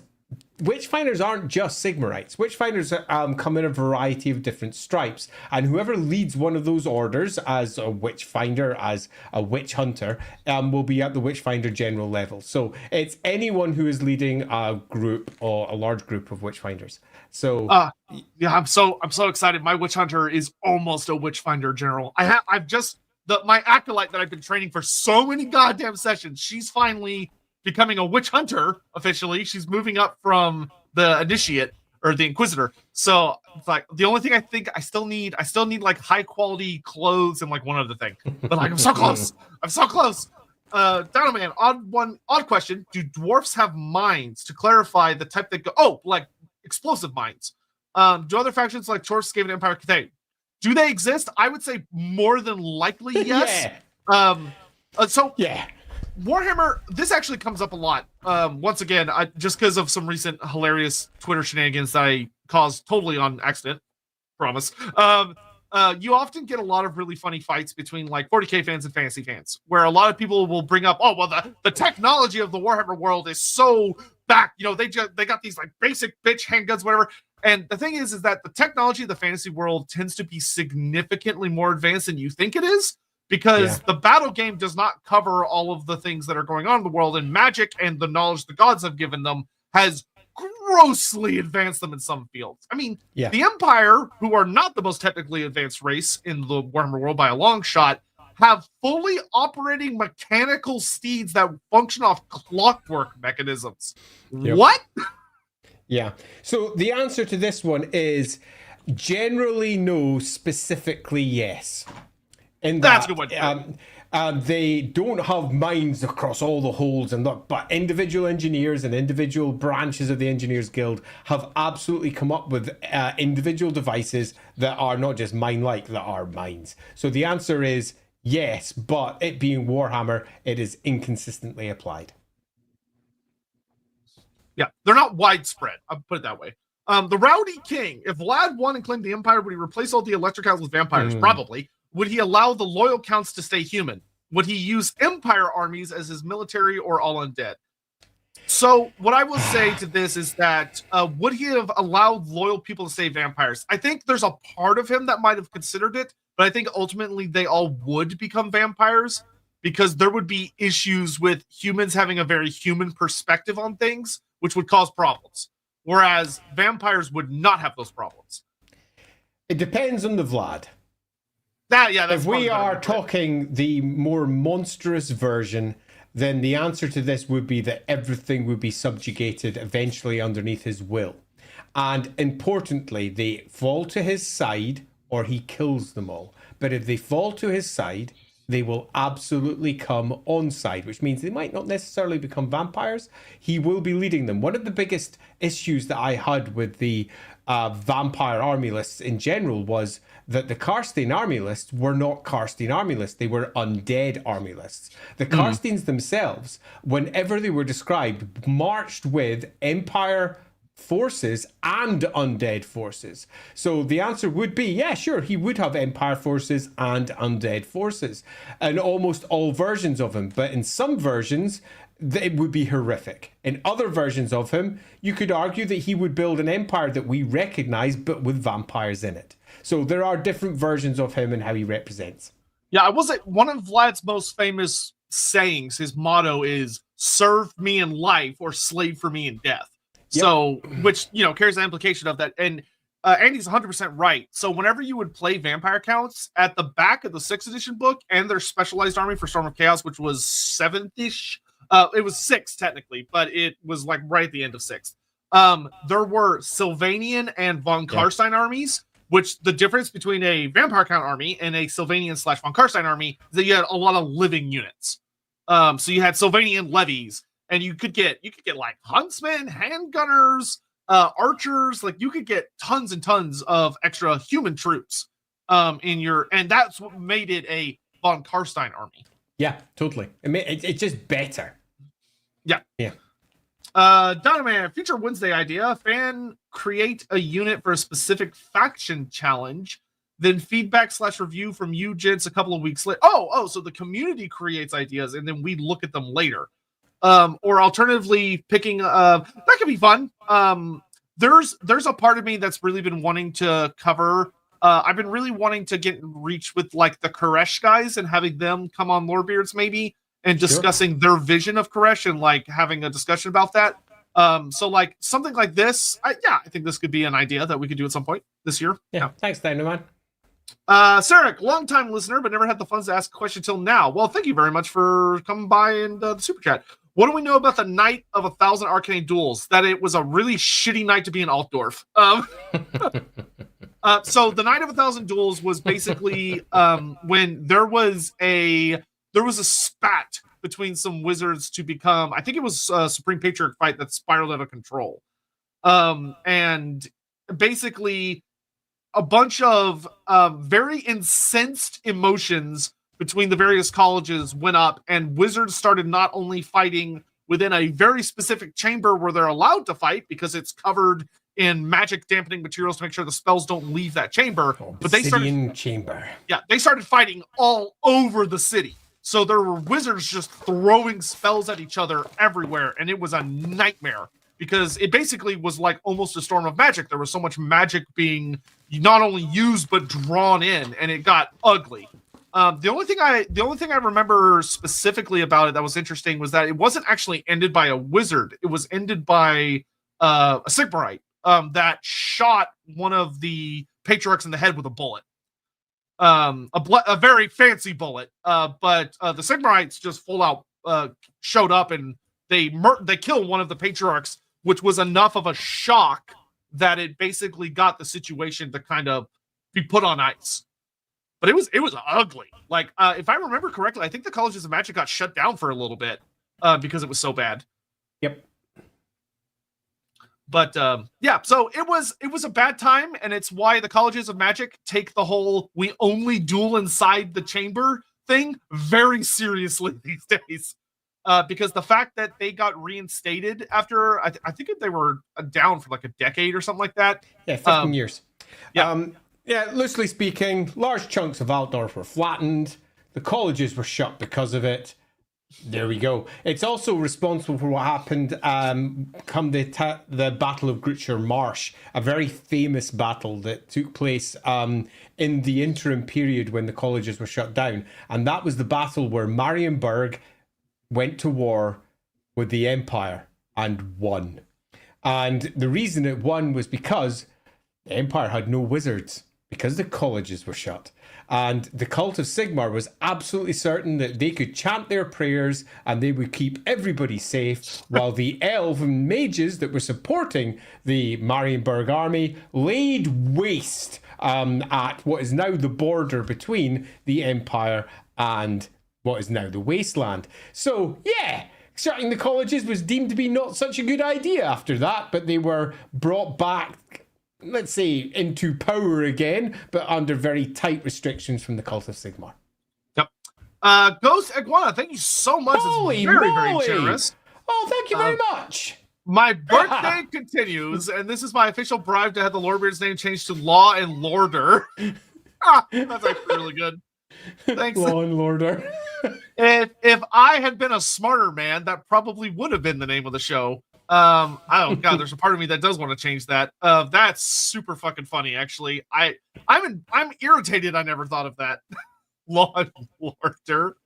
Witchfinders aren't just Sigmarites. Witchfinders come in a variety of different stripes, and whoever leads one of those orders as a Witchfinder, as a Witch Hunter, will be at the Witchfinder General level. So it's anyone who is leading a group or a large group of Witchfinders. So yeah, I'm so excited. My Witch Hunter is almost a Witchfinder General. I've just my acolyte that I've been training for so many goddamn sessions. She's finally becoming a Witch Hunter officially. She's moving up from the Initiate or the Inquisitor. So it's like the only thing I think I still need like high quality clothes and like one other thing. But like I'm so close. Donna Man, odd question. Do dwarfs have mines? To clarify, the type that go like explosive mines. Do other factions like Chorfs, Skaven, Empire, Cathay, do they exist? I would say more than likely yes. Yeah. Warhammer, this actually comes up a lot. Once again, just because of some recent hilarious Twitter shenanigans that I caused totally on accident. Promise. You often get a lot of really funny fights between like 40k fans and fantasy fans, where a lot of people will bring up, oh, well, the technology of the Warhammer world is so back. You know, they got these like basic bitch handguns, whatever. And the thing is that the technology of the fantasy world tends to be significantly more advanced than you think it is. Because the battle game does not cover all of the things that are going on in the world, and magic and the knowledge the gods have given them has grossly advanced them in some fields. I mean, the Empire, who are not the most technically advanced race in the Warhammer world by a long shot, have fully operating mechanical steeds that function off clockwork mechanisms. Yep. What? Yeah. So the answer to this one is generally no, specifically yes. That's a good one. They don't have minds across all the holes, but individual engineers and individual branches of the Engineers Guild have absolutely come up with individual devices that are not just mine-like, that are mines. So the answer is yes, but it being Warhammer, it is inconsistently applied. Yeah, they're not widespread. I'll put it that way. The Rowdy King, if Vlad won and claimed the Empire, would he replace all the Electric House with vampires? Probably. Would he allow the loyal counts to stay human? Would he use Empire armies as his military or all undead? So what I will say to this is that would he have allowed loyal people to stay vampires? I think there's a part of him that might have considered it, but I think ultimately they all would become vampires because there would be issues with humans having a very human perspective on things, which would cause problems. Whereas vampires would not have those problems. It depends on the Vlad. If we are talking the more monstrous version, then the answer to this would be that everything would be subjugated eventually underneath his will. And importantly, they fall to his side or he kills them all. But if they fall to his side, they will absolutely come on side, which means they might not necessarily become vampires. He will be leading them. One of the biggest issues that I had with the vampire army lists in general was that the Karstein army lists were not Karstein army lists. They were undead army lists. The Karsteins themselves, whenever they were described, marched with Empire forces and undead forces. So the answer would be, yeah, sure, he would have Empire forces and undead forces and almost all versions of him. But in some versions, it would be horrific. In other versions of him, you could argue that he would build an empire that we recognize, but with vampires in it. So there are different versions of him and how he represents. Yeah, I was one of Vlad's most famous sayings. His motto is "Serve me in life or slave for me in death." Yep. So, which carries the implication of that. And Andy's 100% right. So, whenever you would play vampire counts at the back of the 6th edition book and their specialized army for Storm of Chaos, which was 7th-ish, it was 6 technically, but it was like right at the end of 6th. There were Sylvanian and von Karstein armies. Which the difference between a vampire count army and a Sylvanian/von Karstein army is that you had a lot of living units. So you had Sylvanian levies, and you could get like huntsmen, handgunners, archers. Like you could get tons and tons of extra human troops and that's what made it a von Karstein army. Yeah, totally. It's just better. Yeah. Donovan, future Wednesday idea. Fan create a unit for a specific faction challenge, then feedback/review from you gents a couple of weeks later. So the community creates ideas and then we look at them later. Or alternatively picking that could be fun. There's a part of me that's really been wanting to cover. I've been really wanting to get in reach with like the Koresh guys and having them come on Lorebeards maybe. And discussing their vision of Koresh and like having a discussion about that. So like something like this, I think this could be an idea that we could do at some point this year. Yeah. Thanks, Dynamite. Sarek, long-time listener, but never had the funds to ask a question till now. Well, thank you very much for coming by and the super chat. What do we know about the Night of 1,000 Arcane Duels? That it was a really shitty night to be in Altdorf. So the Night of 1,000 Duels was basically when there was a spat between some wizards to become, I think it was a Supreme Patriarch fight that spiraled out of control. And basically a bunch of very incensed emotions between the various colleges went up, and wizards started not only fighting within a very specific chamber where they're allowed to fight because it's covered in magic dampening materials to make sure the spells don't leave that chamber, but they started fighting all over the city. So there were wizards just throwing spells at each other everywhere, and it was a nightmare because it basically was like almost a storm of magic. There was so much magic being not only used but drawn in, and it got ugly. The only thing I remember specifically about it that was interesting was that it wasn't actually ended by a wizard. It was ended by a Sigmarite that shot one of the patriarchs in the head with a bullet. A very fancy bullet, but the Sigmarites just full out showed up and they killed one of the patriarchs, which was enough of a shock that it basically got the situation to kind of be put on ice. But it was ugly. Like if I remember correctly, I think the Colleges of Magic got shut down for a little bit because it was so bad. Yep. But so it was a bad time, and it's why the Colleges of Magic take the whole "we only duel inside the chamber" thing very seriously these days. Because the fact that they got reinstated after I think they were down for like a decade or something like that. Yeah, 15 years. Yeah. Loosely speaking, large chunks of Altdorf were flattened. The colleges were shut because of it. There we go. It's also responsible for what happened come the Battle of Grutcher Marsh, a very famous battle that took place in the interim period when the colleges were shut down. And that was the battle where Marienburg went to war with the Empire and won. And the reason it won was because the Empire had no wizards, because the colleges were shut. And the cult of Sigmar was absolutely certain that they could chant their prayers and they would keep everybody safe, while the elven mages that were supporting the Marienburg army laid waste at what is now the border between the Empire and what is now the wasteland. So, yeah, shutting the colleges was deemed to be not such a good idea after that, but they were brought back, let's say, into power again, but under very tight restrictions from the cult of Sigmar. Yep. Ghost Iguana, thank you so much. Holy it's very, moly. very generous. Oh, thank you very much. My birthday continues, and this is my official bribe to have the Lorebeards name changed to Law and Lorder. That's actually really good. Thanks. Law and Lorder. If I had been a smarter man, that probably would have been the name of the show. I don't. God, there's a part of me that does want to change that. That's super fucking funny. Actually, I'm irritated. I never thought of that. Law and Lorder.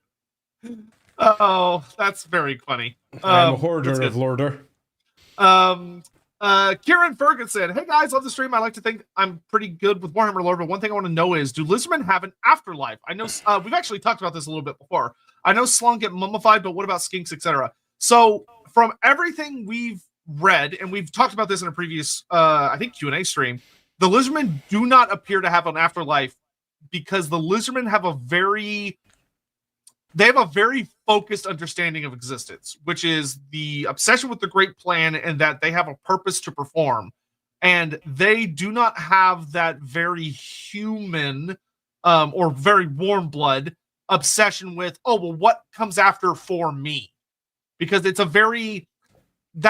Oh, that's very funny. I'm a hoarder of Lorder. Kieran Ferguson, hey guys, love the stream. I like to think I'm pretty good with Warhammer Lore, but one thing I want to know is, do lizardmen have an afterlife? I know we've actually talked about this a little bit before. I know slung get mummified, but what about skinks, etc.? So from everything we've read, and we've talked about this in a previous I think Q&A stream, the lizardmen do not appear to have an afterlife because the lizardmen have a very focused understanding of existence, which is the obsession with the great plan and that they have a purpose to perform. And they do not have that very human or very warm blood obsession with, oh, well, what comes after for me? Because that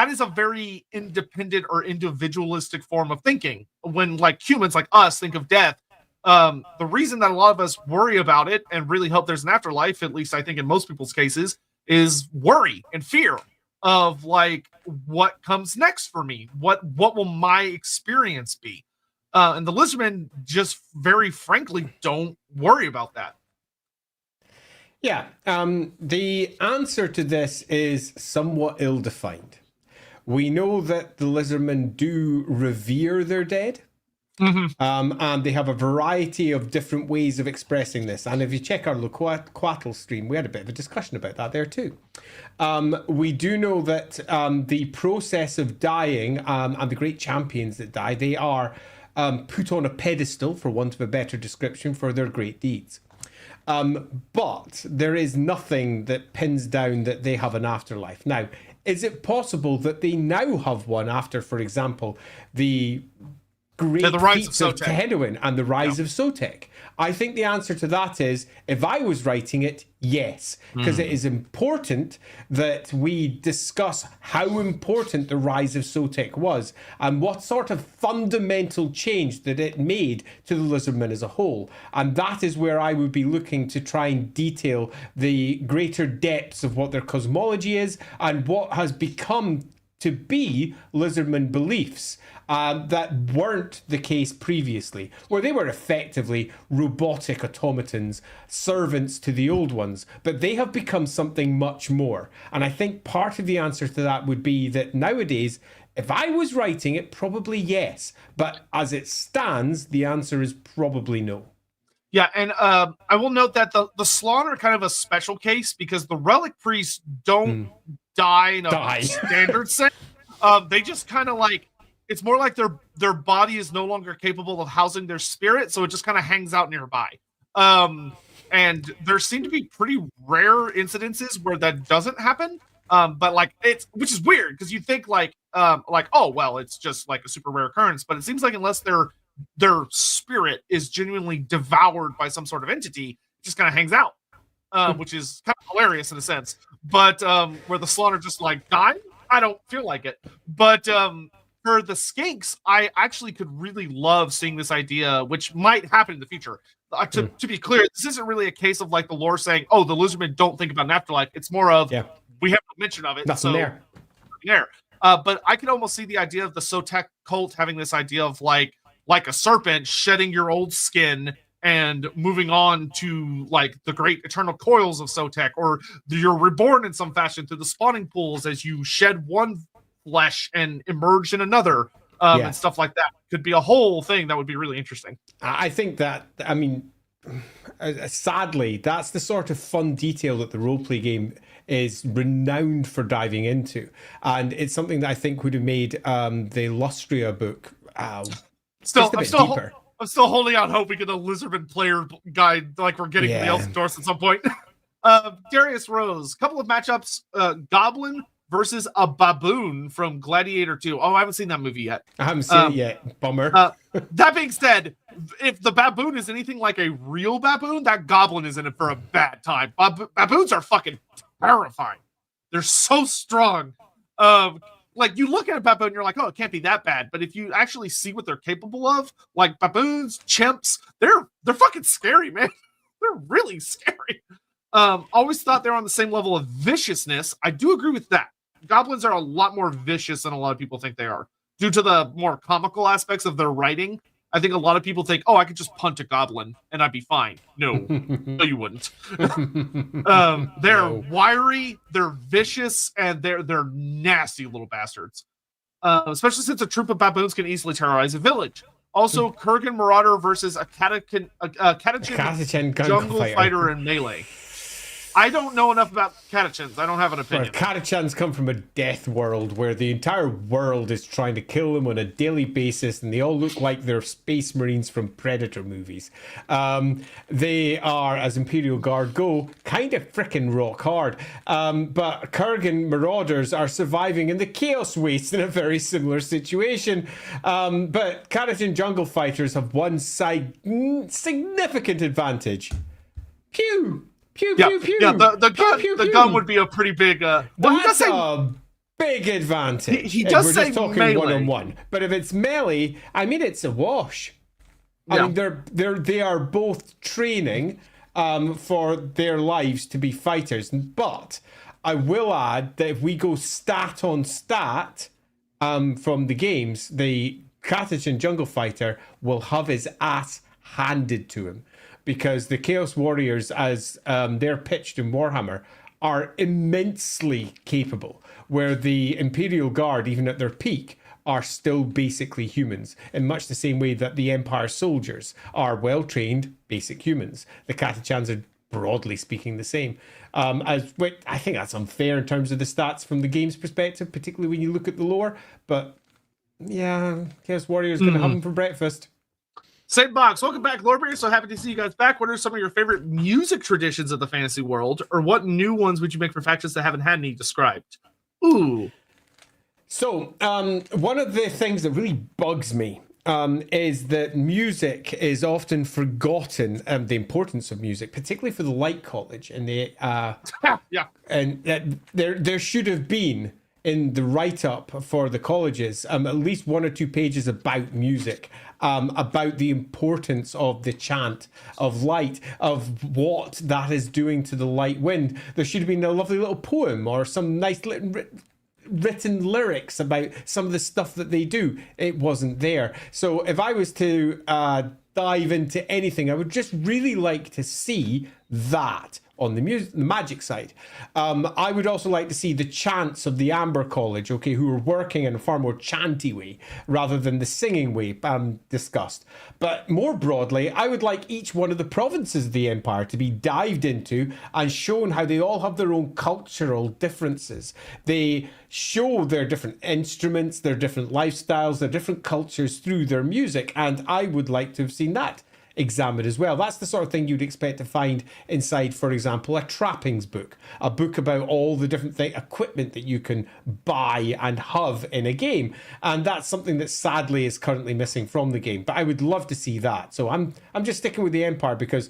is a very independent or individualistic form of thinking. When like humans like us think of death, the reason that a lot of us worry about it and really hope there's an afterlife, at least I think in most people's cases, is worry and fear of like what comes next for me, what will my experience be, and the lizardmen just very frankly don't worry about that. Yeah, the answer to this is somewhat ill-defined. We know that the lizardmen do revere their dead. Mm-hmm. And they have a variety of different ways of expressing this. And if you check our Loquatl stream, we had a bit of a discussion about that there too. We do know that the process of dying and the great champions that die, they are put on a pedestal, for want of a better description, for their great deeds. But there is nothing that pins down that they have an afterlife. Now, is it possible that they now have one after, for example, the great feats of Tehedwin and the Rise of Sotek? I think the answer to that is, if I was writing it, yes, because it is important that we discuss how important the Rise of Sotek was and what sort of fundamental change that it made to the lizardmen as a whole. And that is where I would be looking to try and detail the greater depths of what their cosmology is and what has become to be lizardmen beliefs that weren't the case previously, where they were effectively robotic automatons, servants to the old ones, but they have become something much more. And I think part of the answer to that would be that nowadays, if I was writing it, probably yes, but as it stands, the answer is probably no. Yeah, and I will note that the Slaawn are kind of a special case because the relic priests don't die in a standard sense. They just kind of like, it's more like their body is no longer capable of housing their spirit, so it just kind of hangs out nearby. And there seem to be pretty rare incidences where that doesn't happen. But like which is weird because you think like oh well, it's just like a super rare occurrence, but it seems like unless their spirit is genuinely devoured by some sort of entity, it just kind of hangs out, which is kind of hilarious in a sense. But where the Slaawn are just like dying, I don't feel like it. But for the skinks, I actually could really love seeing this idea, which might happen in the future. To be clear, this isn't really a case of like the lore saying, oh, the lizardmen don't think about an afterlife. It's more of, we have no mention of it. Nothing there. But I could almost see the idea of the Sotek cult having this idea of like a serpent shedding your old skin and moving on to like the great eternal coils of Sotek, or you're reborn in some fashion through the spawning pools as you shed one flesh and emerge in another, and stuff like that. Could be a whole thing that would be really interesting. I think that, I mean, sadly, that's the sort of fun detail that the roleplay game is renowned for diving into. And it's something that I think would have made the Lustria book just a bit deeper. I'm still holding out hope we get a Lizardman player guide like we're getting from the Elf Doors at some point. Darius Rose, couple of matchups, Goblin versus a baboon from Gladiator 2. Oh, I haven't seen that movie yet. I haven't seen it yet. Bummer. That being said, if the baboon is anything like a real baboon, that goblin is in it for a bad time. Baboons are fucking terrifying. They're so strong. like you look at a baboon, you're like, oh, it can't be that bad. But if you actually see what they're capable of, like baboons, chimps, they're fucking scary, man. They're really scary. Always thought they're on the same level of viciousness. I do agree with that. Goblins are a lot more vicious than a lot of people think they are, due to the more comical aspects of their writing. I think a lot of people think, oh, I could just punt a goblin and I'd be fine. No, no, you wouldn't. They're wiry, they're vicious, and they're nasty little bastards. Especially since a troop of baboons can easily terrorize a village. Also, Kurgan Marauder versus a Catachan jungle fighter in melee. I don't know enough about Catachans. I don't have an opinion. Catachans come from a death world where the entire world is trying to kill them on a daily basis, and they all look like they're space marines from Predator movies. They are, as Imperial Guard go, kind of frickin' rock hard. But Kurgan Marauders are surviving in the Chaos Waste in a very similar situation. But Catachan jungle fighters have one significant advantage. Pew! Pew, yeah, pew, pew. Yeah, the gun, pew, the pew. gun would be a pretty big. That's a big advantage. He does say just talking melee. one-on-one. But if it's melee, I mean, it's a wash. I mean, they are both training for their lives to be fighters. But I will add that if we go stat on stat from the games, the Catachan jungle fighter will have his ass handed to him. Because the Chaos Warriors, as they're pitched in Warhammer, are immensely capable, where the Imperial Guard, even at their peak, are still basically humans, in much the same way that the Empire soldiers are well-trained basic humans. The Catachans are, broadly speaking, the same. I think that's unfair in terms of the stats from the game's perspective, particularly when you look at the lore, but yeah, Chaos Warriors going to have them for breakfast. St. Box, welcome back, Lorebeards. So happy to see you guys back. What are some of your favorite music traditions of the fantasy world, or what new ones would you make for factions that haven't had any described? Ooh. So, one of the things that really bugs me is that music is often forgotten, the importance of music, particularly for the Light College. And and there should have been, in the write-up for the colleges, at least 1 or 2 pages about music, about the importance of the chant of light, of what that is doing to the light wind. There should have been a lovely little poem or some nice written lyrics about some of the stuff that they do. It wasn't there. So if I was to dive into anything, I would just really like to see that on the magic side. I would also like to see the chants of the Amber College, okay, who are working in a far more chanty way rather than the singing way discussed. But more broadly, I would like each one of the provinces of the Empire to be dived into and shown how they all have their own cultural differences. They show their different instruments, their different lifestyles, their different cultures through their music, and I would like to have seen that examined as well. That's the sort of thing you'd expect to find inside, for example, a trappings book, a book about all the different equipment that you can buy and have in a game, and that's something that sadly is currently missing from the game. But I would love to see that. So I'm just sticking with the Empire because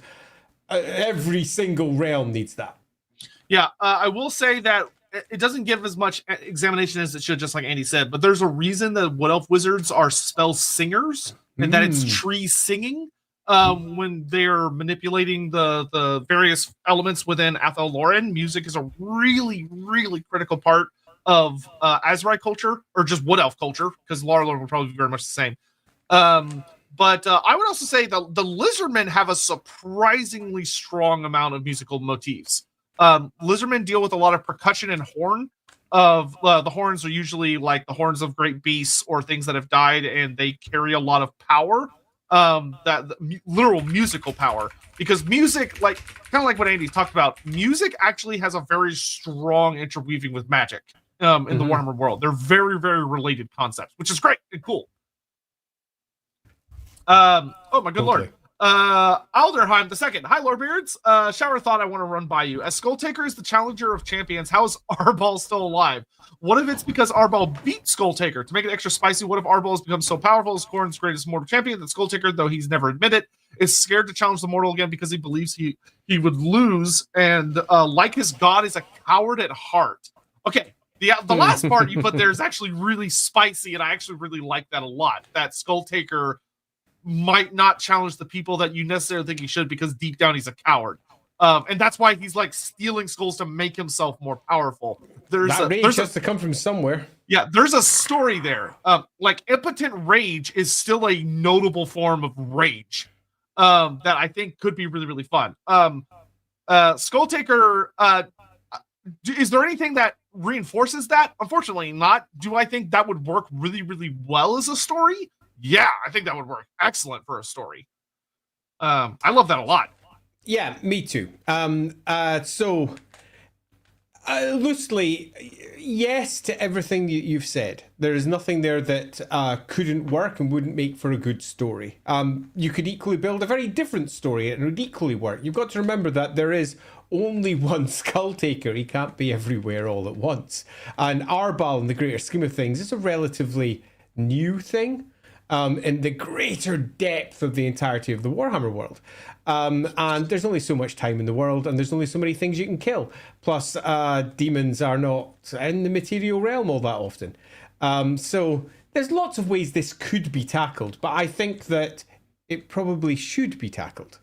every single realm needs that. Yeah, I will say that it doesn't give as much examination as it should, just like Andy said, but there's a reason that Wood Elf Wizards are spell singers, and that it's tree singing. When they're manipulating the various elements within Athel Loren, music is a really, really critical part of Azrai culture, or just Wood Elf culture, because Lore would probably be very much the same. But I would also say the Lizardmen have a surprisingly strong amount of musical motifs. Lizardmen deal with a lot of percussion and horn. The horns are usually like the horns of great beasts or things that have died, and they carry a lot of power. Literal musical power, because music, like kind of like what Andy talked about, music actually has a very strong interweaving with magic in the Warhammer world. They're very, very related concepts, which is great and cool. Oh my good lord. Alderheim II. Hi, Lorebeards. Shower thought I want to run by you. As Skulltaker is the challenger of champions, how is Arbal still alive? What if it's because Arbal beat Skulltaker? To make it extra spicy, what if Arbal has become so powerful as Khorne's greatest mortal champion that Skulltaker, though he's never admitted, is scared to challenge the mortal again because he believes he would lose, and like his god, is a coward at heart? Okay, The last part you put there is actually really spicy, and I actually really like that a lot. That Skull Taker might not challenge the people that you necessarily think he should, because deep down he's a coward. And that's why he's like stealing skulls to make himself more powerful. That rage has to come from somewhere. Yeah, there's a story there. Like impotent rage is still a notable form of rage that I think could be really, really fun. Skull Taker, is there anything that reinforces that? Unfortunately not. Do I think that would work really, really well as a story? Yeah, I think that would work excellent for a story. I love that a lot. Yeah, me too. Loosely, yes to everything you've said. There is nothing there that couldn't work and wouldn't make for a good story. You could equally build a very different story and it would equally work. You've got to remember that there is only one Skull Taker. He can't be everywhere all at once. And Arbal, in the greater scheme of things, is a relatively new thing. In the greater depth of the entirety of the Warhammer world. And there's only so much time in the world, and there's only so many things you can kill. Plus, demons are not in the material realm all that often. So there's lots of ways this could be tackled, but I think that it probably should be tackled.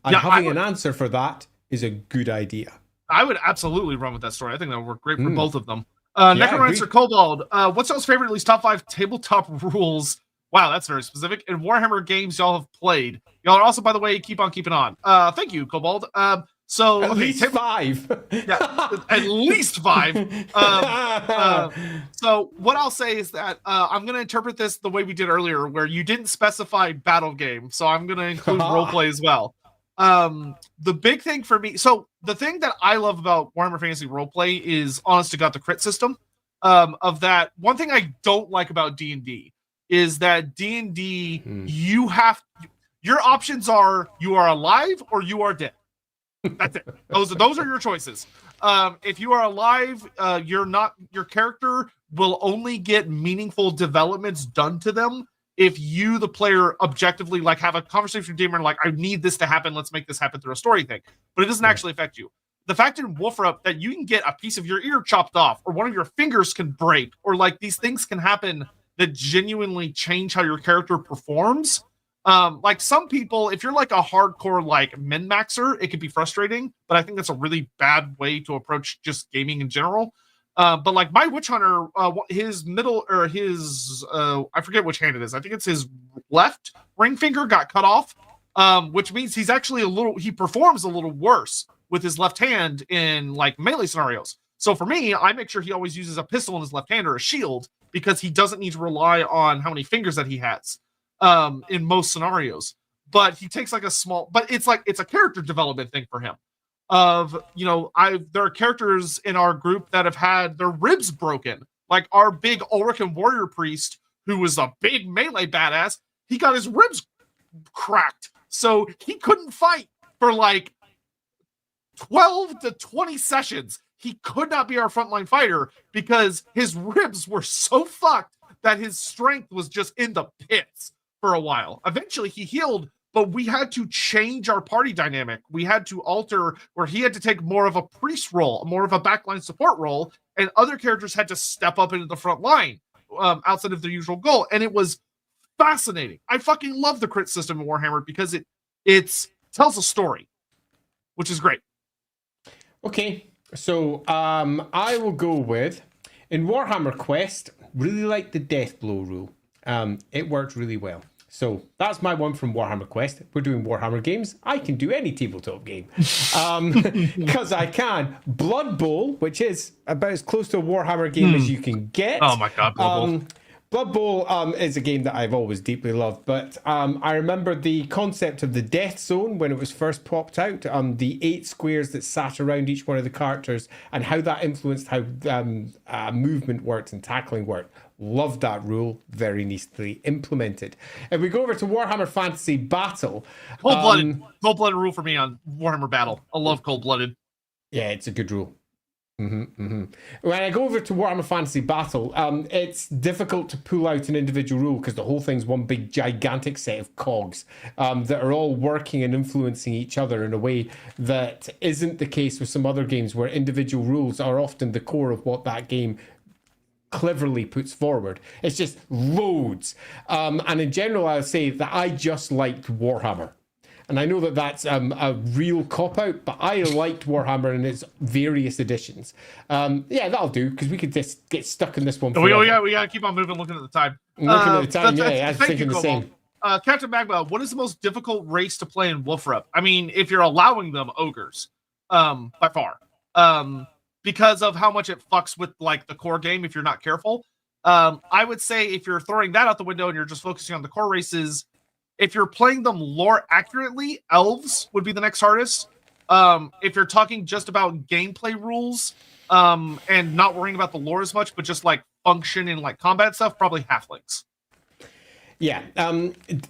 And having an answer for that is a good idea. I would absolutely run with that story. I think that would work great for both of them. Necromancer Kobold, what's y'all's favorite, at least top 5 tabletop rules? Wow, that's very specific. In Warhammer games y'all have played. Y'all are also, by the way, keep on keeping on. Thank you, Kobold. At least 5. Yeah, at least 5. So what I'll say is that I'm going to interpret this the way we did earlier, where you didn't specify battle game. So I'm going to include roleplay as well. The big thing for me, so the thing that I love about Warhammer Fantasy Roleplay is, honest to God, the crit system. Of that, one thing I don't like about D&D is that D&D, your options are you are alive or you are dead. That's it. Those are your choices. If you are alive, your character will only get meaningful developments done to them if you, the player, objectively like have a conversation with your demon, like, I need this to happen, let's make this happen through a story thing. But it doesn't actually affect you. The fact in Wolfrup that you can get a piece of your ear chopped off, or one of your fingers can break, or like these things can happen that genuinely change how your character performs. Like some people, if you're like a hardcore like min-maxer, it can be frustrating, but I think that's a really bad way to approach just gaming in general. But like my Witch Hunter, his middle, or his, I forget which hand it is. I think it's his left ring finger got cut off, which means he's actually he performs a little worse with his left hand in like melee scenarios. So for me, I make sure he always uses a pistol in his left hand or a shield, because he doesn't need to rely on how many fingers that he has in most scenarios. But he takes like a small, but it's a character development thing for him. There are characters in our group that have had their ribs broken. Like our big Ulrican warrior priest, who was a big melee badass, he got his ribs cracked. So he couldn't fight for like 12 to 20 sessions. He could not be our frontline fighter because his ribs were so fucked that his strength was just in the pits for a while. Eventually he healed, but we had to change our party dynamic. We had to alter where he had to take more of a priest role, more of a backline support role, and other characters had to step up into the front line outside of their usual goal. And it was fascinating. I fucking love the crit system in Warhammer because it tells a story, which is great. Okay. So I will go with, in Warhammer Quest, really like the death blow rule. It worked really well. So that's my one from Warhammer Quest. We're doing Warhammer games. I can do any tabletop game because I can. Blood Bowl, which is about as close to a Warhammer game as you can get. Oh my God, Blood Bowl. Blood Bowl is a game that I've always deeply loved, but I remember the concept of the death zone when it was first popped out, the 8 squares that sat around each one of the characters, and how that influenced how movement worked and tackling worked. Loved that rule, very neatly implemented. If we go over to Warhammer Fantasy Battle... Cold-blooded rule for me on Warhammer Battle. I love cold-blooded. Yeah, it's a good rule. When I go over to Warhammer Fantasy Battle, it's difficult to pull out an individual rule because the whole thing's one big gigantic set of cogs that are all working and influencing each other in a way that isn't the case with some other games where individual rules are often the core of what that game cleverly puts forward. It's just loads. And in general, I would say that I just liked Warhammer. And I know that that's a real cop-out, but I liked Warhammer in its various editions. Yeah, that'll do, because we could just get stuck in this one forever. We got to keep on moving, looking at the time. Looking at the time, yeah, I was thinking the same. Captain Magma, what is the most difficult race to play in Wolfrup? I mean, if you're allowing them, ogres, by far. Because of how much it fucks with, like, the core game if you're not careful. I would say if you're throwing that out the window and you're just focusing on the core races, if you're playing them lore accurately, elves would be the next hardest. If you're talking just about gameplay rules, and not worrying about the lore as much, but just like function and like combat stuff, probably halflings. Yeah,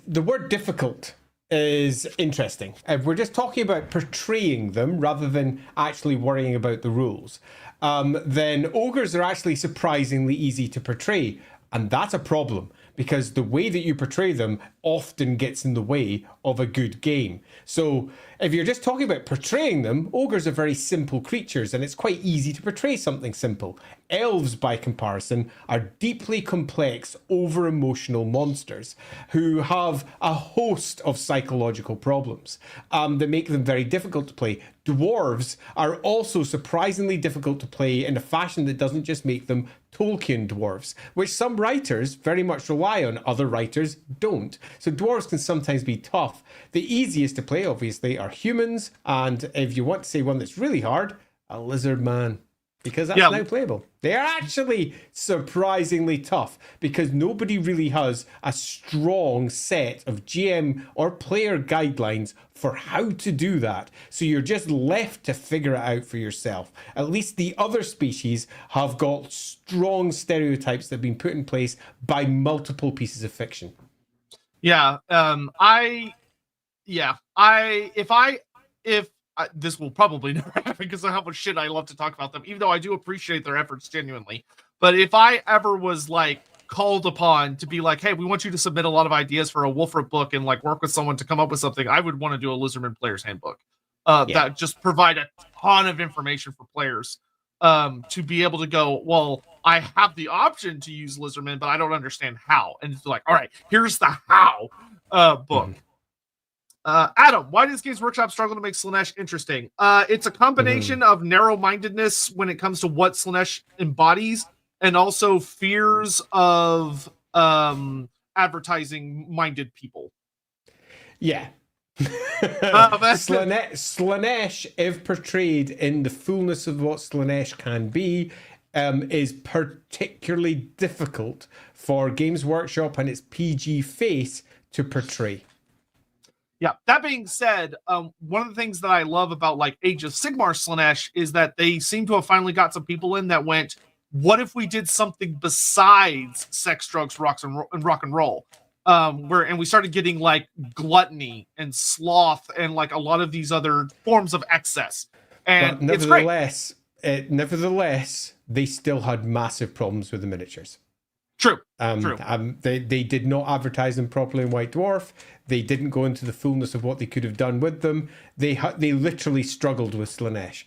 the word difficult is interesting. If we're just talking about portraying them rather than actually worrying about the rules, then ogres are actually surprisingly easy to portray. And that's a problem, because the way that you portray them often gets in the way of a good game. So if you're just talking about portraying them, ogres are very simple creatures, and it's quite easy to portray something simple. Elves, by comparison, are deeply complex, over-emotional monsters who have a host of psychological problems that make them very difficult to play. Dwarves are also surprisingly difficult to play in a fashion that doesn't just make them Tolkien dwarves, which some writers very much rely on, other writers don't. So dwarves can sometimes be tough. The easiest to play, obviously, are humans, and if you want to say one that's really hard, a lizard man. Because that's now playable. They are actually surprisingly tough, because nobody really has a strong set of GM or player guidelines for how to do that. So you're just left to figure it out for yourself. At least the other species have got strong stereotypes that have been put in place by multiple pieces of fiction. If this will probably never happen because of how much shit I love to talk about them, even though I do appreciate their efforts genuinely. But if I ever was like called upon to be like, hey, we want you to submit a lot of ideas for a Wolfrup book and like work with someone to come up with something, I would want to do a Lizardman Player's Handbook. That just provide a ton of information for players to be able to go, well, I have the option to use Lizardman, but I don't understand how. And it's like, all right, here's the how book. Adam, why does Games Workshop struggle to make Slaanesh interesting? It's a combination of narrow-mindedness when it comes to what Slaanesh embodies, and also fears of advertising-minded people. Yeah. Slaanesh, if portrayed in the fullness of what Slaanesh can be, is particularly difficult for Games Workshop and its PG face to portray. Yeah, that being said, one of the things that I love about like Age of Sigmar Slaanesh is that they seem to have finally got some people in that went, what if we did something besides sex, drugs, rock and roll? And we started getting like gluttony and sloth and like a lot of these other forms of excess. And but nevertheless, they still had massive problems with the miniatures. True. They did not advertise them properly in White Dwarf. They didn't go into the fullness of what they could have done with them. They literally struggled with Slaanesh.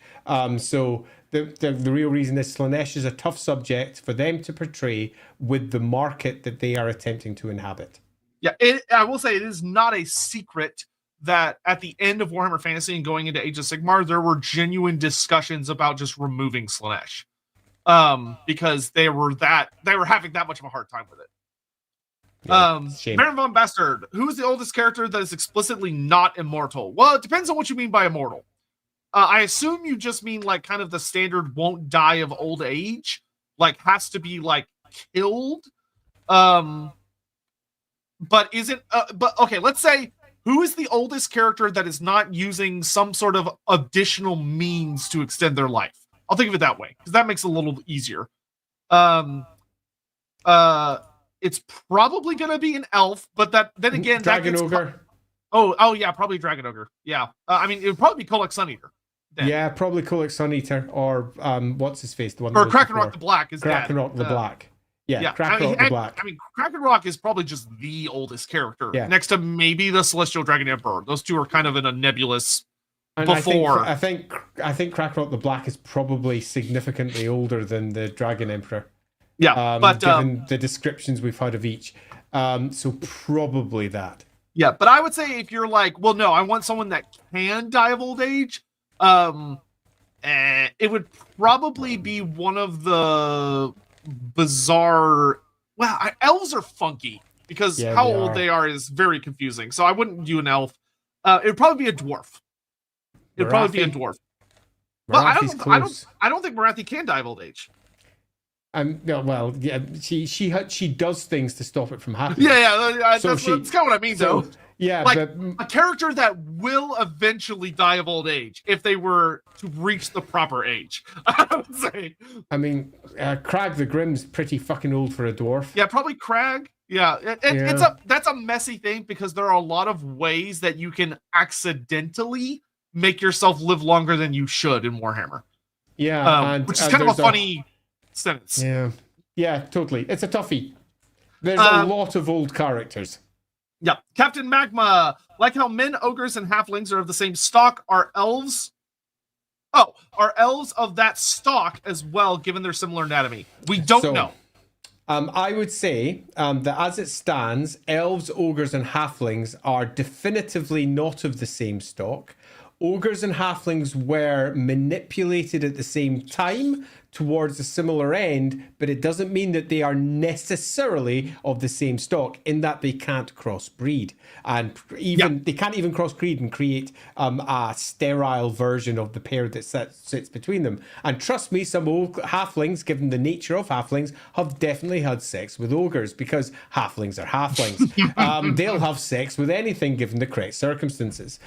So the real reason is Slaanesh is a tough subject for them to portray with the market that they are attempting to inhabit. Yeah, I will say it is not a secret that at the end of Warhammer Fantasy and going into Age of Sigmar, there were genuine discussions about just removing Slaanesh. Because they were having that much of a hard time with it. Baron von Bastard, who is the oldest character that is explicitly not immortal? Well, it depends on what you mean by immortal. I assume you just mean like kind of the standard won't die of old age, like has to be like killed. But isn't but okay, let's say who is the oldest character that is not using some sort of additional means to extend their life? I'll think of it that way, because that makes it a little easier. It's probably going to be an elf, but then again, Dragon Ogre. Oh yeah, probably Dragon Ogre. Yeah, I mean, it would probably be Kolak Suneater. Then. Yeah, probably Kolak Suneater, or what's his face, the one. Or Krakenrock the Black is Krakenrock the Black. Yeah, Krakenrock the Black. I mean, Krakenrock is probably just the oldest character, next to maybe the Celestial Dragon Emperor. Those two are kind of in a nebulous. And before I think Krakenrock the Black is probably significantly older than the Dragon Emperor. Yeah, but given the descriptions we've had of each. So probably that. Yeah, but I would say if you're like, well, no, I want someone that can die of old age, it would probably be one of the bizarre. Well, elves are funky because how old they are is very confusing. So I wouldn't do an elf. It would probably be a dwarf. It'd probably be a dwarf. But I don't think Marathi can die of old age. Well, yeah, she does things to stop it from happening. Yeah, so that's kind of what I mean, though. Yeah, like but a character that will eventually die of old age if they were to reach the proper age. I would say. I mean, Crag the Grim's pretty fucking old for a dwarf. Yeah, probably Crag. Yeah, that's a messy thing because there are a lot of ways that you can accidentally make yourself live longer than you should in Warhammer. Yeah, which is kind of a funny sentence. Yeah, totally. It's a toughie. There's a lot of old characters. Yeah, Captain Magma. Like how men, ogres, and halflings are of the same stock, are elves of that stock as well, given their similar anatomy? We don't know. I would say that as it stands, elves, ogres, and halflings are definitively not of the same stock. Ogres and halflings were manipulated at the same time towards a similar end, but it doesn't mean that they are necessarily of the same stock in that they can't crossbreed. And they can't even crossbreed and create a sterile version of the pair that sits between them. And trust me, some old halflings, given the nature of halflings, have definitely had sex with ogres because halflings are halflings. They'll have sex with anything given the correct circumstances.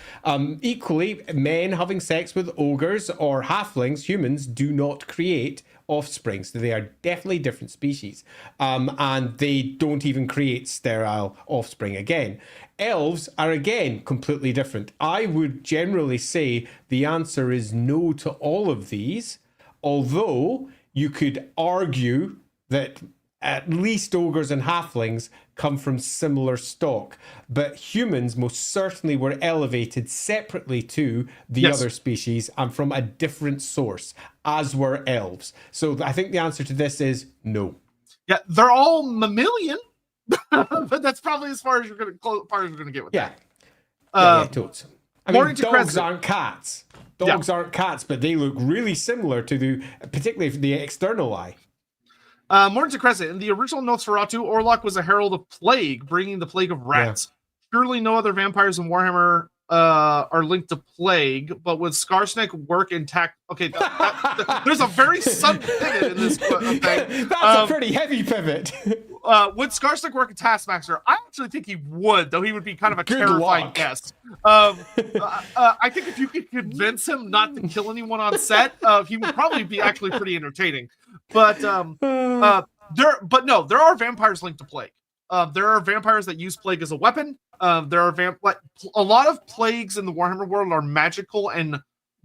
Equally, men having sex with ogres or halflings, humans, do not create offspring, so they are definitely different species, and they don't even create sterile offspring again. Elves are again completely different. I would generally say the answer is no to all of these, although you could argue that at least ogres and halflings come from similar stock, but humans most certainly were elevated separately to the other species and from a different source, as were elves. So I think the answer to this is no. Yeah, they're all mammalian, but that's probably as far as we're gonna get with that. Totes. I mean, dogs aren't cats. Dogs aren't cats, but they look really similar to particularly for the external eye. Morning to Crescent. In the original Nosferatu, Orlok was a herald of plague, bringing the plague of rats. Surely no other vampires in Warhammer are linked to plague, but would Skarsnik work intact? Okay, there's a very sudden pivot in this thing. That's a pretty heavy pivot. Would Skarsnik work in Taskmaster? I actually think he would, though he would be kind of a terrifying guest. I think if you could convince him not to kill anyone on set, he would probably be actually pretty entertaining. But there are vampires linked to plague. There are vampires that use plague as a weapon. There are a lot of plagues in the Warhammer world are magical and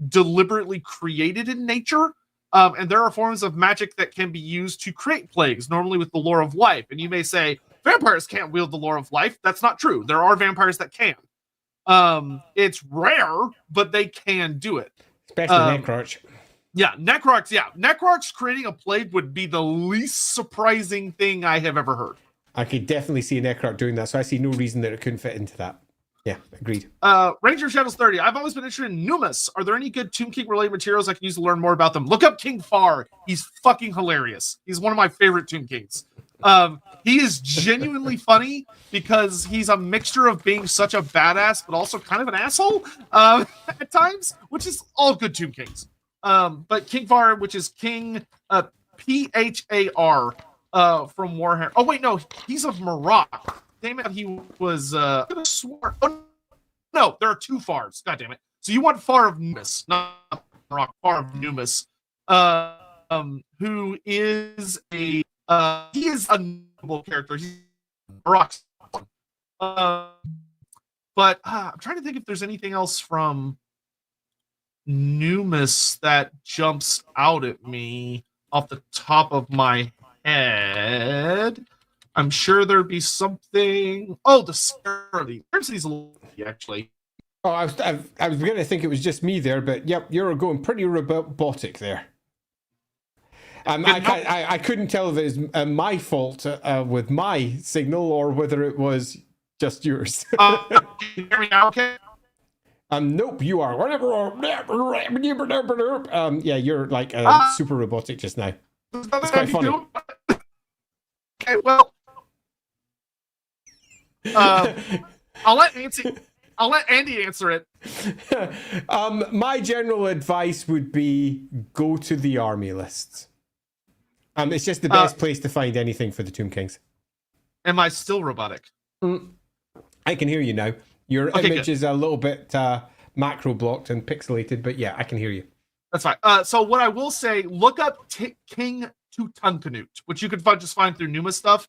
deliberately created in nature. And there are forms of magic that can be used to create plagues, normally with the lore of life. And you may say, vampires can't wield the lore of life. That's not true. There are vampires that can. It's rare, but they can do it. Especially Necroch. Yeah, Necrox. Yeah, Necrox creating a plague would be the least surprising thing I have ever heard. I could definitely see a Necroc doing that, so I see no reason that it couldn't fit into that. Yeah, agreed. Ranger Shadows 30. I've always been interested in Numas. Are there any good Tomb King related materials I can use to learn more about them? Look up King Far. He's fucking hilarious. He's one of my favorite Tomb Kings. He is genuinely funny because he's a mixture of being such a badass, but also kind of an asshole at times, which is all good Tomb Kings. But King Far, which is King Phar from Warhammer. Oh wait, no, he's of Morocco. Damn it, he was. I could have sworn. Oh, no, there are two Fars. God damn it. So you want Far of Numas, not Morocco. Far of Numas, who is he is a notable character. He's Morocco. But I'm trying to think if there's anything else from Numas that jumps out at me off the top of my head. I'm sure there'd be something. Oh, the scarcity. Scarcity's a little actually. Oh, I was going to think it was just me there, but yep, you're going pretty robotic there. I couldn't tell if it was my fault with my signal or whether it was just yours. Can you hear me now? Okay. Nope, you are. Yeah, you're like super robotic just now. It's quite funny. Okay, well, I'll let Andy answer it. My general advice would be go to the army lists. It's just the best place to find anything for the Tomb Kings. Am I still robotic? I can hear you now. Your image is a little bit macro blocked and pixelated, but yeah, I can hear you. That's fine. So what I will say, look up King Tutankhamun, which you can just find through Numa stuff.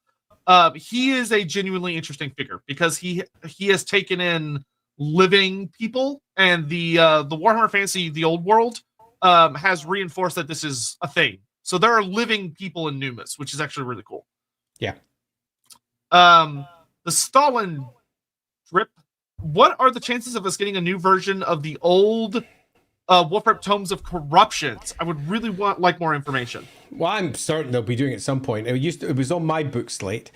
He is a genuinely interesting figure because he has taken in living people, and the Warhammer Fantasy, the old world, has reinforced that this is a thing. So there are living people in Numas, which is actually really cool. Yeah. The Stalin drip. What are the chances of us getting a new version of the old Wolfrep Tomes of Corruptions? I would really like more information. Well, I'm certain they'll be doing it at some point. It was on my book slate.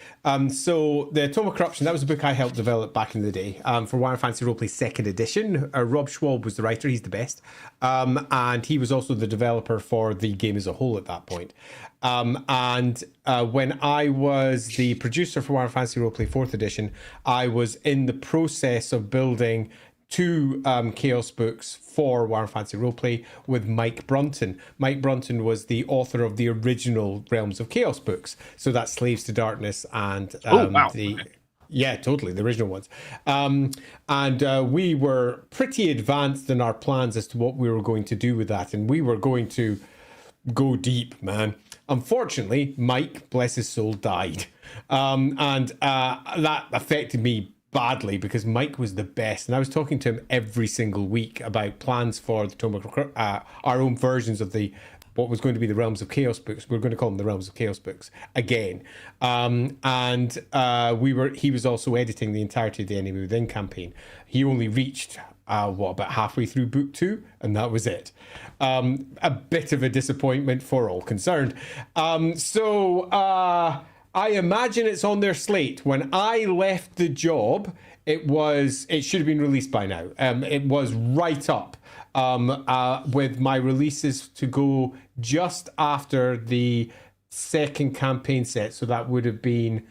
So the Tome of Corruption, that was a book I helped develop back in the day for Warhammer Fantasy Roleplay 2nd edition. Rob Schwab was the writer. He's the best. And he was also the developer for the game as a whole at that point. When I was the producer for Warhammer Fantasy Roleplay 4th edition, I was in the process of building 2 Chaos books for Warhammer Fantasy Roleplay with Mike Brunton. Mike Brunton was the author of the original Realms of Chaos books. So that's Slaves to Darkness and yeah, totally, the original ones. We were pretty advanced in our plans as to what we were going to do with that, and we were going to go deep, man. Unfortunately, Mike, bless his soul, died. That affected me badly because Mike was the best, and I was talking to him every single week about plans for the Tome of our own versions of what was going to be the Realms of Chaos books. We're going to call them the Realms of Chaos books again. He was also editing the entirety of the Enemy Within campaign. He only reached about halfway through book 2, and that was it. A bit of a disappointment for all concerned. I imagine it's on their slate. When I left the job, it should have been released by now. It was right up with my releases to go just after the second campaign set. So it would have been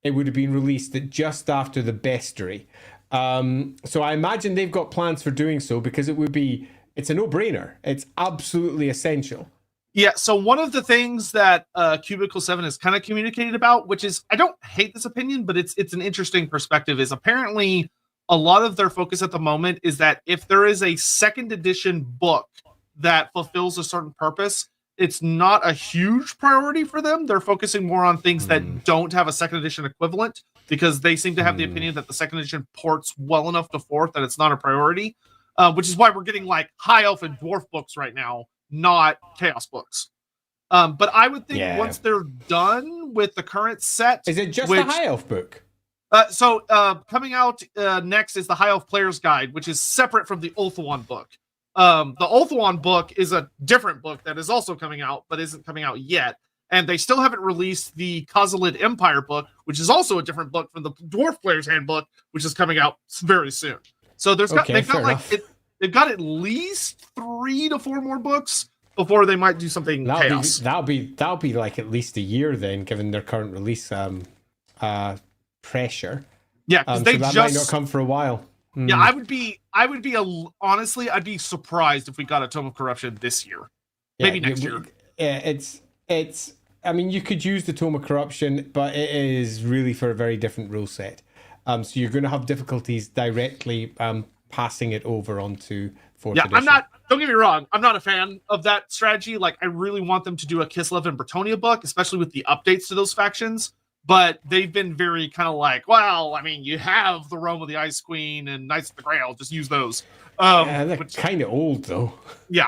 released just after the bestiary. So I imagine they've got plans for doing so because it's a no-brainer. It's absolutely essential. Yeah, so one of the things that Cubicle 7 has kind of communicated about, which is, I don't hate this opinion, but it's an interesting perspective, is apparently a lot of their focus at the moment is that if there is a 2nd edition book that fulfills a certain purpose, it's not a huge priority for them. They're focusing more on things that don't have a 2nd edition equivalent because they seem to have the opinion that the 2nd edition ports well enough to 4th that it's not a priority, which is why we're getting like High Elf and Dwarf books right now, not Chaos books. But I would think once they're done with the current set... Is it just a High Elf book? Coming out next is the High Elf Player's Guide, which is separate from the Ulthuan book. The Ulthuan book is a different book that is also coming out, but isn't coming out yet. And they still haven't released the Khazalid Empire book, which is also a different book from the Dwarf Player's Handbook, which is coming out very soon. So they've got at least 3 to 4 more books before they might do something chaos. That'll be like at least a year then, given their current release pressure. Yeah, because that might not come for a while. Yeah, honestly, I'd be surprised if we got a Tome of Corruption this year, maybe next year. It's. I mean, you could use the Tome of Corruption, but it is really for a very different rule set. So you're going to have difficulties directly passing it over onto 4th edition. Don't get me wrong, I'm not a fan of that strategy. Like, I really want them to do a Kislev and Bretonia book, especially with the updates to those factions. But they've been very kind of like, well, I mean, you have the Rome of the Ice Queen and Knights of the Grail, just use those. They're kind of old, though. Yeah.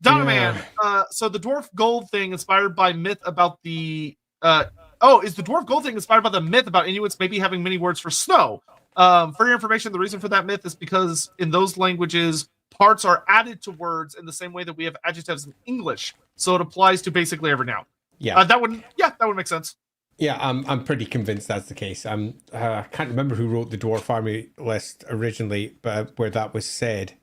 Donovan, so the Dwarf Gold thing inspired by myth about the... is the Dwarf Gold thing inspired by the myth about Inuits maybe having many words for snow? For your information, the reason for that myth is because in those languages, parts are added to words in the same way that we have adjectives in English. So it applies to basically every noun. Yeah. That would make sense. Yeah, I'm pretty convinced that's the case. I can't remember who wrote the Dwarf Army list originally, but where that was said.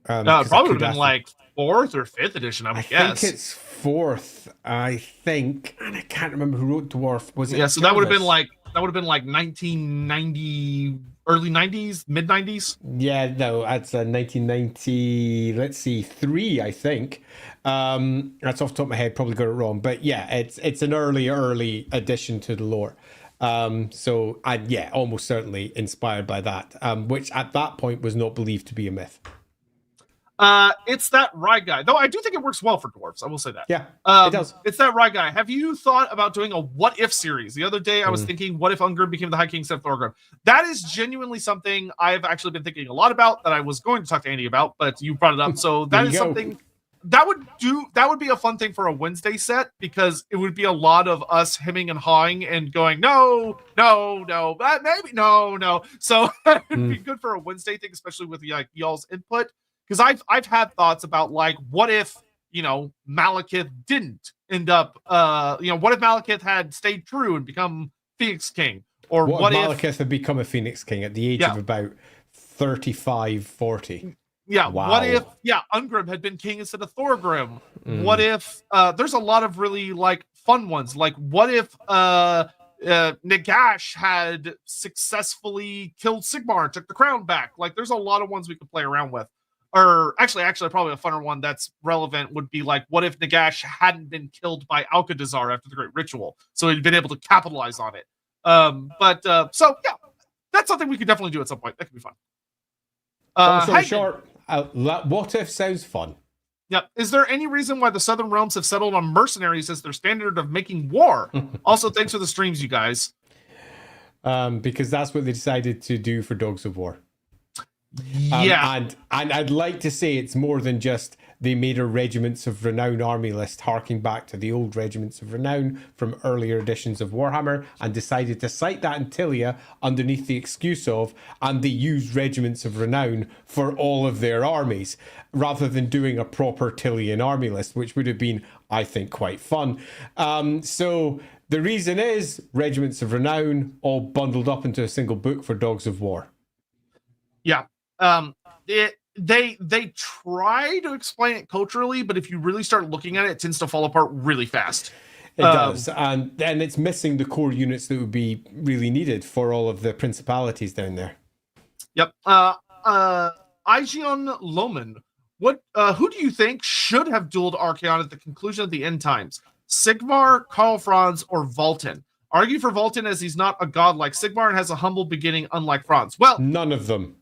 It probably would have been like 4th or 5th edition, I would guess. I think it's 4th, I think. And I can't remember who wrote Dwarf. Was it? Yeah, so that would have been like 1990, early 90s, mid 90s. Yeah, no, that's 1990. Let's see, 3, I think. That's off the top of my head. Probably got it wrong, but yeah, it's an early addition to the lore. So almost certainly inspired by that, which at that point was not believed to be a myth. It's that Rye guy, though. I do think it works well for dwarves. I will say that. Yeah, it does. It's that Rye guy. Have you thought about doing a what if series? The other day, I was thinking, what if Ungrim became the High King instead of Thorgrim? That is genuinely something I've actually been thinking a lot about. That I was going to talk to Andy about, but you brought it up. So that is something that would be a fun thing for a Wednesday set, because it would be a lot of us hemming and hawing and going, no, maybe no. So it would be good for a Wednesday thing, especially with y'all's input. Because I've had thoughts about, like, what if, Malekith didn't end up, what if Malekith had stayed true and become Phoenix King? Or what if Malekith had become a Phoenix King at the age of about 35, 40? Yeah, wow. What if, Ungrim had been king instead of Thorgrim? What if, there's a lot of really, fun ones. Like, what if, Nagash had successfully killed Sigmar and took the crown back? Like, there's a lot of ones we could play around with. Or actually, probably a funner one that's relevant would be like, what if Nagash hadn't been killed by Alcadazar after the Great Ritual? So he'd been able to capitalize on it. So that's something we could definitely do at some point. That could be fun. Short, what if sounds fun. Yeah. Is there any reason why the Southern Realms have settled on mercenaries as their standard of making war? Also, thanks for the streams, you guys. Because that's what they decided to do for Dogs of War. And I'd like to say it's more than just they made a Regiments of Renown army list harking back to the old Regiments of Renown from earlier editions of Warhammer, and decided to cite that in Tilia underneath the excuse of, and they used Regiments of Renown for all of their armies, rather than doing a proper Tilian army list, which would have been, I think, quite fun. So the reason is Regiments of Renown all bundled up into a single book for Dogs of War. Yeah. They try to explain it culturally, but if you really start looking at it, it tends to fall apart really fast. It does, and then it's missing the core units that would be really needed for all of the principalities down there. Yep. Aigeon Loman, who do you think should have dueled Archaon at the conclusion of the end times? Sigmar, Karl Franz, or Vultan? Argue for Vultan, as he's not a god like Sigmar and has a humble beginning, unlike Franz. Well, none of them.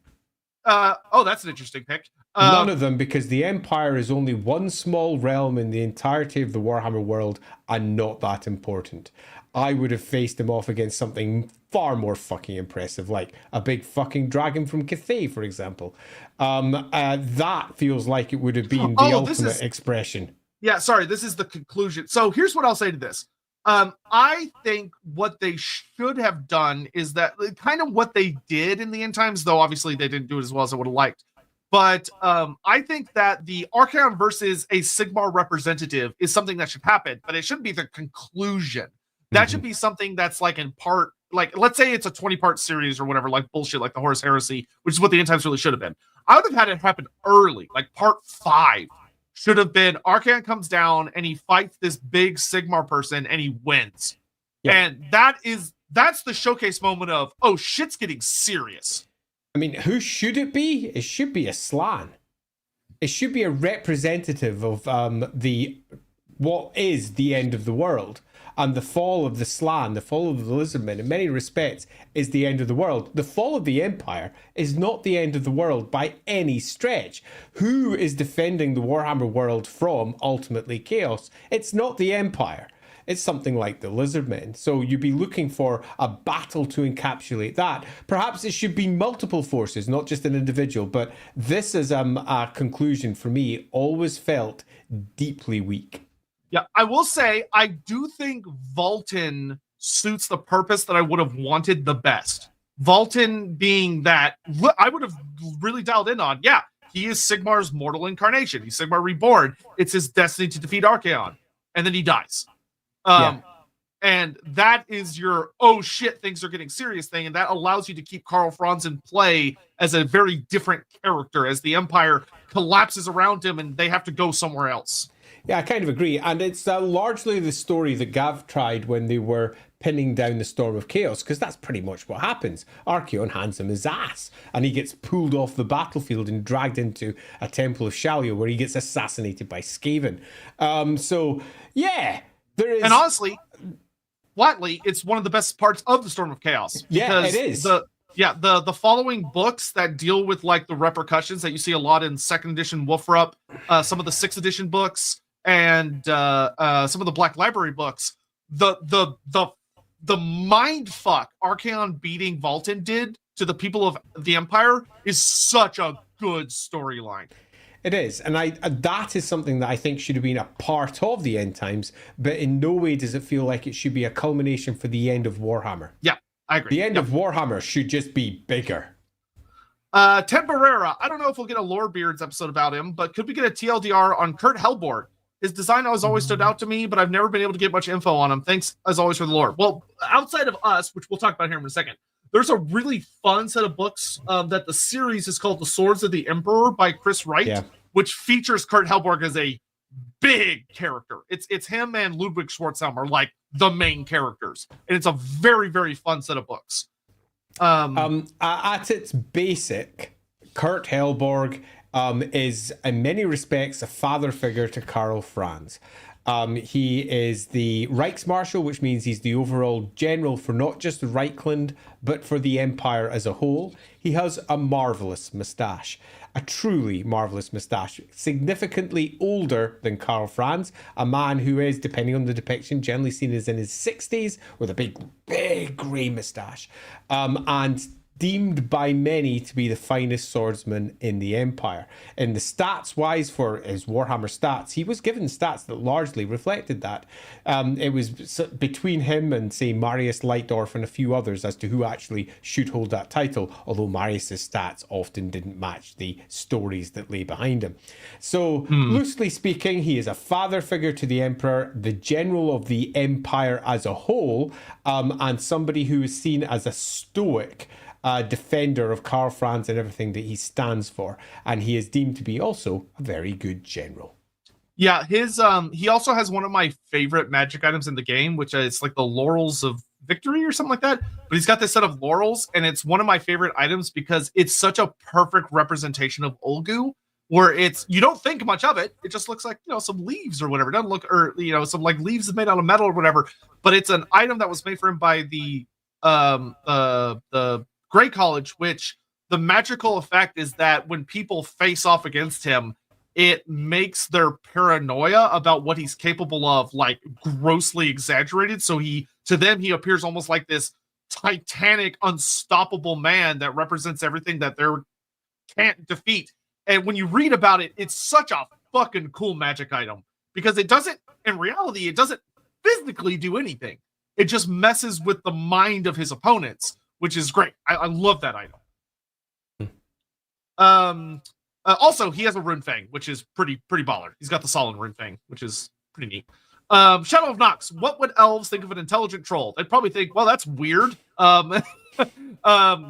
That's an interesting pick. None of them, because the Empire is only one small realm in the entirety of the Warhammer world, and not that important. I would have faced him off against something far more fucking impressive, like a big fucking dragon from Cathay, for example. That feels like it would have been the ultimate expression. Yeah, sorry, this is the conclusion. So here's what I'll say to this. I think what they should have done is that kind of what they did in the end times, though obviously they didn't do it as well as I would have liked. But I think that the Archaon versus a Sigmar representative is something that should happen, but it shouldn't be the conclusion. That should be something that's like in part, like, let's say it's a 20-part series or whatever, like bullshit, like the Horus Heresy, which is what the end times really should have been. I would have had it happen early, like part 5. Should have been Archaon comes down and he fights this big Sigmar person and he wins. Yeah. And that's the showcase moment of, oh, shit's getting serious. I mean, who should it be? It should be a Slann. It should be a representative of what is the end of the world. And the fall of the Slann, the fall of the Lizardmen, in many respects, is the end of the world. The fall of the Empire is not the end of the world by any stretch. Who is defending the Warhammer world from, ultimately, chaos? It's not the Empire. It's something like the Lizardmen. So you'd be looking for a battle to encapsulate that. Perhaps it should be multiple forces, not just an individual. But this is a conclusion, for me, always felt deeply weak. Yeah, I will say, I do think Vultan suits the purpose that I would have wanted the best. Vultan being that, I would have really dialed in on, he is Sigmar's mortal incarnation. He's Sigmar reborn. It's his destiny to defeat Archaon, and then he dies. And that is your, oh shit, things are getting serious thing. And that allows you to keep Karl Franz in play as a very different character as the Empire collapses around him and they have to go somewhere else. Yeah, I kind of agree. And it's largely the story that Gav tried when they were pinning down the Storm of Chaos, because that's pretty much what happens. Archaon hands him his ass, and he gets pulled off the battlefield and dragged into a Temple of Shalio, where he gets assassinated by Skaven. So, yeah, there is... And honestly... flatly, it's one of the best parts of the Storm of Chaos. Yeah, it is. The following books that deal with like the repercussions that you see a lot in 2nd edition Wolfrup, some of the 6th edition books, and some of the Black Library books, the mind fuck Archaon beating Valten did to the people of the Empire is such a good storyline. It is, and that is something that I think should have been a part of the end times, but in no way does it feel like it should be a culmination for the end of Warhammer. Yeah, I agree. The end of Warhammer should just be bigger. Temporera, I don't know if we'll get a Lorebeards episode about him, but could we get a TLDR on Kurt Hellborg? His design always stood out to me, but I've never been able to get much info on him. Thanks, as always, for the lore. Well, outside of us, which we'll talk about here in a second, there's a really fun set of books that the series is called The Swords of the Emperor by Chris Wright, which features Kurt Hellborg as a big character. It's him and Ludwig Schwarzhelm like the main characters. And it's a very, very fun set of books. At its basic, Kurt Hellborg is in many respects a father figure to Karl Franz. He is the Reichsmarshal, which means he's the overall general for not just the Reichland, but for the Empire as a whole. He has a marvellous moustache, a truly marvellous moustache, significantly older than Karl Franz, a man who is, depending on the depiction, generally seen as in his 60s, with a big grey moustache, and deemed by many to be the finest swordsman in the Empire. In the stats wise for his Warhammer stats, he was given stats that largely reflected that. It was between him and, say, Marius Leitdorf and a few others as to who actually should hold that title, although Marius's stats often didn't match the stories that lay behind him. So, loosely speaking, he is a father figure to the Emperor, the general of the Empire as a whole, and somebody who is seen as a stoic defender of Karl Franz and everything that he stands for, and he is deemed to be also a very good general. Yeah, his he also has one of my favorite magic items in the game, which is like the Laurels of Victory or something like that. But he's got this set of laurels, and it's one of my favorite items because it's such a perfect representation of Ulgu, where it's, you don't think much of it. It just looks like, some leaves or whatever. It doesn't look, or some like leaves made out of metal or whatever. But it's an item that was made for him by the Grey College, which the magical effect is that when people face off against him, it makes their paranoia about what he's capable of like grossly exaggerated. So to them, he appears almost like this titanic, unstoppable man that represents everything that they can't defeat. And when you read about it, it's such a fucking cool magic item because in reality, it doesn't physically do anything. It just messes with the mind of his opponents, which is great. I love that item. Also, he has a Rune Fang, which is pretty baller. He's got the solid Rune Fang, which is pretty neat. Shadow of Nox. What would elves think of an intelligent troll? They'd probably think, well, that's weird.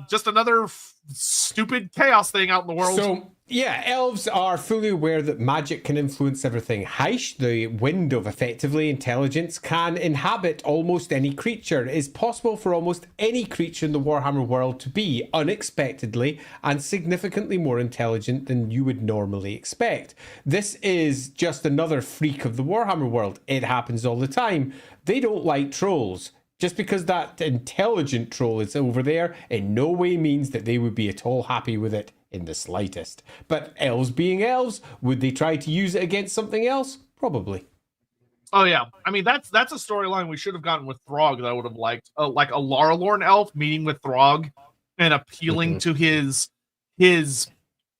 Just another stupid chaos thing out in the world. So, yeah, elves are fully aware that magic can influence everything. Heish, the wind of effectively intelligence, can inhabit almost any creature. It is possible for almost any creature in the Warhammer world to be unexpectedly and significantly more intelligent than you would normally expect. This is just another freak of the Warhammer world. It happens all the time. They don't like trolls. Just because that intelligent troll is over there in no way means that they would be at all happy with it in the slightest. But elves being elves, would they try to use it against something else? Probably. Oh yeah, I mean that's a storyline we should have gotten with Throg that I would have liked, like a Laralorn elf meeting with Throg and appealing to his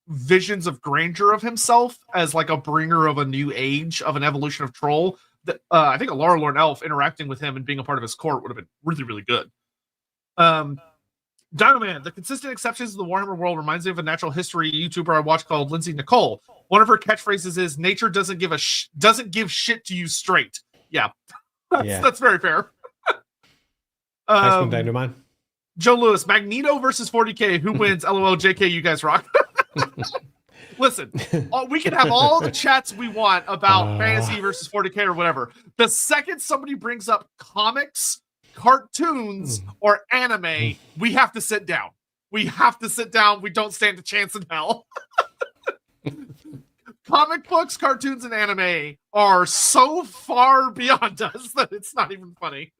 visions of grandeur of himself as like a bringer of a new age, of an evolution of troll. I think a Laralorn elf interacting with him and being a part of his court would have been really, really good. Dinoman, the consistent exceptions to the Warhammer world reminds me of a natural history YouTuber I watch called Lindsay Nicole. One of her catchphrases is "Nature doesn't give shit to you straight." Yeah, that's very fair. Nice one, Dinoman. Joe Lewis, Magneto versus 40K. Who wins? LOL, JK, you guys rock. Listen, we can have all the chats we want about fantasy versus 40K or whatever. The second somebody brings up comics, cartoons, or anime, we have to sit down. We have to sit down. We don't stand a chance in hell. Comic books, cartoons, and anime are so far beyond us that it's not even funny.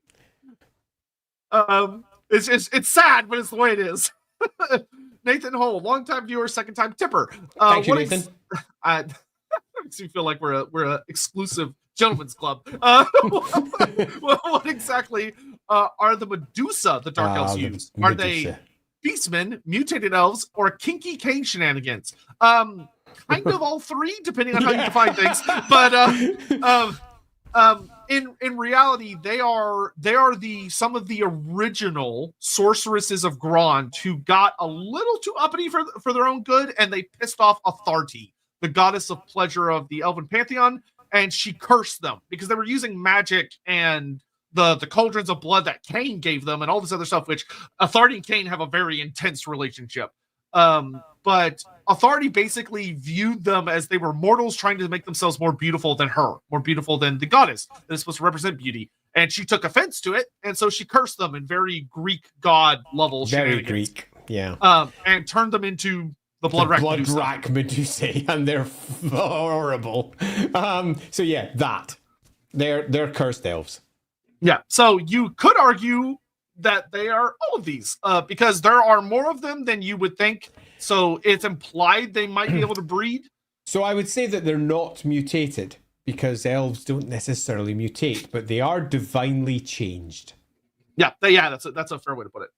It's sad, but it's the way it is. Nathan Hole, long-time viewer, second-time tipper. Thank you, Nathan. Makes me feel like we're a exclusive gentleman's club. What exactly are the Medusa the Dark Elves use? Are they beastmen, mutated elves, or kinky cane shenanigans? Kind of all three, depending on how you define things. But in reality, they are some of the original sorceresses of Grond who got a little too uppity for their own good, and they pissed off Authority, the goddess of pleasure of the Elven pantheon, and she cursed them because they were using magic and the cauldrons of blood that Cain gave them and all this other stuff, which Authority and Cain have a very intense relationship. But Authority basically viewed them as they were mortals trying to make themselves more beautiful than her, more beautiful than the goddess that is supposed to represent beauty. And she took offense to it, and so she cursed them in very Greek god level Very shenanigans. Greek, yeah. And turned them into the Blood Rack Medusa, and they're horrible. So yeah, they're cursed elves. Yeah, so you could argue that they are all of these, because there are more of them than you would think. So it's implied they might be able to breed. So I would say that they're not mutated, because elves don't necessarily mutate, but they are divinely changed. Yeah, that's a fair way to put it.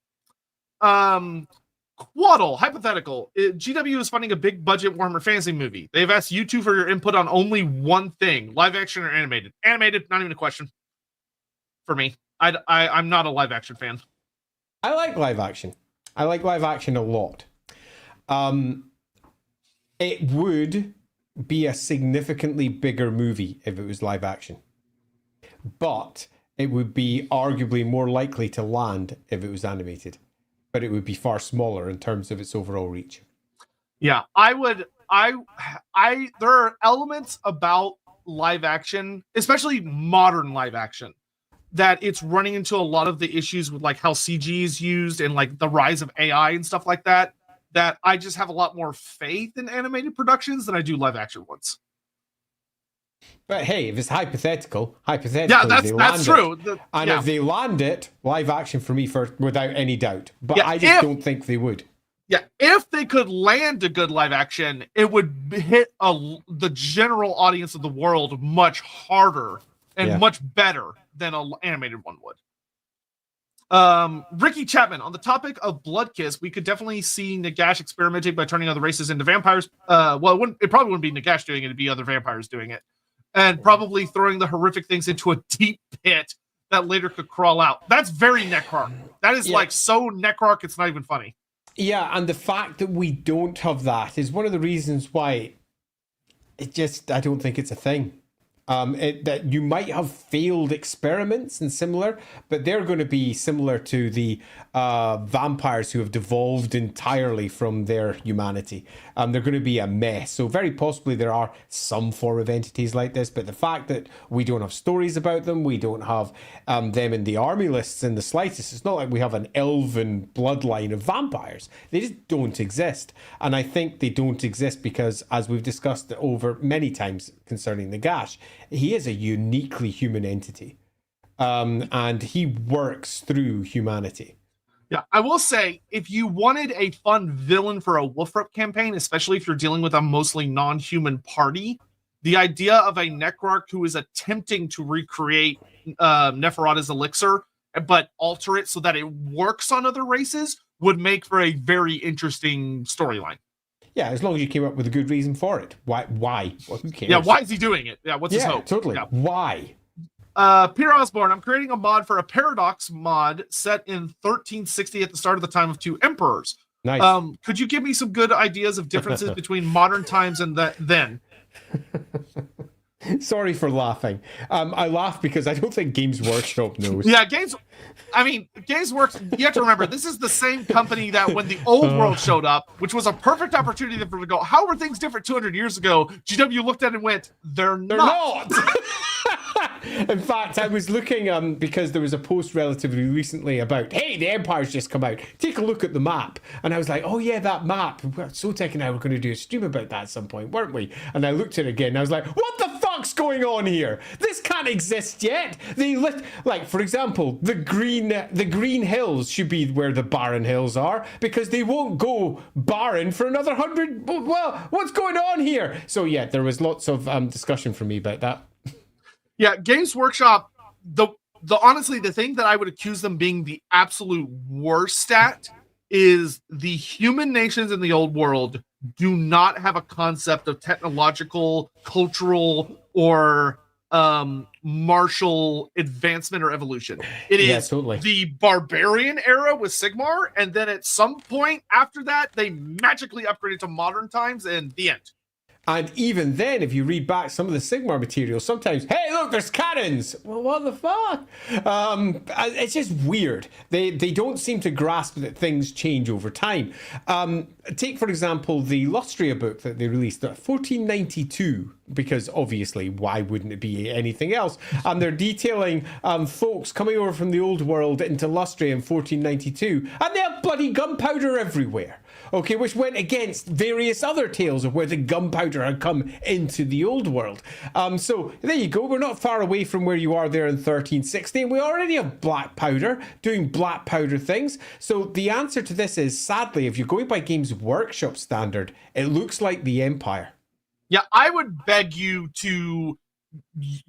Quaddle, hypothetical. GW is funding a big budget Warhammer Fantasy movie. They've asked you two for your input on only one thing: live action or animated. Animated, not even a question for me. I'm not a live action fan. I like live action. I like live action a lot. It would be a significantly bigger movie if it was live action, but it would be arguably more likely to land if it was animated, but it would be far smaller in terms of its overall reach. Yeah, there are elements about live action, especially modern live action, that it's running into a lot of the issues with like how CG is used and like the rise of AI and stuff like that I just have a lot more faith in animated productions than I do live action ones. But hey, if it's hypothetical, yeah, that's true. If they land it, live action for me without any doubt. But yeah, I just don't think they would. Yeah, if they could land a good live action, it would hit the general audience of the world much harder and much better than an animated one would. Ricky Chapman, on the topic of Bloodkiss, we could definitely see Nagash experimenting by turning other races into vampires. Well, it probably wouldn't be Nagash doing it, it'd be other vampires doing it. And probably throwing the horrific things into a deep pit that later could crawl out. That's very Necrarch. That is like so Necrarch, it's not even funny. Yeah, and the fact that we don't have that is one of the reasons why I don't think it's a thing. That you might have failed experiments and similar, but they're going to be similar to the vampires who have devolved entirely from their humanity. They're going to be a mess. So very possibly there are some form of entities like this, but the fact that we don't have stories about them, we don't have them in the army lists in the slightest. It's not like we have an elven bloodline of vampires. They just don't exist. And I think they don't exist because, as we've discussed over many times concerning Nagash, he is a uniquely human entity, and he works through humanity. Yeah, I will say, if you wanted a fun villain for a Wolfrep campaign, especially if you're dealing with a mostly non-human party, the idea of a Necrarch who is attempting to recreate Neferata's elixir, but alter it so that it works on other races, would make for a very interesting storyline. Yeah, as long as you came up with a good reason for it. Why? Well, who cares? Yeah, why is he doing it? Yeah, what's his hope? Totally. Yeah. Why? Peter Osborne, I'm creating a mod for a Paradox mod set in 1360 at the start of the time of two emperors. Nice. Could you give me some good ideas of differences between modern times and then? Sorry for laughing. I laugh because I don't think Games Workshop knows. Yeah, Games Works. You have to remember, this is the same company that when the old world showed up, which was a perfect opportunity for them to go, how were things different 200 years ago? GW looked at it and went, they're not. In fact, I was looking because there was a post relatively recently about, hey, the Empire's just come out. Take a look at the map. And I was like, oh yeah, that map. Sotek and I were going to do a stream about that at some point, weren't we? And I looked at it again and I was like, what the fuck's going on here? This can't exist yet. Like, for example, the green hills should be where the barren hills are because they won't go barren for another 100. Well, what's going on here? So yeah, there was lots of discussion for me about that. Yeah, Games Workshop, the honestly, the thing that I would accuse them being the absolute worst at is the human nations in the old world do not have a concept of technological, cultural, or martial advancement or evolution. It is totally the barbarian era with Sigmar, and then at some point after that, they magically upgraded to modern times, and the end. And even then, if you read back some of the Sigmar material, sometimes, hey, look, there's cannons. Well, what the fuck? It's just weird. They don't seem to grasp that things change over time. Take, for example, the Lustria book that they released, 1492, because obviously, why wouldn't it be anything else? And they're detailing folks coming over from the old world into Lustria in 1492, and they have bloody gunpowder everywhere. Okay, which went against various other tales of where the gunpowder had come into the old world. So there you go. We're not far away from where you are there in 1360. And we already have black powder doing black powder things. So the answer to this is, sadly, if you're going by Games Workshop standard, it looks like the Empire. Yeah, I would beg you to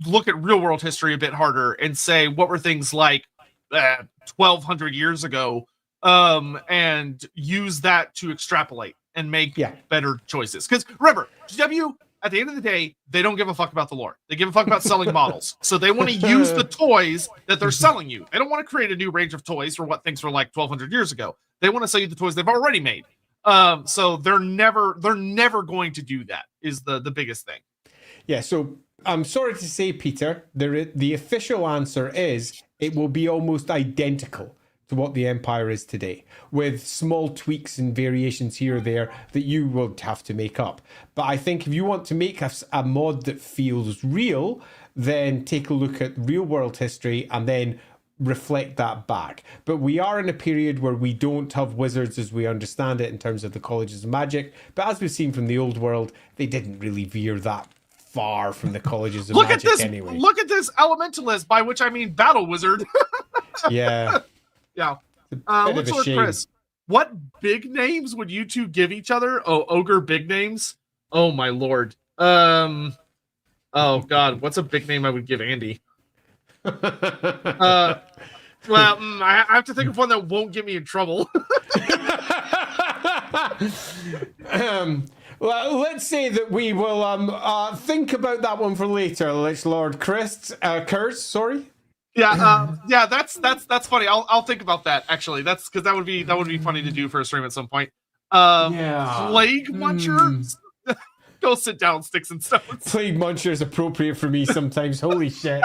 look at real world history a bit harder and say, what were things like 1,200 years ago? And use that to extrapolate and make better choices. Because remember, GW, at the end of the day, they don't give a fuck about the lore. They give a fuck about selling models. So they want to use the toys that they're selling you. They don't want to create a new range of toys for what things were like 1,200 years ago. They want to sell you the toys they've already made. So they're never going to do that, is the biggest thing. Yeah, so I'm sorry to say, Peter, the official answer is it will be almost identical to what the Empire is today, with small tweaks and variations here or there that you will have to make up. But I think if you want to make a mod that feels real, then take a look at real world history and then reflect that back. But we are in a period where we don't have wizards as we understand it in terms of the colleges of magic. But as we've seen from the old world, they didn't really veer that far from the colleges of magic anyway. Look at this elementalist, by which I mean battle wizard. Yeah. Yeah. What's Lord Chris? What big names would you two give each other? Oh, ogre big names. Oh my lord. Oh god, what's a big name I would give Andy? I have to think of one that won't get me in trouble. Well, let's say that we will think about that one for later. Let's Lord Kurz, sorry. Yeah, that's funny. I'll think about that actually. That's because that would be funny to do for a stream at some point. Plague Muncher. Go sit down, sticks and stones. Plague Muncher is appropriate for me sometimes. Holy shit.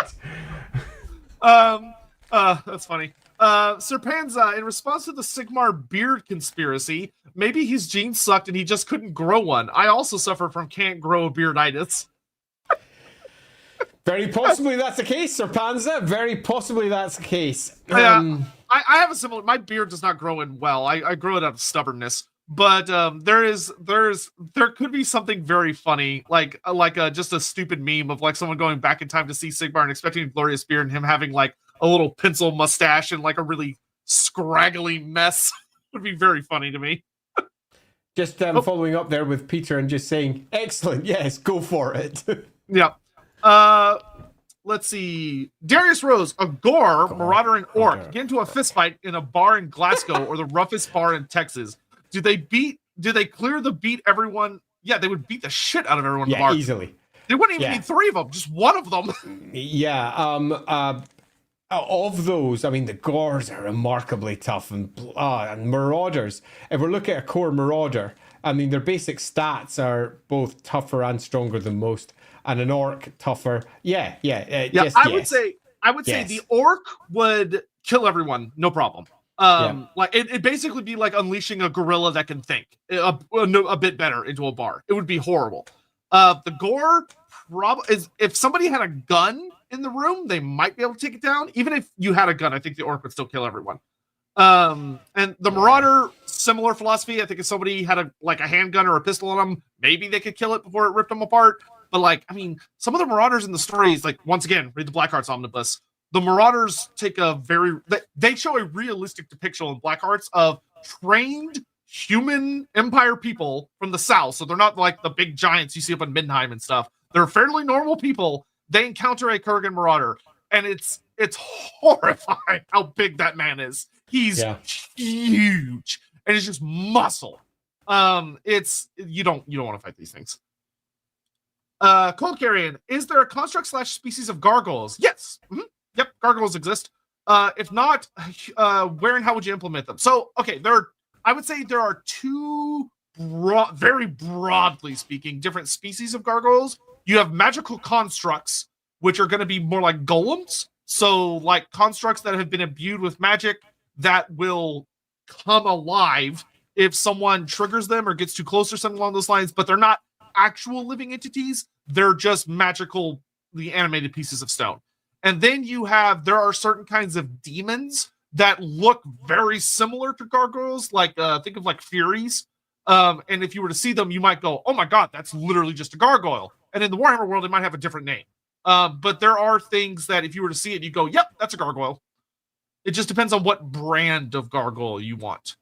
That's funny. Sir Panza, in response to the Sigmar beard conspiracy, maybe his genes sucked and he just couldn't grow one. I also suffer from can't grow a bearditis. Very possibly that's the case, Sir Panza. Very possibly that's the case. I have a similar. My beard does not grow in well. I grow it out of stubbornness. But there could be something very funny, like just a stupid meme of like someone going back in time to see Sigmar and expecting a glorious beard and him having like a little pencil mustache and like a really scraggly mess. Would be very funny to me. Just following up there with Peter and just saying, excellent, yes, go for it. Yeah. Let's see. Darius Rose, a Gore, Marauder, and Orc get into a fistfight in a bar in Glasgow or the roughest bar in Texas. Do they clear the beat everyone? Yeah, they would beat the shit out of everyone in the bar. Easily. They wouldn't even Yeah. need 3 of them, just 1 of them. Yeah. Of those, I mean, the Gores are remarkably tough, and Marauders. If we're looking at a core Marauder, I mean, their basic stats are both tougher and stronger than most, and an Orc tougher. Yeah. I would say Yes. the Orc would kill everyone, no problem. Like it basically be like unleashing a gorilla that can think a bit better into a bar. It would be horrible. The Gore is if somebody had a gun in the room, they might be able to take it down. Even if you had a gun, I think the Orc would still kill everyone. And the Marauder, similar philosophy. I think if somebody had a handgun or a pistol on them, maybe they could kill it before it ripped them apart. But like, I mean, some of the Marauders in the stories, like once again, read the Blackheart's Omnibus. The Marauders take they show a realistic depiction in Blackhearts of trained human Empire people from the South. So they're not like the big giants you see up in Middenheim and stuff. They're fairly normal people. They encounter a Kurgan Marauder, and it's horrifying how big that man is. He's huge, and it's just muscle. It's you don't want to fight these things. Cold Carrion, is there a construct / species of gargoyles? Yes. Mm-hmm. Yep, gargoyles exist. If not, where and how would you implement them? So, okay, I would say there are 2 very broadly speaking, different species of gargoyles. You have magical constructs, which are going to be more like golems. So, like constructs that have been imbued with magic that will come alive if someone triggers them or gets too close or something along those lines, but they're not actual living entities. They're just magically animated pieces of stone. And then there are certain kinds of demons that look very similar to gargoyles, like think of like Furies. And if you were to see them, you might go, oh my God, that's literally just a gargoyle. And in the Warhammer world, it might have a different name. But there are things that if you were to see it, you go, yep, that's a gargoyle. It just depends on what brand of gargoyle you want.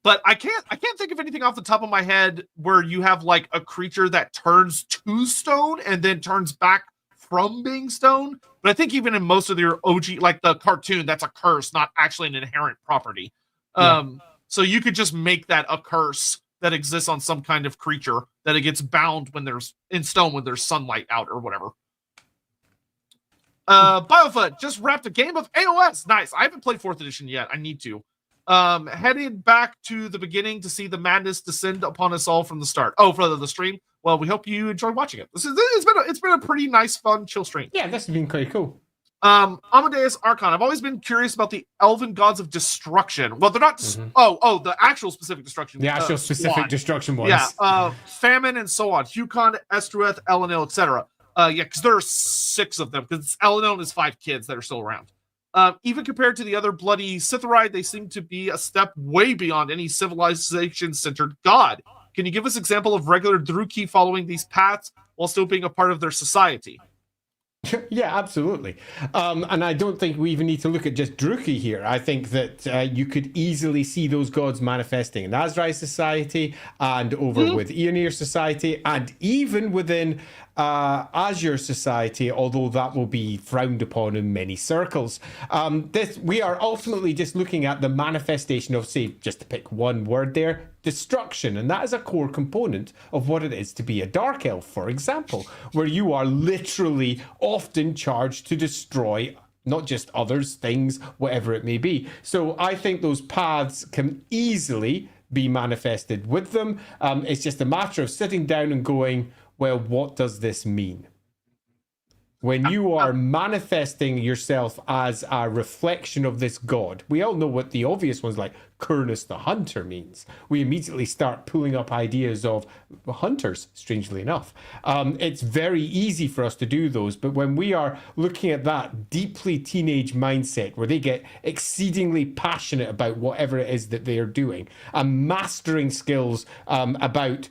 But I can't think of anything off the top of my head where you have like a creature that turns to stone and then turns back from being stone. But I think even in most of your OG, like the cartoon, that's a curse, not actually an inherent property. So you could just make that a curse that exists on some kind of creature that it gets bound when there's in stone when there's sunlight out or whatever. Biofoot just wrapped a game of AOS. Nice. I haven't played 4th edition yet. I need to. Headed back to the beginning to see the madness descend upon us all from the start. Oh, for the stream. Well, we hope you enjoy watching it. It's been a pretty nice, fun, chill stream. Yeah, this has been quite cool. Amadeus Archon. I've always been curious about the elven gods of destruction. Well, they're not. The actual specific destruction. The actual specific destruction ones. Yeah. Famine and so on. Hucon, Estrueth, Elenil, etc. Because there are 6 of them. Because Elenil has 5 kids that are still around. Even compared to the other bloody Sithoride, they seem to be a step way beyond any civilization-centered god. Can you give us an example of regular Druki following these paths while still being a part of their society? Yeah, absolutely. And I don't think we even need to look at just Druki here. I think that you could easily see those gods manifesting in Azrai society and over with Aeonir society and even within Azure society, although that will be frowned upon in many circles. We are ultimately just looking at the manifestation of, say, just to pick one word there, destruction, and that is a core component of what it is to be a dark elf, for example, where you are literally often charged to destroy not just others, things, whatever it may be. So I think those paths can easily be manifested with them. It's just a matter of sitting down and going, well, what does this mean? When you are manifesting yourself as a reflection of this god, we all know what the obvious ones like Kurnus the Hunter means. We immediately start pulling up ideas of hunters, strangely enough. It's very easy for us to do those, but when we are looking at that deeply teenage mindset where they get exceedingly passionate about whatever it is that they are doing and mastering skills about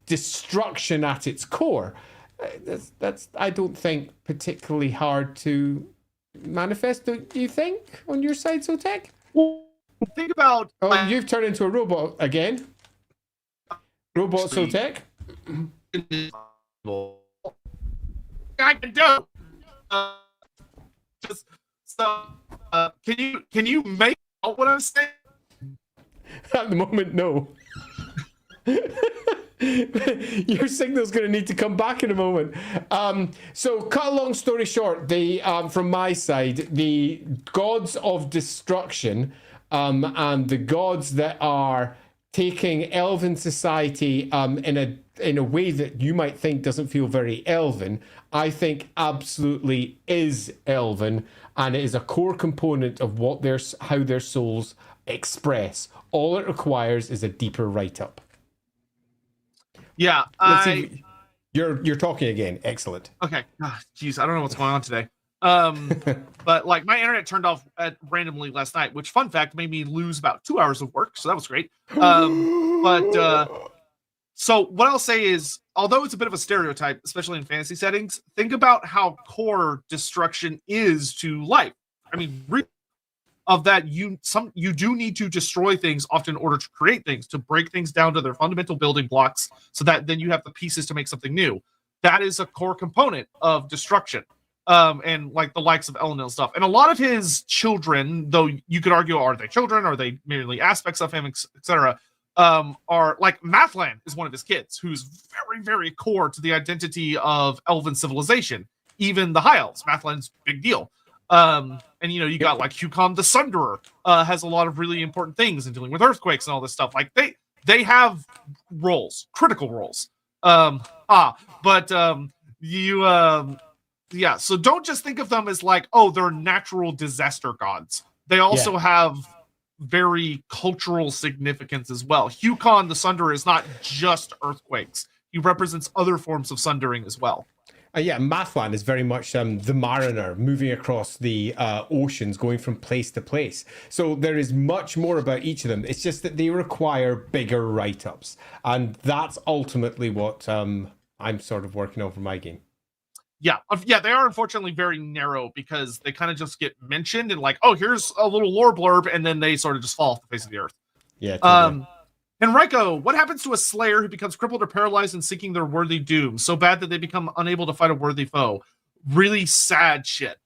destruction at its core, that's I don't think particularly hard to manifest. Do you think on your side, Sotek? Well, think about. Oh, you've turned into a robot again. Robot Sotek. I can do. Can you make out what I'm saying? At the moment, no. Your signal's going to need to come back in a moment. So, cut a long story short, from my side, the gods of destruction and the gods that are taking elven society in a way that you might think doesn't feel very elven, I think absolutely is elven, and it is a core component of how their souls express. All it requires is a deeper write-up. Yeah, You're talking again. Excellent. Okay. Jeez, I don't know what's going on today. But like my internet turned off randomly last night, which fun fact made me lose about 2 hours of work, so that was great. So what I'll say is, although it's a bit of a stereotype, especially in fantasy settings, think about how core destruction is to life. I mean, of that, you do need to destroy things often in order to create things, to break things down to their fundamental building blocks, so that then you have the pieces to make something new. That is a core component of destruction. And like the likes of Elendil stuff. And a lot of his children, though you could argue, are they children? Are they merely aspects of him, etc.? Are like Mathlan is one of his kids, who's very, very core to the identity of elven civilization. Even the High Elves, Mathlan's big deal. And you got like Hucon the Sunderer, has a lot of really important things in dealing with earthquakes and all this stuff. Like they have roles, critical roles. Yeah, so don't just think of them as like, oh, they're natural disaster gods. They also have very cultural significance as well. Hucon the Sunderer is not just earthquakes. He represents other forms of sundering as well. Mathlan is very much the mariner moving across the oceans, going from place to place. So there is much more about each of them. It's just that they require bigger write-ups. And that's ultimately what I'm sort of working on for my game. Yeah, they are unfortunately very narrow because they kind of just get mentioned and like, oh, here's a little lore blurb, and then they sort of just fall off the face of the earth. Yeah. Totally. Henrico, what happens to a slayer who becomes crippled or paralyzed in seeking their worthy doom? So bad that they become unable to fight a worthy foe. Really sad shit.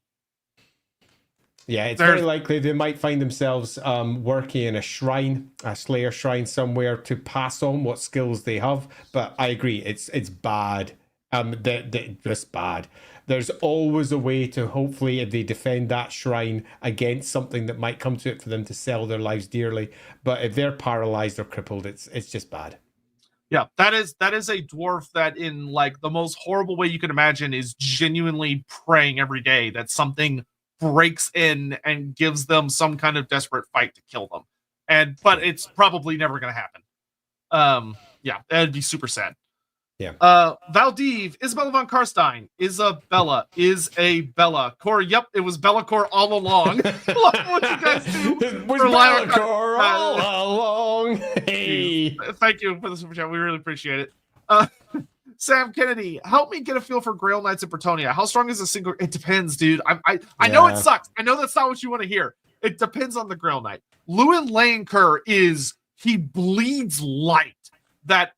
Yeah, it's very likely they might find themselves working in a shrine, a slayer shrine somewhere, to pass on what skills they have. But I agree, it's bad. Just bad. There's always a way to, hopefully, if they defend that shrine against something that might come to it, for them to sell their lives dearly. But if they're paralyzed or crippled, it's just bad. Yeah, that is a dwarf that, in like the most horrible way you can imagine, is genuinely praying every day that something breaks in and gives them some kind of desperate fight to kill them. But it's probably never going to happen. That'd be super sad. Yeah. Valdiv, Isabella von Karstein, Bella. Core, yep, it was Bellacore all along. Love what you guys do. It was Bellacore all along. Hey. Thank you for the super chat. We really appreciate it. Sam Kennedy, help me get a feel for Grail Knights in Bretonia. How strong is a single? It depends, dude. I know it sucks. I know that's not what you want to hear. It depends on the Grail Knight. Lewin Laneker he bleeds light. That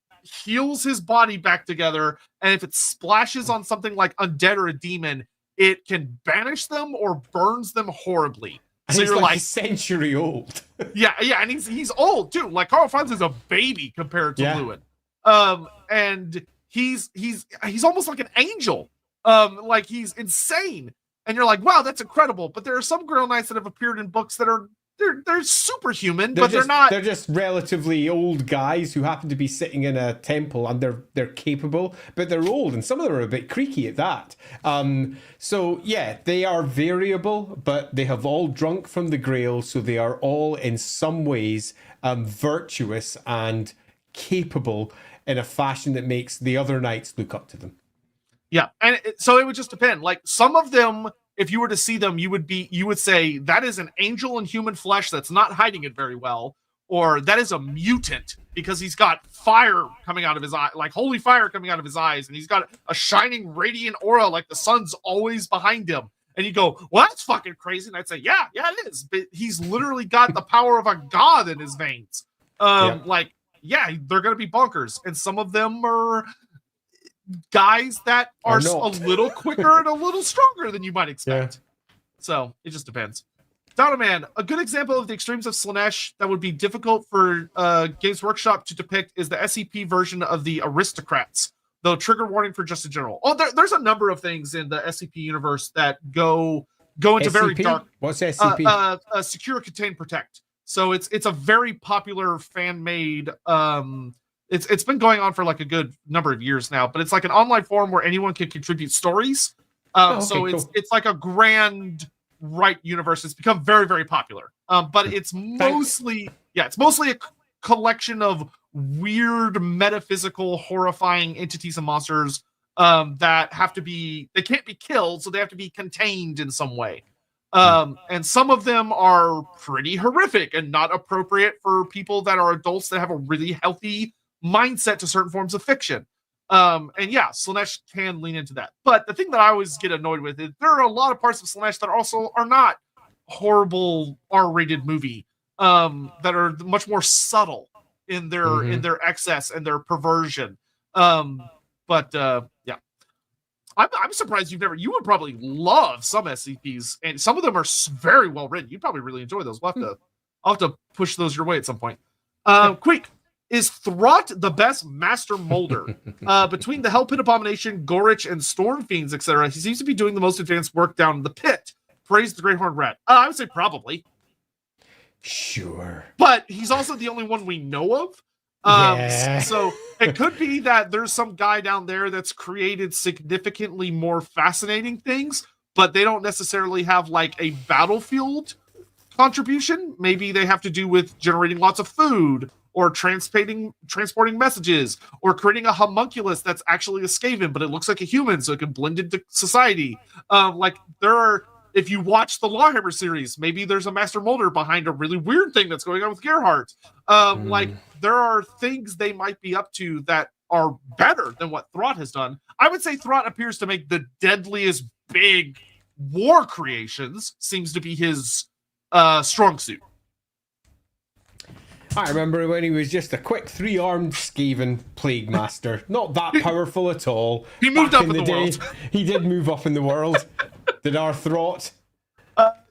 heals his body back together, and if it splashes on something like undead or a demon, it can banish them or burns them horribly. And so you're like a century old. yeah, and he's old too. Like Karl Franz is a baby compared to Lewin. And he's almost like an angel. Like he's insane. And you're like, wow, that's incredible. But there are some Grail Knights that have appeared in books that are they're superhuman, but they're not. They're just relatively old guys who happen to be sitting in a temple, and they're capable, but they're old, and some of them are a bit creaky at that. So yeah, they are variable, but they have all drunk from the Grail, so they are all in some ways virtuous and capable in a fashion that makes the other knights look up to them. Yeah, and so it would just depend. Like some of them, if you were to see them, you would say that is an angel in human flesh that's not hiding it very well, or that is a mutant because he's got fire coming out of his eye, like holy fire coming out of his eyes, and he's got a shining radiant aura like the sun's always behind him. And you go, well, that's fucking crazy. And I'd say, yeah, it is. But he's literally got the power of a god in his veins. Like, yeah, they're gonna be bonkers, and some of them are guys that are a little quicker and a little stronger than you might expect. So it just depends. Man, a good example of the extremes of Slaanesh that would be difficult for Games Workshop to depict is the SCP version of the Aristocrats, though trigger warning for just a general. Oh, there's a number of things in the SCP universe that go into SCP? very dark. What's SCP? Secure, Contain, Protect. So it's a very popular fan-made. It's been going on for like a good number of years now, but it's like an online forum where anyone can contribute stories. So it's like a grand right universe. It's become very, very popular. But it's mostly a collection of weird metaphysical horrifying entities and monsters that they can't be killed, so they have to be contained in some way. And some of them are pretty horrific and not appropriate for people that are adults that have a really healthy mindset to certain forms of fiction. And yeah, Slaanesh can lean into that. But the thing that I always get annoyed with is there are a lot of parts of Slaanesh that also are not horrible R-rated movie, that are much more subtle in their excess and their perversion. Yeah. I'm surprised you would probably love some SCPs, and some of them are very well written. You'd probably really enjoy those. I'll have to push those your way at some point. Quick. Is Throt the best master molder? Between the Hell Pit Abomination, Gorich, and Storm Fiends, etc., he seems to be doing the most advanced work down in the pit. Praise the Great Horned Rat. I would say probably. Sure. But he's also the only one we know of. So it could be that there's some guy down there that's created significantly more fascinating things, but they don't necessarily have like a battlefield contribution. Maybe they have to do with generating lots of food, or transporting messages, or creating a homunculus that's actually a Skaven, but it looks like a human, so it can blend into society. If you watch the LAWhammer series, maybe there's a master molder behind a really weird thing that's going on with Gerhardt. Like, there are things they might be up to that are better than what Throt has done. I would say Throt appears to make the deadliest big war creations, seems to be his strong suit. I remember when he was just a quick 3-armed Skaven Plague Master. Not that powerful at all. He moved up in the world. He did move up in the world. Did our Throt?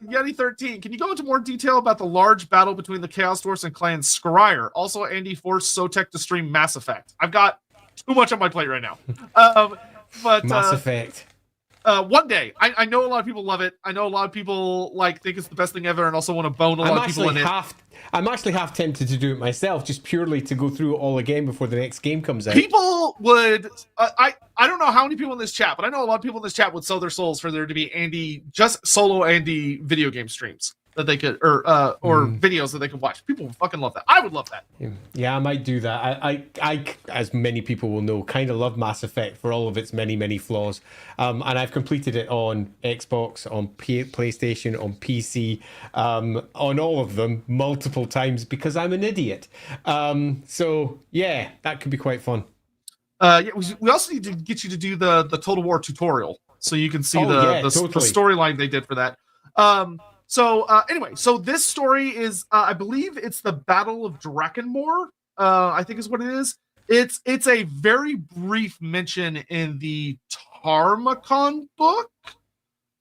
Yeti 13, can you go into more detail about the large battle between the Chaos Dwarfs and Clan Scryer? Also, Andy forced Sotek to stream Mass Effect. I've got too much on my plate right now. But Mass Effect. One day. I know a lot of people love it. I know a lot of people think it's the best thing ever and also want to bone a lot of people in it. I'm actually half tempted to do it myself, just purely to go through it all again before the next game comes out. People would... I don't know how many people in this chat, but I know a lot of people in this chat would sell their souls for there to be just solo Andy video game streams that they could, or videos that they could watch. People would fucking love that. I would love that. Yeah, I might do that. I as many people will know, kind of love Mass Effect for all of its many, many flaws. And I've completed it on Xbox, on PlayStation, on PC, on all of them multiple times because I'm an idiot. So yeah, that could be quite fun. We also need to get you to do the Total War tutorial so you can see the storyline they did for that. Anyway, so this story is, I believe it's the Battle of Drakkenmoor, I think is what it is. It's a very brief mention in the Tarmacon book.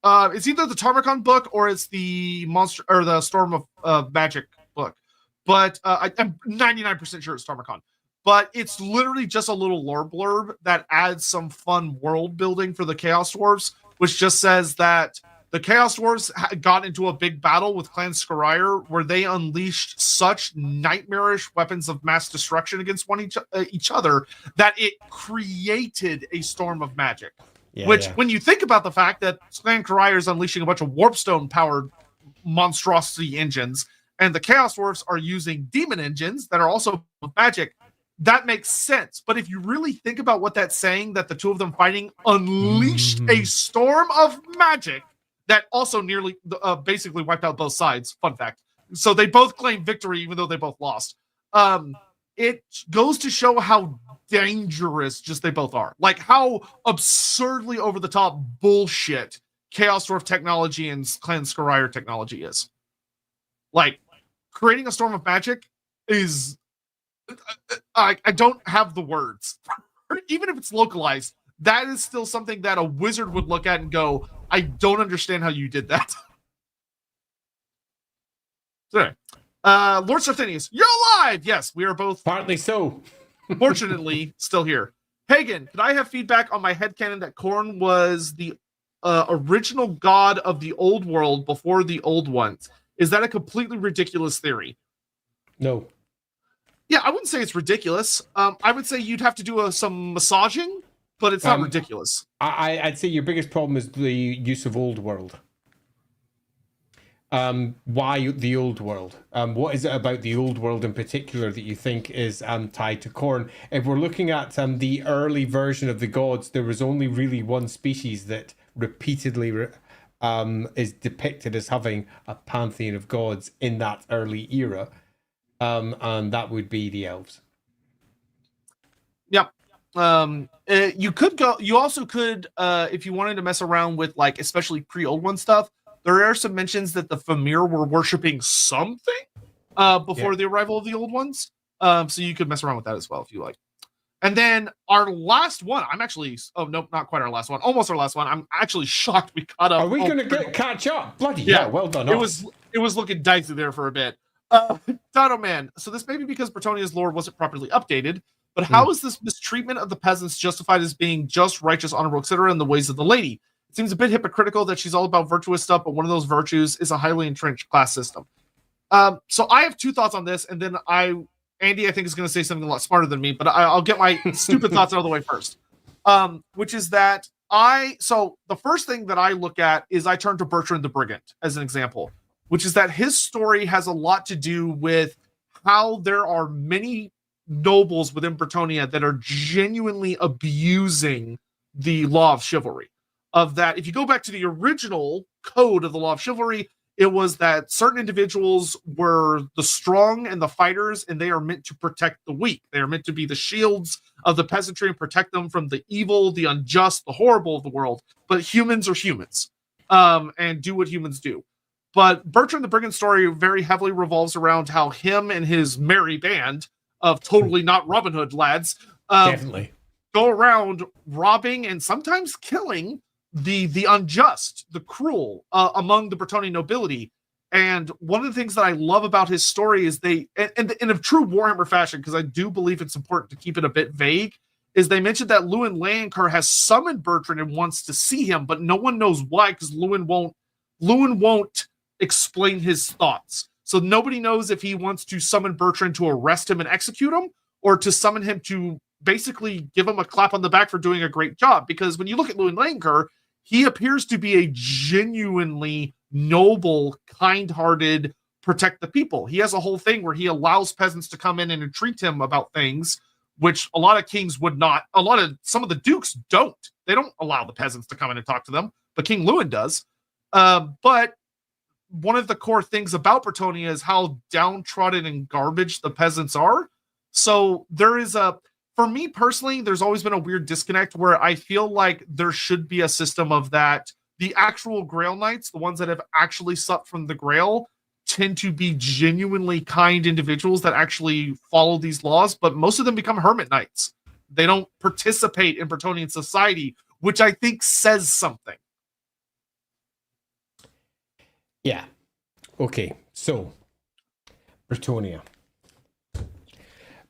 It's either the Tarmacon book or it's the Monster or the Storm of Magic book. But I'm 99% sure it's Tarmacon. But it's literally just a little lore blurb that adds some fun world building for the Chaos Dwarfs, which just says that the Chaos Dwarfs got into a big battle with Clan Scryer where they unleashed such nightmarish weapons of mass destruction against each other that it created a storm of magic. When you think about the fact that Clan Scryer is unleashing a bunch of warpstone-powered monstrosity engines, and the Chaos Dwarfs are using demon engines that are also magic, that makes sense. But if you really think about what that's saying, that the two of them fighting unleashed a storm of magic that also nearly basically wiped out both sides. Fun fact. So they both claimed victory, even though they both lost. It goes to show how dangerous just they both are. Like how absurdly over the top bullshit Chaos Dwarf technology and Clan Scryer technology is. Like creating a storm of magic is... I don't have the words. Even if it's localized, that is still something that a wizard would look at and go, I don't understand how you did that. So anyway, Lord Sarthinius, you're alive! Yes, we are both, Partly so. fortunately, still here. Pagan, can I have feedback on my headcanon that Khorne was the original god of the old world before the old ones? Is that a completely ridiculous theory? No. Yeah, I wouldn't say it's ridiculous. I would say you'd have to do some massaging, but it's not ridiculous. I'd say your biggest problem is the use of old world. Why the old world? What is it about the old world in particular that you think is tied to Khorne? If we're looking at the early version of the gods, there was only really one species that repeatedly is depicted as having a pantheon of gods in that early era, and that would be the elves. Yep. You could go. You also could, if you wanted to mess around with like especially pre-old one stuff. There are some mentions that the Famir were worshiping something before the arrival of the old ones. So you could mess around with that as well if you like. And then our last one, I'm actually, oh, nope, not quite our last one. Almost our last one. I'm actually shocked we caught up. Are we going to catch up? Bloody yeah, well done. It was looking dicey there for a bit. Dino Man, so this may be because Bretonia's lore wasn't properly updated, but how is this mistreatment of the peasants justified as being just, righteous, honorable, etc. in the ways of the lady? It seems a bit hypocritical that she's all about virtuous stuff, but one of those virtues is a highly entrenched class system. So I have two thoughts on this, and then Andy, I think, is going to say something a lot smarter than me, but I'll get my stupid thoughts out of the way first. Which is that so the first thing that I look at is I turn to Bertrand the Brigand as an example, which is that his story has a lot to do with how there are many nobles within Bretonia that are genuinely abusing the law of chivalry. Of that, if you go back to the original code of the law of chivalry, it was that certain individuals were the strong and the fighters, and they are meant to protect the weak. They are meant to be the shields of the peasantry and protect them from the evil, the unjust, the horrible of the world. But humans are humans, and do what humans do. But Bertrand the Brigand's story very heavily revolves around how him and his merry band of totally not Robin Hood lads definitely go around robbing and sometimes killing the unjust, the cruel among the Bretonian nobility. And one of the things that I love about his story is in a true Warhammer fashion, because I do believe it's important to keep it a bit vague, is they mentioned that Lewin Lancaster has summoned Bertrand and wants to see him, but no one knows why, because Lewin won't explain his thoughts. So nobody knows if he wants to summon Bertrand to arrest him and execute him, or to summon him to basically give him a clap on the back for doing a great job. Because when you look at Lewin Lancaster, he appears to be a genuinely noble, kind-hearted, protect the people. He has a whole thing where he allows peasants to come in and entreat him about things, which a lot of kings would not. Some of the dukes don't. They don't allow the peasants to come in and talk to them, but King Lewin does. But one of the core things about Bretonia is how downtrodden and garbage the peasants are. So there is for me personally, there's always been a weird disconnect where I feel like there should be a system of that. The actual Grail Knights, the ones that have actually supped from the Grail, tend to be genuinely kind individuals that actually follow these laws, but most of them become hermit knights. They don't participate in Bretonian society, which I think says something. Yeah. Okay. So, Bretonia.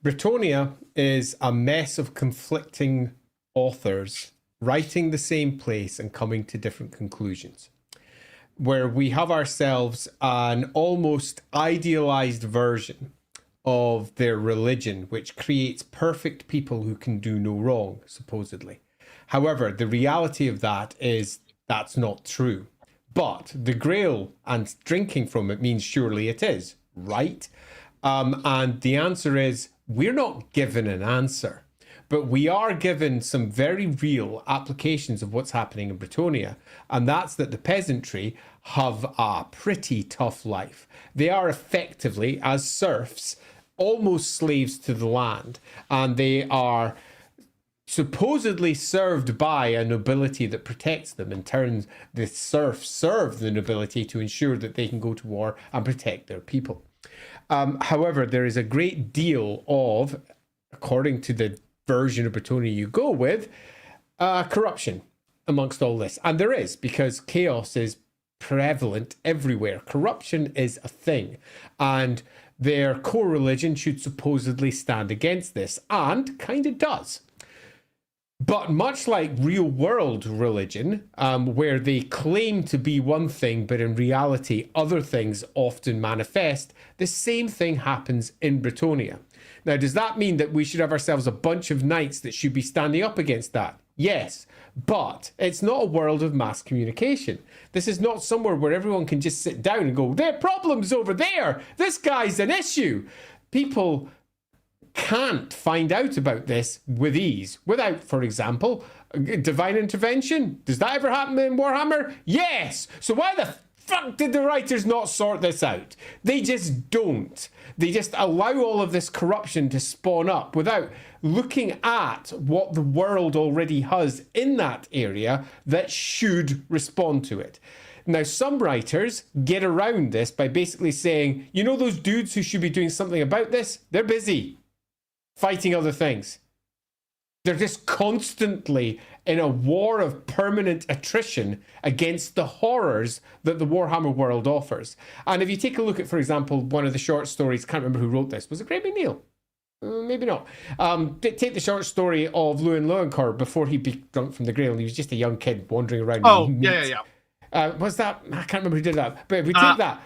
Bretonia is a mess of conflicting authors writing the same place and coming to different conclusions, where we have ourselves an almost idealized version of their religion, which creates perfect people who can do no wrong, supposedly. However, the reality of that is that's not true. But the Grail and drinking from it means surely it is, right? And the answer is, we're not given an answer, but we are given some very real applications of what's happening in Bretonia. And that's that the peasantry have a pretty tough life. They are effectively, as serfs, almost slaves to the land. And they are supposedly served by a nobility that protects them. In turn, the serfs serve the nobility to ensure that they can go to war and protect their people. However, there is a great deal of, according to the version of Bretonia you go with, corruption amongst all this. And there is, because chaos is prevalent everywhere. Corruption is a thing, and their core religion should supposedly stand against this, and kind of does. But much like real world religion, where they claim to be one thing, but in reality other things often manifest, the same thing happens in Bretonnia. Now, does that mean that we should have ourselves a bunch of knights that should be standing up against that? Yes, but it's not a world of mass communication. This is not somewhere where everyone can just sit down and go, their problem's over there, this guy's an issue. People can't find out about this with ease without, for example, divine intervention. Does that ever happen in Warhammer? Yes! So why the fuck did the writers not sort this out? They just don't. They just allow all of this corruption to spawn up without looking at what the world already has in that area that should respond to it. Now, some writers get around this by basically saying, you know those dudes who should be doing something about this? They're busy fighting other things. They're just constantly in a war of permanent attrition against the horrors that the Warhammer world offers. And if you take a look at, for example, one of the short stories, can't remember who wrote this, was it Graham McNeil? Maybe not. Take the short story of Lewin Lowencore before he be drunk from the Grail, and he was just a young kid wandering around. Was that? I can't remember who did that. But if we take that,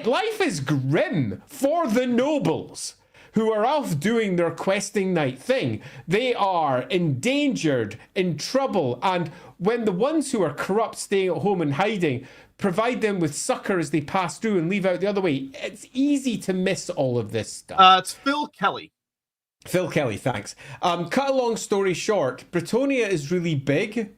life is grim for the nobles who are off doing their questing night thing. They are endangered, in trouble, and when the ones who are corrupt staying at home and hiding provide them with succor as they pass through and leave out the other way, it's easy to miss all of this stuff. It's Phil Kelly. Phil Kelly, thanks. Cut a long story short, Bretonnia is really big.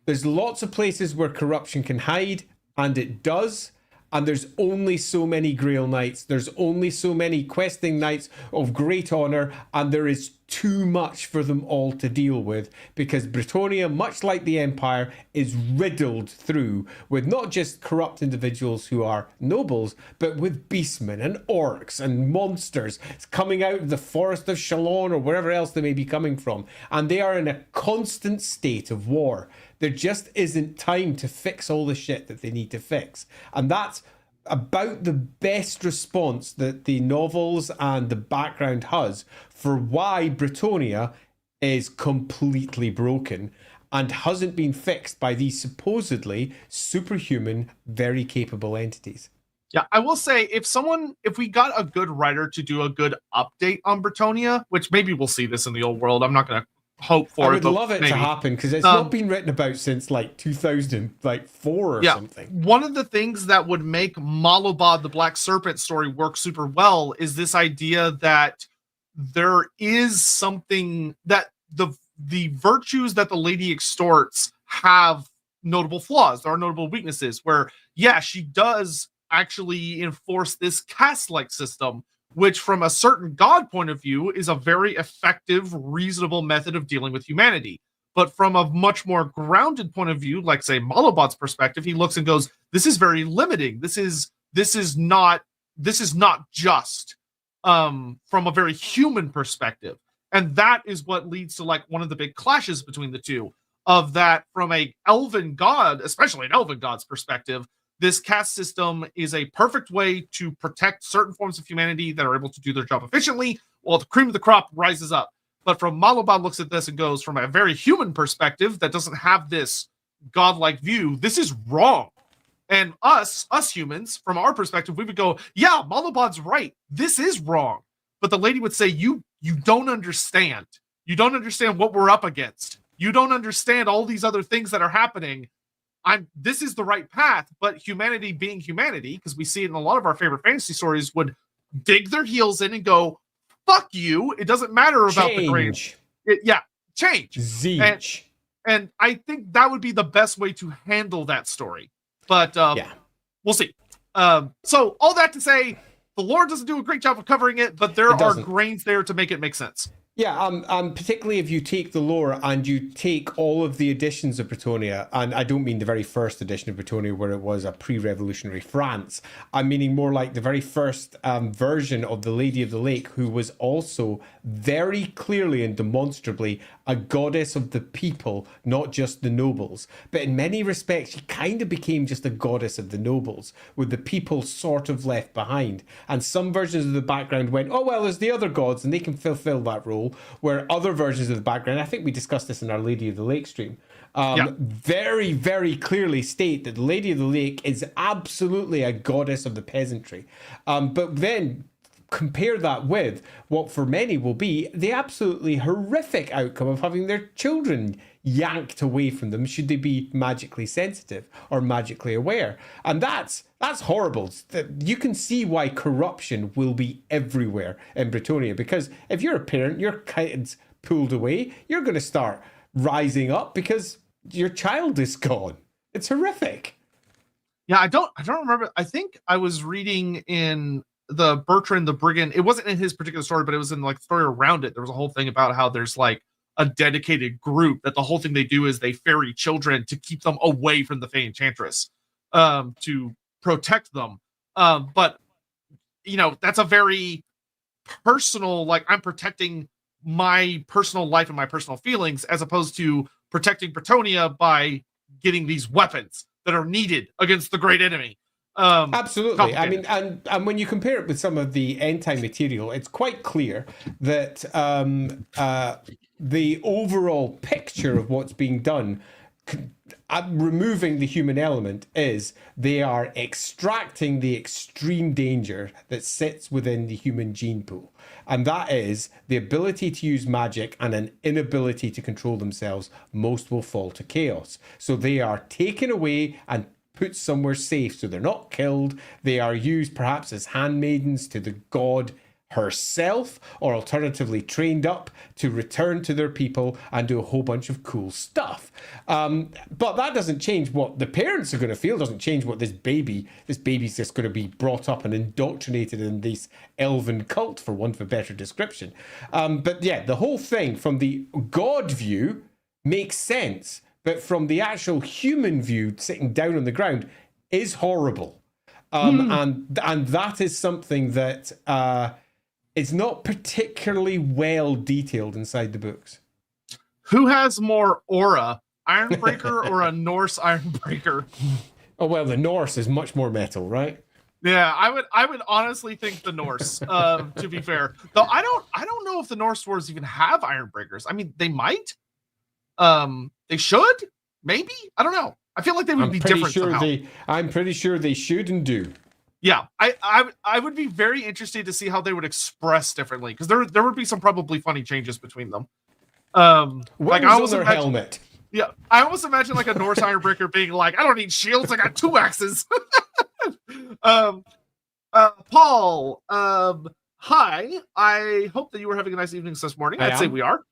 There's lots of places where corruption can hide, and it does. And there's only so many Grail Knights. There's only so many questing knights of great honor, and there is too much for them all to deal with, because Bretonnia, much like the Empire, is riddled through with not just corrupt individuals who are nobles, but with beastmen and orcs and monsters coming out of the Forest of Shalon or wherever else they may be coming from. And they are in a constant state of war. There just isn't time to fix all the shit that they need to fix. And that's about the best response that the novels and the background has for why Bretonnia is completely broken and hasn't been fixed by these supposedly superhuman, very capable entities. Yeah, I will say, if we got a good writer to do a good update on Bretonnia, which maybe we'll see this in the old world, I'm not going to hope for it. I would love it to happen, because it's not been written about since like 2004 or something. One of the things that would make Malobod the Black Serpent story work super well is this idea that there is something that the virtues that the lady extorts have notable flaws. There are notable weaknesses where, yeah, she does actually enforce this caste-like system, which from a certain god point of view is a very effective, reasonable method of dealing with humanity. But from a much more grounded point of view, like say Malobod's perspective, he looks and goes, this is very limiting. This is not just from a very human perspective. And that is what leads to like one of the big clashes between the two, of that from a elven god, especially an elven god's perspective, this caste system is a perfect way to protect certain forms of humanity that are able to do their job efficiently, while the cream of the crop rises up. But from Malobod looks at this and goes, from a very human perspective that doesn't have this godlike view, this is wrong. And us humans, from our perspective, we would go, yeah, Malobod's right. This is wrong. But the lady would say, you don't understand. You don't understand what we're up against. You don't understand all these other things that are happening. This is the right path, but humanity being humanity, because we see it in a lot of our favorite fantasy stories, would dig their heels in and go, fuck you. It doesn't matter about the grain. Change. Zeech. And I think that would be the best way to handle that story. But we'll see. So all that to say, the lore doesn't do a great job of covering it, but there are grains there to make it make sense. Yeah, particularly if you take the lore and you take all of the editions of Bretonnia, and I don't mean the very first edition of Bretonnia where it was a pre-revolutionary France. I'm meaning more like the very first version of the Lady of the Lake, who was also very clearly and demonstrably a goddess of the people, not just the nobles. But in many respects, she kind of became just a goddess of the nobles, with the people sort of left behind. And some versions of the background went, oh, well, there's the other gods, and they can fulfill that role. Where other versions of the background, I think we discussed this in our Lady of the Lake stream, very, very clearly state that the Lady of the Lake is absolutely a goddess of the peasantry. But then compare that with what for many will be the absolutely horrific outcome of having their children yanked away from them should they be magically sensitive or magically aware. And that's horrible. You can see why corruption will be everywhere in Bretonnia, because if you're a parent, your kid's pulled away, you're going to start rising up because your child is gone. It's horrific. Yeah, I don't remember. I think I was reading in the Bertrand the Brigand. It wasn't in his particular story, but it was in like the story around it. There was a whole thing about how there's like a dedicated group that the whole thing they do is they ferry children to keep them away from the Fey Enchantress, to protect them. But you know, that's a very personal, like, I'm protecting my personal life and my personal feelings, as opposed to protecting Bretonnia by getting these weapons that are needed against the great enemy. Absolutely. I mean, and when you compare it with some of the end time material, it's quite clear that the overall picture of what's being done, removing the human element, is they are extracting the extreme danger that sits within the human gene pool. And that is the ability to use magic and an inability to control themselves. Most will fall to chaos. So they are taken away and put somewhere safe so they're not killed. They are used perhaps as handmaidens to the god herself, or alternatively trained up to return to their people and do a whole bunch of cool stuff. But that doesn't change what the parents are going to feel, doesn't change what this baby's just going to be brought up and indoctrinated in this elven cult, for want of a better description. But yeah, the whole thing from the god view makes sense, but from the actual human view, sitting down on the ground, is horrible. And that is something that is not particularly well detailed inside the books. Who has more aura, Ironbreaker or a Norse Ironbreaker? Oh, well, the Norse is much more metal, right? Yeah, I would honestly think the Norse, to be fair. Though I don't know if the Norse wars even have Ironbreakers. I mean, they might. They should, maybe. I don't know. I feel like they would be different somehow. I'm pretty sure they should and do. Yeah, I would be very interested to see how they would express differently, because there would be some probably funny changes between them. Like I almost imagine, helmet. Yeah, I almost imagine like a Norse Ironbreaker being like, I don't need shields, I got 2 axes. Paul, hi. I hope that you were having a nice evening this morning. I'd say we are.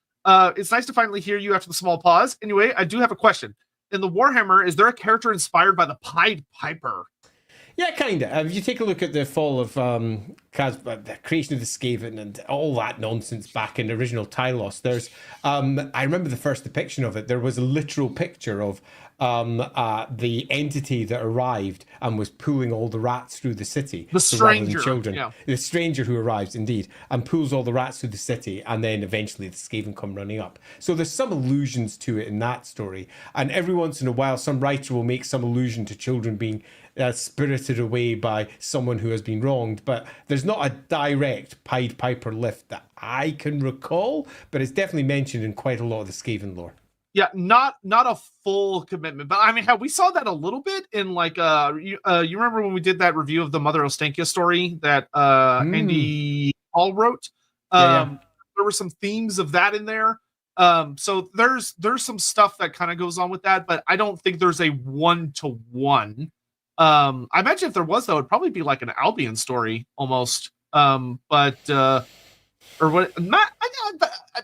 It's nice to finally hear you after the small pause. Anyway, I do have a question. In the Warhammer, is there a character inspired by the Pied Piper? Yeah, kind of. If you take a look at the fall of the creation of the Skaven and all that nonsense back in the original Tylos, there's, I remember the first depiction of it, there was a literal picture of the entity that arrived and was pulling all the rats through the city. The stranger. Children. Yeah. The stranger who arrives, indeed, and pulls all the rats through the city, and then eventually the Skaven come running up. So there's some allusions to it in that story. And every once in a while, some writer will make some allusion to children being spirited away by someone who has been wronged, but there's not a direct Pied Piper lift that I can recall, but it's definitely mentioned in quite a lot of the Skaven lore. Yeah, not a full commitment, but I mean, we saw that a little bit in like you remember when we did that review of the Mother Ostankia story that Andy Law wrote? There were some themes of that in there. So there's some stuff that kind of goes on with that, but I don't think there's a 1-to-1. I imagine if there was, though, it'd probably be like an Albion story almost. Or what? Not.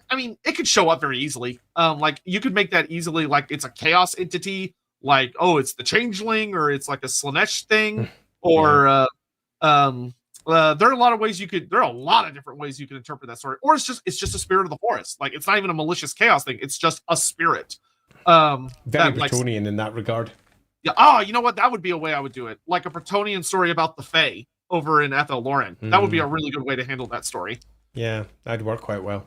I mean, it could show up very easily. Like you could make that easily. Like it's a chaos entity. Like it's the Changeling, or it's like a Slanesh thing, or there are a lot of ways you could. There are a lot of different ways you can interpret that story. Or it's just a spirit of the forest. Like it's not even a malicious chaos thing. It's just a spirit. Very Bretonnian in that regard. Yeah. Oh, you know what? That would be a way I would do it. Like a Bretonnian story about the Fae over in Ethel Lauren. That would be a really good way to handle that story. Yeah, that'd work quite well.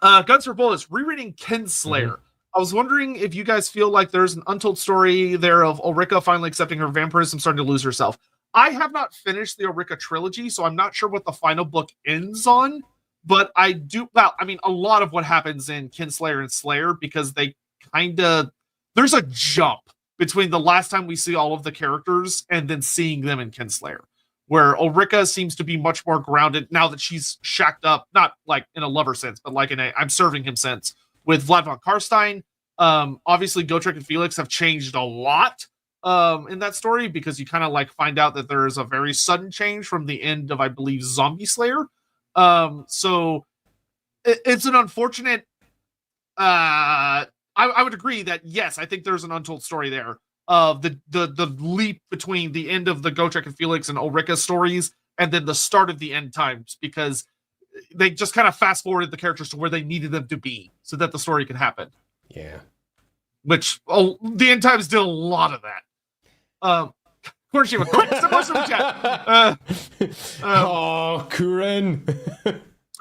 Guns for Bullets, rereading Kinslayer. I was wondering if you guys feel like there's an untold story there of Ulrika finally accepting her vampirism, starting to lose herself. I have not finished the Ulrika trilogy, so I'm not sure what the final book ends on, but I do, well, I mean, a lot of what happens in Kinslayer and Slayer, because they kind of, there's a jump between the last time we see all of the characters and then seeing them in Kinslayer, where Ulrika seems to be much more grounded now that she's shacked up, not like in a lover sense, but like in a I'm serving him sense, with Vlad von Karstein. Obviously, Gotrek and Felix have changed a lot in that story, because you kind of like find out that there is a very sudden change from the end of, I believe, Zombie Slayer. So it's an unfortunate. I would agree that yes, I think there's an untold story there of the leap between the end of the Gotrek and Felix and Ulrika stories and then the start of the end times, because they just kind of fast forwarded the characters to where they needed them to be so that the story could happen. Yeah. Which the end times did a lot of that. Oh, Kurin.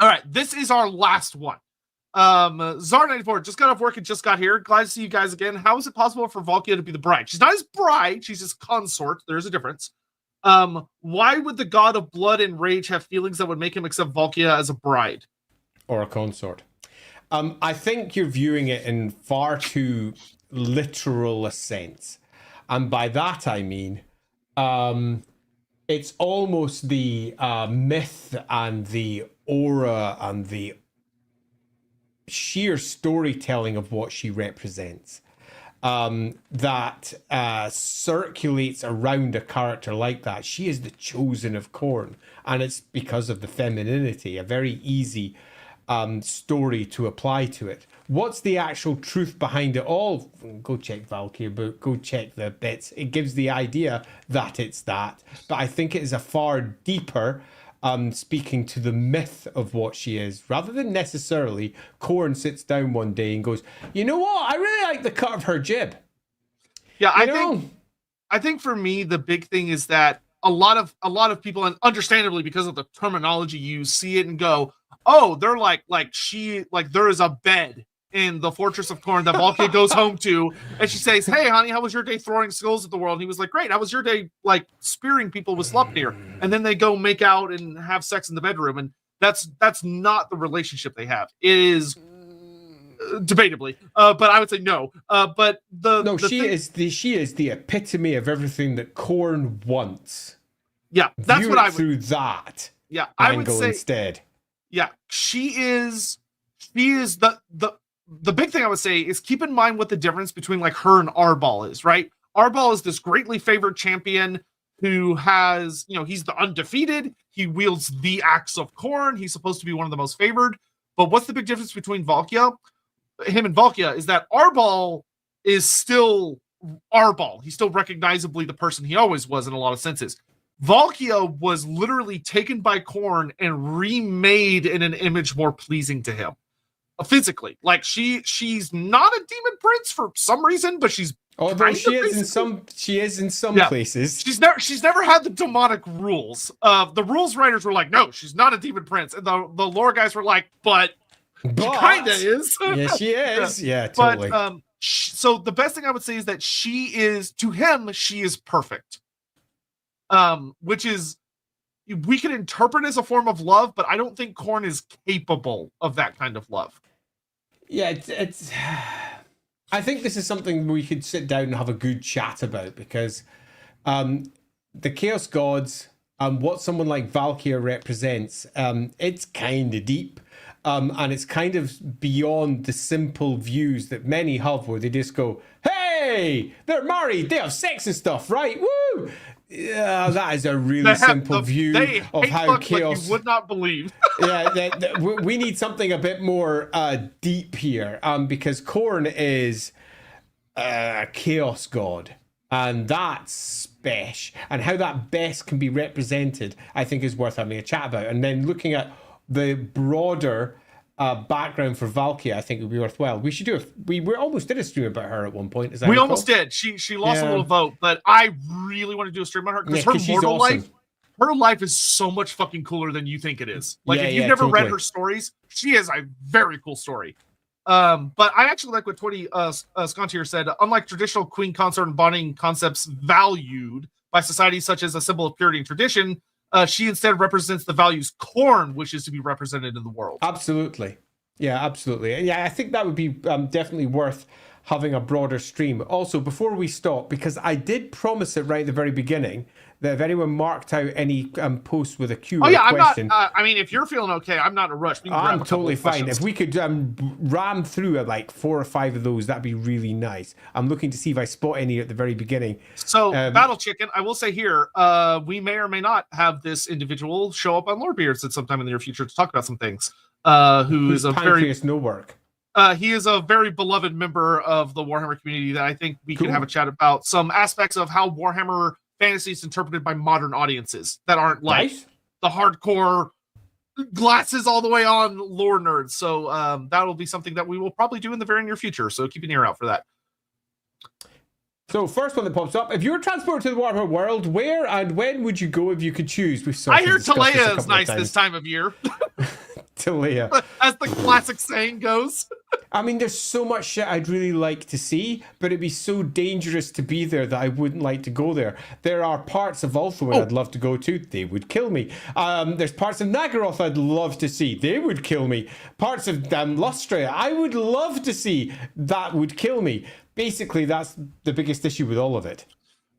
All right, this is our last one. Zar94 just got off work and just got here. Glad to see you guys again. How is it possible for Valkia to be the bride? She's not his bride, she's his consort. There's a difference. Why would the god of blood and rage have feelings that would make him accept Valkia as a bride? Or a consort. I think you're viewing it in far too literal a sense. And by that I mean, it's almost the myth and the aura and the sheer storytelling of what she represents that circulates around a character like that. She is the chosen of Khorne, and it's because of the femininity, a very easy story to apply to it. What's the actual truth behind it all? Go check Valkyrie book, go check the bits. It gives the idea that it's that, but I think it is a far deeper speaking to the myth of what she is, rather than necessarily Khorne sits down one day and goes, you know what, I really like the cut of her jib. Yeah, I think for me the big thing is that a lot of people, and understandably because of the terminology used, see it and go, oh, they're like there is a bed in the Fortress of Khorne that Valkyrie goes home to, and she says, hey honey, how was your day throwing skulls at the world? And he was like, great. How was your day like spearing people with Sleipnir? And then they go make out and have sex in the bedroom, and that's not the relationship they have. It is debatably, but I would say no. But she is the epitome of everything that Khorne wants. Yeah, that's View what I would through that. Yeah, I would say instead. Yeah, she is the big thing I would say is keep in mind what the difference between like her and Arbal is, right? Arbal is this greatly favored champion who has, he's the undefeated. He wields the axe of Khorne. He's supposed to be one of the most favored. But what's the big difference between him and Valkia is that Arbal is still Arbal. He's still recognizably the person he always was in a lot of senses. Valkia was literally taken by Khorne and remade in an image more pleasing to him. Physically, like she's not a demon prince for some reason, but she's she is in some places. She's never had the demonic rules. The rules writers were like, no, she's not a demon prince, and the lore guys were like, but she kind of is. Yeah, she is. Yeah, totally. But so the best thing I would say is that to him she is perfect. Which is, we can interpret as a form of love, but I don't think Khorne is capable of that kind of love. Yeah, it's I think this is something we could sit down and have a good chat about, because the Chaos Gods, what someone like Valkyrie represents, it's kind of deep. And it's kind of beyond the simple views that many have, where they just go, hey, they're married, they have sex and stuff, right? Woo! Yeah, that is a really simple view of how chaos. Like you would not believe. We need something a bit more deep here, because Khorne is a chaos god, and that's special. And how that best can be represented, I think, is worth having a chat about. And then looking at the broader background for Valkyrie, I think it would be worthwhile. We should do we almost did a stream about her at one point. Is that we almost did. She lost a little vote, but I really want to do a stream on her because her mortal life. her life is so much fucking cooler than you think it is. Like, Yeah, if you've yeah, never read totally. her stories, she has a very cool story. But I actually like what Twenty Scontier said. Unlike traditional queen consort and bonding concepts valued by societies such as a symbol of purity and tradition, she instead represents the values Khorne wishes to be represented in the world. Absolutely. Yeah, absolutely. Yeah, I think that would be definitely worth having a broader stream. Also, before we stop, because I did promise it right at the very beginning, that if anyone marked out any posts with a Q Oh or yeah, a question, I mean, if you're feeling okay, I'm not in a rush. We can grab I'm a couple totally of fine. questions. If we could ram through like 4 or 5 of those, that'd be really nice. I'm looking to see if I spot any at the very begining. So, Battle Chicken, I will say here, we may or may not have this individual show up on Lorebeards at some time in the near future to talk about some things. Who is a Pancreas no work. he is a very beloved member of the Warhammer community that I think we Cool. can have a chat about some aspects of how Warhammer fantasy is interpreted by modern audiences that aren't like Nice. the hardcore glasses all the way on lore nerds. So that will be something that we will probably do in the very near future. So keep an ear out for that. So, first one that pops up: if you were transported to the Warhammer world, where and when would you go if you could choose? We've I hear Talea is nice this time of year, Talea. as the classic saying goes. I mean, there's so much shit I'd really like to see, but it'd be so dangerous to be there that I wouldn't like to go there. There are parts of Ulthuan I'd love to go to. They would kill me. There's parts of Nagaroth I'd love to see. They would kill me. Parts of Lustria I would love to see. That would kill me. Basically, that's the biggest issue with all of it.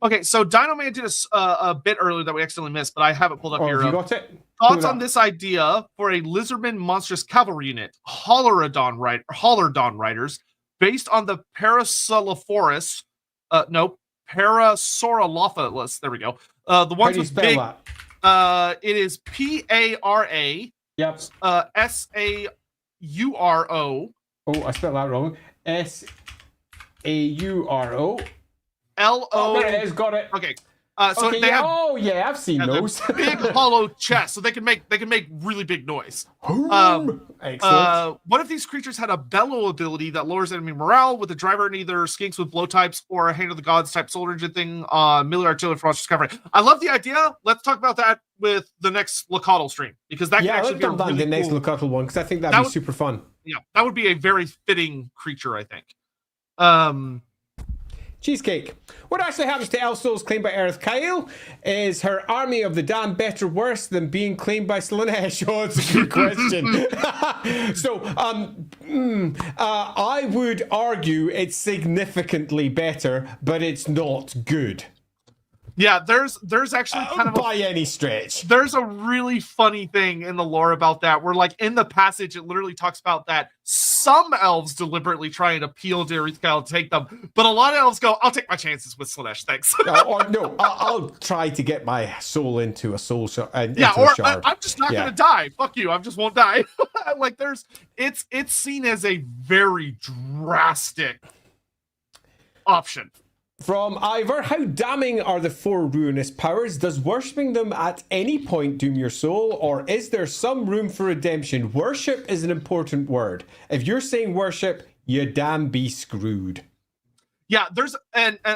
Okay, so Dino Man did a bit earlier that we accidentally missed, but I have it pulled up here. Have you got it? Thoughts on this idea for a Lizardman monstrous cavalry unit, Hollerdon riders, based on the Parasaurolophus, Parasaurolophus. There we go. The ones with big. It is P-A-R-A. Yep. S-A-U-R-O. Oh, I spelled that wrong. S-A-U-R-O. L-O. Oh, there it is. Got it. Okay. So okay, they have. Oh yeah, I've seen those. Big hollow chests, so they can make really big noise. Excellent. What if these creatures had a bellow ability that lowers enemy morale with a driver in either skinks with blow types or a hand of the gods type solar engine thing on melee artillery for monsters cavalry? I love the idea. Let's talk about that with the next Locatl stream, because that can actually be really the next cool. Locatl one, because I think that'd be super fun. Yeah, that would be a very fitting creature, I think. Cheesecake. What actually happens to Elsouls claimed by Aerith Kyle? Is her army of the damn better worse than being claimed by Slaanesh? Oh, it's a good question. So, I would argue it's significantly better, but it's not good. Yeah, there's actually kind of by any stretch. There's a really funny thing in the lore about that, where like in the passage, it literally talks about that some elves deliberately try and appeal to Aerith Kyle to take them, but a lot of elves go, "I'll take my chances with Slaanesh, thanks." I'll try to get my soul into a soul shard. I'm just not gonna die. Fuck you, I just won't die. Like it's seen as a very drastic option. From Ivor, how damning are the 4 ruinous powers? Does worshipping them at any point doom your soul, or is there some room for redemption? Worship is an important word. If you're saying worship, you damn be screwed. Yeah, there's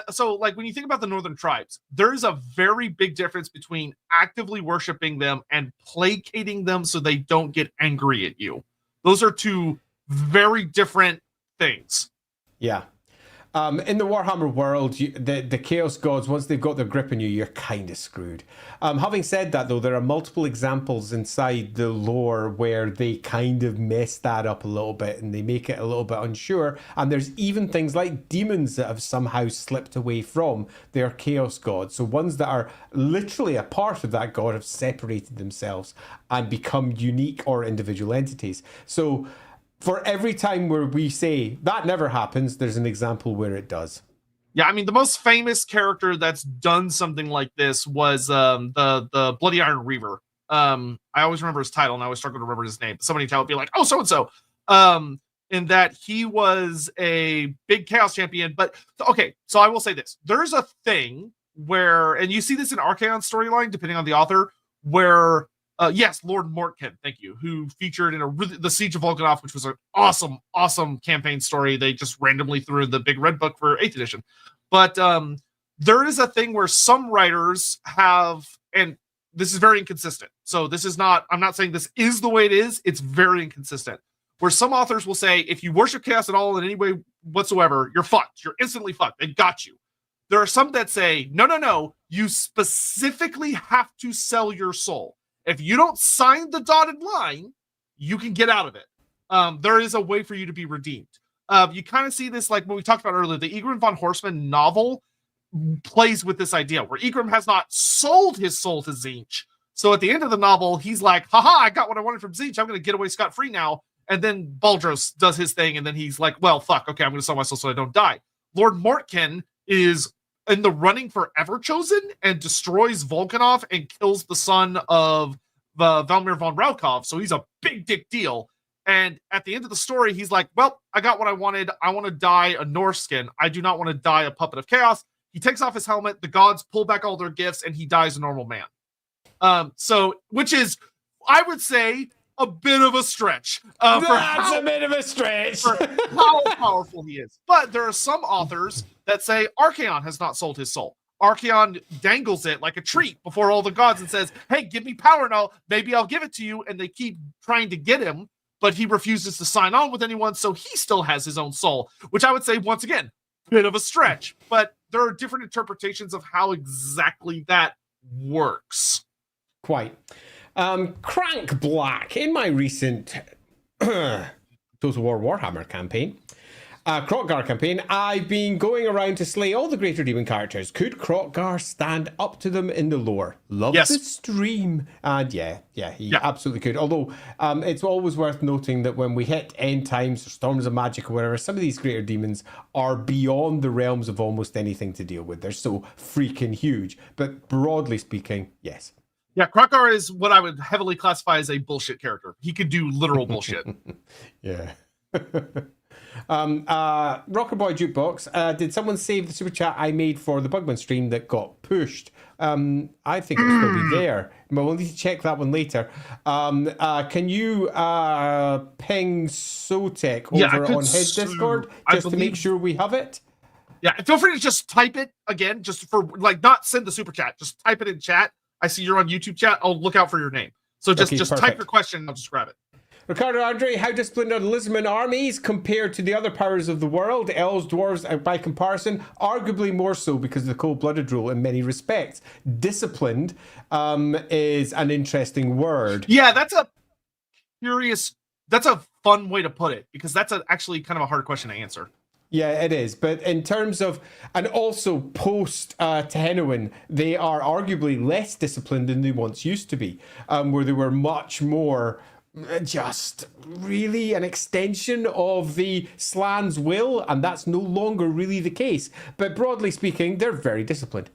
so like when you think about the northern tribes, there's a very big difference between actively worshiping them and placating them so they don't get angry at you. Those are two very different things. Yeah. In the Warhammer world, the Chaos Gods, once they've got their grip on you, you're kind of screwed. Having said that, though, there are multiple examples inside the lore where they kind of mess that up a little bit and they make it a little bit unsure. And there's even things like demons that have somehow slipped away from their Chaos God. So ones that are literally a part of that god have separated themselves and become unique or individual entities. So for every time where we say that never happens, there's an example where it does. Yeah, I mean, the most famous character that's done something like this was the Bloody Iron Reaver. I always remember his title, and I always struggle to remember his name. Somebody tell it, be like, "Oh, so and so." In that he was a big Chaos champion. But okay, so I will say this: there's a thing where, and you see this in Archaon storyline, depending on the author, where yes, Lord Mortken, thank you, who featured in the Siege of Volkanov, which was an awesome campaign story. They just randomly threw in the big red book for 8th edition. But there is a thing where some writers have, and this is very inconsistent. So this is not, I'm not saying this is the way it is. It's very inconsistent. Where some authors will say, if you worship chaos at all in any way whatsoever, you're fucked. You're instantly fucked. They got you. There are some that say, no. You specifically have to sell your soul. If you don't sign the dotted line, you can get out of it. There is a way for you to be redeemed. You kind of see this like what we talked about earlier. The Egrim von Horseman novel plays with this idea where Egrim has not sold his soul to Tzeentch. So at the end of the novel, he's like, haha, I got what I wanted from Tzeentch. I'm going to get away scot-free now. And then Baldros does his thing. And then he's like, well, fuck. Okay, I'm going to sell my soul so I don't die. Lord Mortkin is in the running for Everchosen and destroys Volkanov and kills the son of Valmir von Raukov. So he's a big dick deal. And at the end of the story, he's like, well, I got what I wanted. I want to die a Norskin. I do not want to die a puppet of chaos. He takes off his helmet. The gods pull back all their gifts and he dies a normal man. Which is, I would say, a bit of a stretch. That's a bit of a stretch. For how powerful he is. But there are some authors that say Archaon has not sold his soul. Archaon dangles it like a treat before all the gods and says, hey, give me power now. Maybe I'll give it to you. And they keep trying to get him, but he refuses to sign on with anyone. So he still has his own soul, which I would say, once again, bit of a stretch. But there are different interpretations of how exactly that works. Quite. Crank Black, in my recent Total War Warhammer campaign, Krokgar campaign, I've been going around to slay all the Greater Demon characters. Could Krokgar stand up to them in the lore? Love the stream. And yeah, he absolutely could. Although it's always worth noting that when we hit end times or storms of magic or whatever, some of these Greater Demons are beyond the realms of almost anything to deal with. They're so freaking huge. But broadly speaking, yes. Yeah, Krokgar is what I would heavily classify as a bullshit character. He could do literal bullshit. Yeah. Rocker Boy Jukebox, did someone save the super chat I made for the Bugman stream that got pushed? I think it'll still be there, but we'll need to check that one later. Can you ping Sotek over on his Discord just to make sure we have it? Yeah, feel free to just type it again, just for like not send the super chat, just type it in chat. I see you're on YouTube chat. I'll look out for your name. So just type your question and I'll just grab it. Ricardo Andre, how disciplined are the Lizardman armies compared to the other powers of the world? Elves, dwarves, by comparison, arguably more so because of the cold-blooded rule in many respects. Disciplined is an interesting word. Yeah, that's a fun way to put it, because that's actually kind of a hard question to answer. Yeah, it is. But in terms of, and also post Tehenowen, they are arguably less disciplined than they once used to be, where they were much more just really an extension of the Slan's will, and that's no longer really the case. But broadly speaking, they're very disciplined.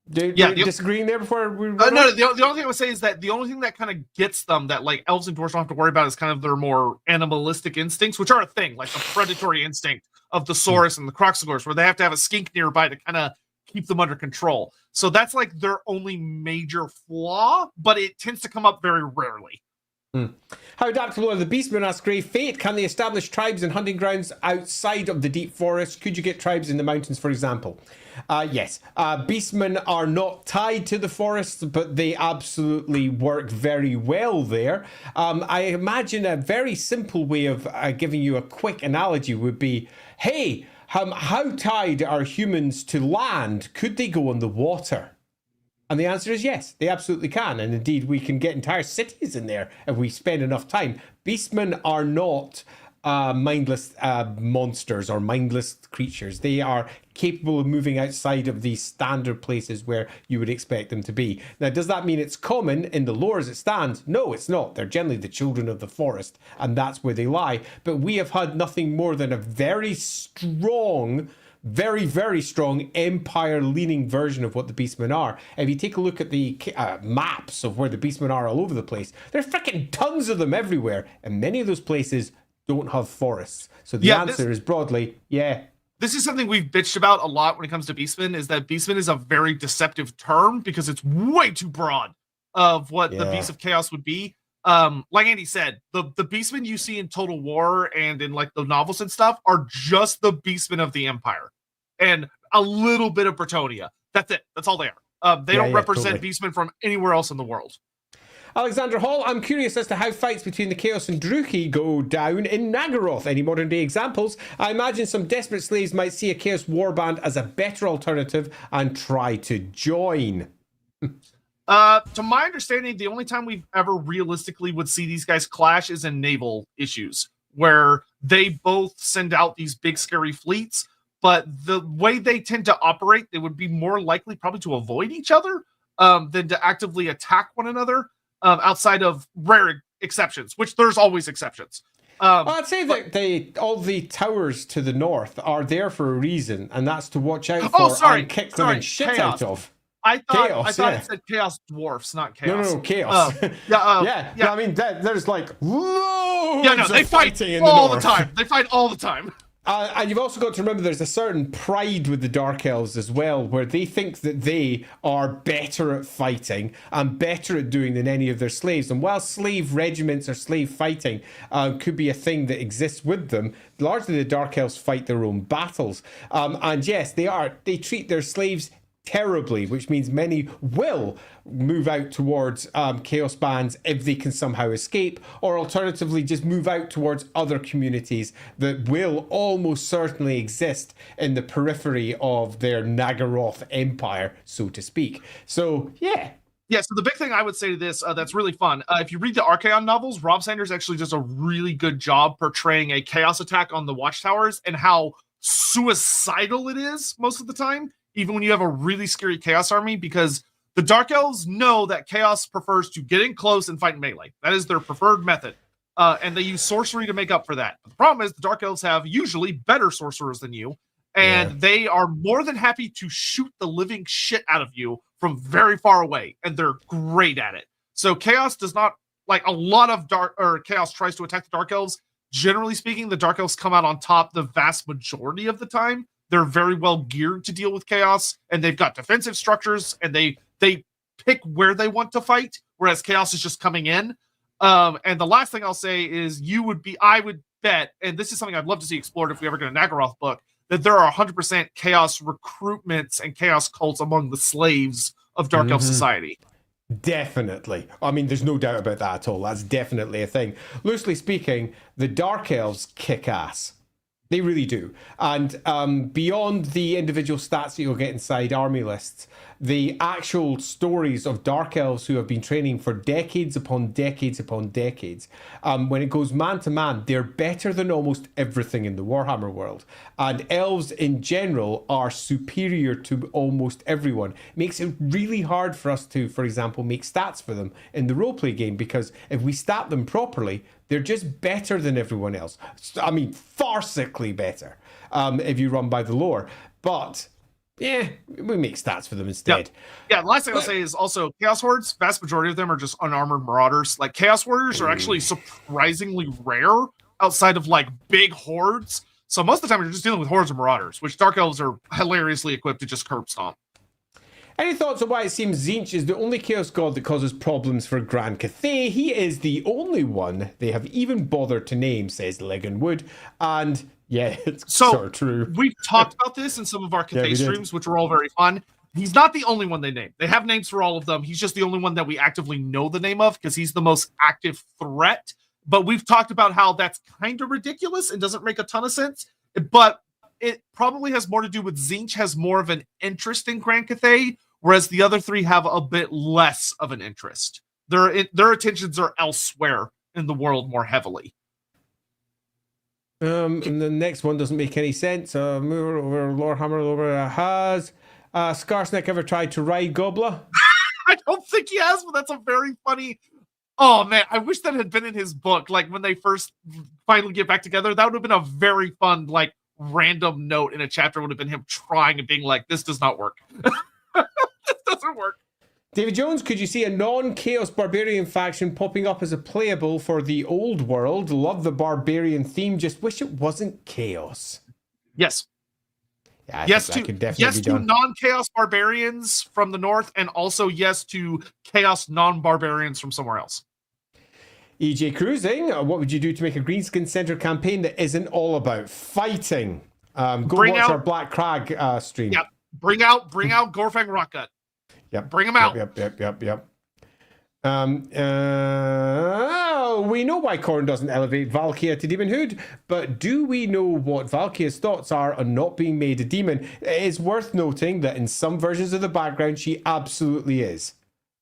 Disagreeing there before we no, the only thing I would say is that the only thing that kind of gets them that like elves and dwarves don't have to worry about is kind of their more animalistic instincts, which are a thing, like the predatory instinct of the Saurus and the Croxagors, where they have to have a skink nearby to kind of keep them under control. So that's like their only major flaw, but it tends to come up very rarely. How adaptable are the Beastmen? Asks Grey Fate. Can they establish tribes and hunting grounds outside of the deep forest? Could you get tribes in the mountains, for example? Yes. Beastmen are not tied to the forests, but they absolutely work very well there. I imagine a very simple way of giving you a quick analogy would be, hey, how tied are humans to land? Could they go on the water? And the answer is yes, they absolutely can. And indeed, we can get entire cities in there if we spend enough time. Beastmen are not mindless monsters or mindless creatures. They are capable of moving outside of the standard places where you would expect them to be. Now, does that mean it's common in the lore as it stands? No, it's not. They're generally the children of the forest, and that's where they lie. But we have had nothing more than a very strong, very, very strong empire-leaning version of what the Beastmen are. If you take a look at the maps of where the Beastmen are all over the place, there's freaking tons of them everywhere, and many of those places don't have forests. So the answer is broadly, yeah. This is something we've bitched about a lot when it comes to Beastmen, is that Beastmen is a very deceptive term because it's way too broad of what the Beast of Chaos would be. Like Andy said, the Beastmen you see in Total War and in like the novels and stuff are just the Beastmen of the Empire and a little bit of Bretonia. That's it. That's all they are. They don't represent totally. beastmen from anywhere else in the world. Alexander Hall, I'm curious as to how fights between the Chaos and Druchii go down in Nagaroth. Any modern day examples? I imagine some desperate slaves might see a Chaos warband as a better alternative and try to join. To my understanding, the only time we've ever realistically would see these guys clash is in naval issues, where they both send out these big scary fleets, but the way they tend to operate, they would be more likely probably to avoid each other than to actively attack one another, outside of rare exceptions, which there's always exceptions. I'd say that all the towers to the north are there for a reason, and that's to watch out for and kick them and shit chaos. out of. I thought Chaos, it said Chaos Dwarfs, not Chaos. No, chaos. Yeah. I mean, there's like loads they of fight fighting in all the north. the time. They fight all the time. And you've also got to remember there's a certain pride with the Dark Elves as well, where they think that they are better at fighting and better at doing than any of their slaves. And while slave regiments or slave fighting could be a thing that exists with them, largely the Dark Elves fight their own battles. And yes, they treat their slaves terribly, which means many will move out towards chaos bands if they can somehow escape, or alternatively just move out towards other communities that will almost certainly exist in the periphery of their Nagaroth empire, so to speak. So yeah, so the big thing I would say to this that's really fun, if you read the Archaon novels, Rob Sanders actually does a really good job portraying a chaos attack on the watchtowers and how suicidal it is most of the time, even when you have a really scary Chaos army, because the Dark Elves know that Chaos prefers to get in close and fight in melee. That is their preferred method. And they use sorcery to make up for that. But the problem is the Dark Elves have usually better sorcerers than you, and they are more than happy to shoot the living shit out of you from very far away, and they're great at it. So Chaos does not, like a lot of Chaos tries to attack the Dark Elves. Generally speaking, the Dark Elves come out on top the vast majority of the time. They're very well geared to deal with Chaos, and they've got defensive structures, and they pick where they want to fight, whereas Chaos is just coming in. And the last thing I'll say is I would bet, and this is something I'd love to see explored if we ever get a Nagaroth book, that there are 100% Chaos recruitments and Chaos cults among the slaves of Dark Elf society. Definitely. I mean, there's no doubt about that at all. That's definitely a thing. Loosely speaking, the Dark Elves kick ass. They really do. And beyond the individual stats that you'll get inside army lists, the actual stories of Dark Elves who have been training for decades upon decades upon decades, when it goes man to man, they're better than almost everything in the Warhammer world. And elves in general are superior to almost everyone. It makes it really hard for us to, for example, make stats for them in the roleplay game, because if we stat them properly, they're just better than everyone else. I mean, farcically better if you run by the lore. But yeah, we make stats for them instead. Yeah, the last thing I'll say is also Chaos Hordes, vast majority of them are just unarmored marauders. Like Chaos Warriors are actually surprisingly rare outside of like big hordes. So most of the time you're just dealing with hordes of marauders, which Dark Elves are hilariously equipped to just curb stomp. Any thoughts on why it seems Tzeentch is the only Chaos God that causes problems for Grand Cathay? He is the only one they have even bothered to name, says Legan Wood. And yeah, it's sort of true. We've talked about this in some of our Cathay streams, which were all very fun. He's not the only one they named. They have names for all of them. He's just the only one that we actively know the name of because he's the most active threat. But we've talked about how that's kind of ridiculous and doesn't make a ton of sense. But it probably has more to do with Tzeentch has more of an interest in Grand Cathay, whereas the other three have a bit less of an interest. Their attentions are elsewhere in the world more heavily. And the next one doesn't make any sense. Lorehammer Lore has Skarsnik ever tried to ride Gobla? I don't think he has, but that's a very funny. Oh man, I wish that had been in his book. Like when they first finally get back together, that would have been a very fun, like random note in a chapter. Would have been him trying and being like, "This does not work. This doesn't work." David Jones, could you see a non-Chaos Barbarian faction popping up as a playable for the old world? Love the Barbarian theme, just wish it wasn't Chaos. Yes. Yeah, yes that could definitely be done. Non-Chaos Barbarians from the north, and also yes to Chaos non-Barbarians from somewhere else. EJ Cruising, what would you do to make a Greenskin-centered campaign that isn't all about fighting? Go watch our Black Crag stream. Yeah, bring out Gorfang Rockgut. Yep. Bring him out. Yep. We know why Khorne doesn't elevate Valkia to demonhood, but do we know what Valkia's thoughts are on not being made a demon? It is worth noting that in some versions of the background, she absolutely is.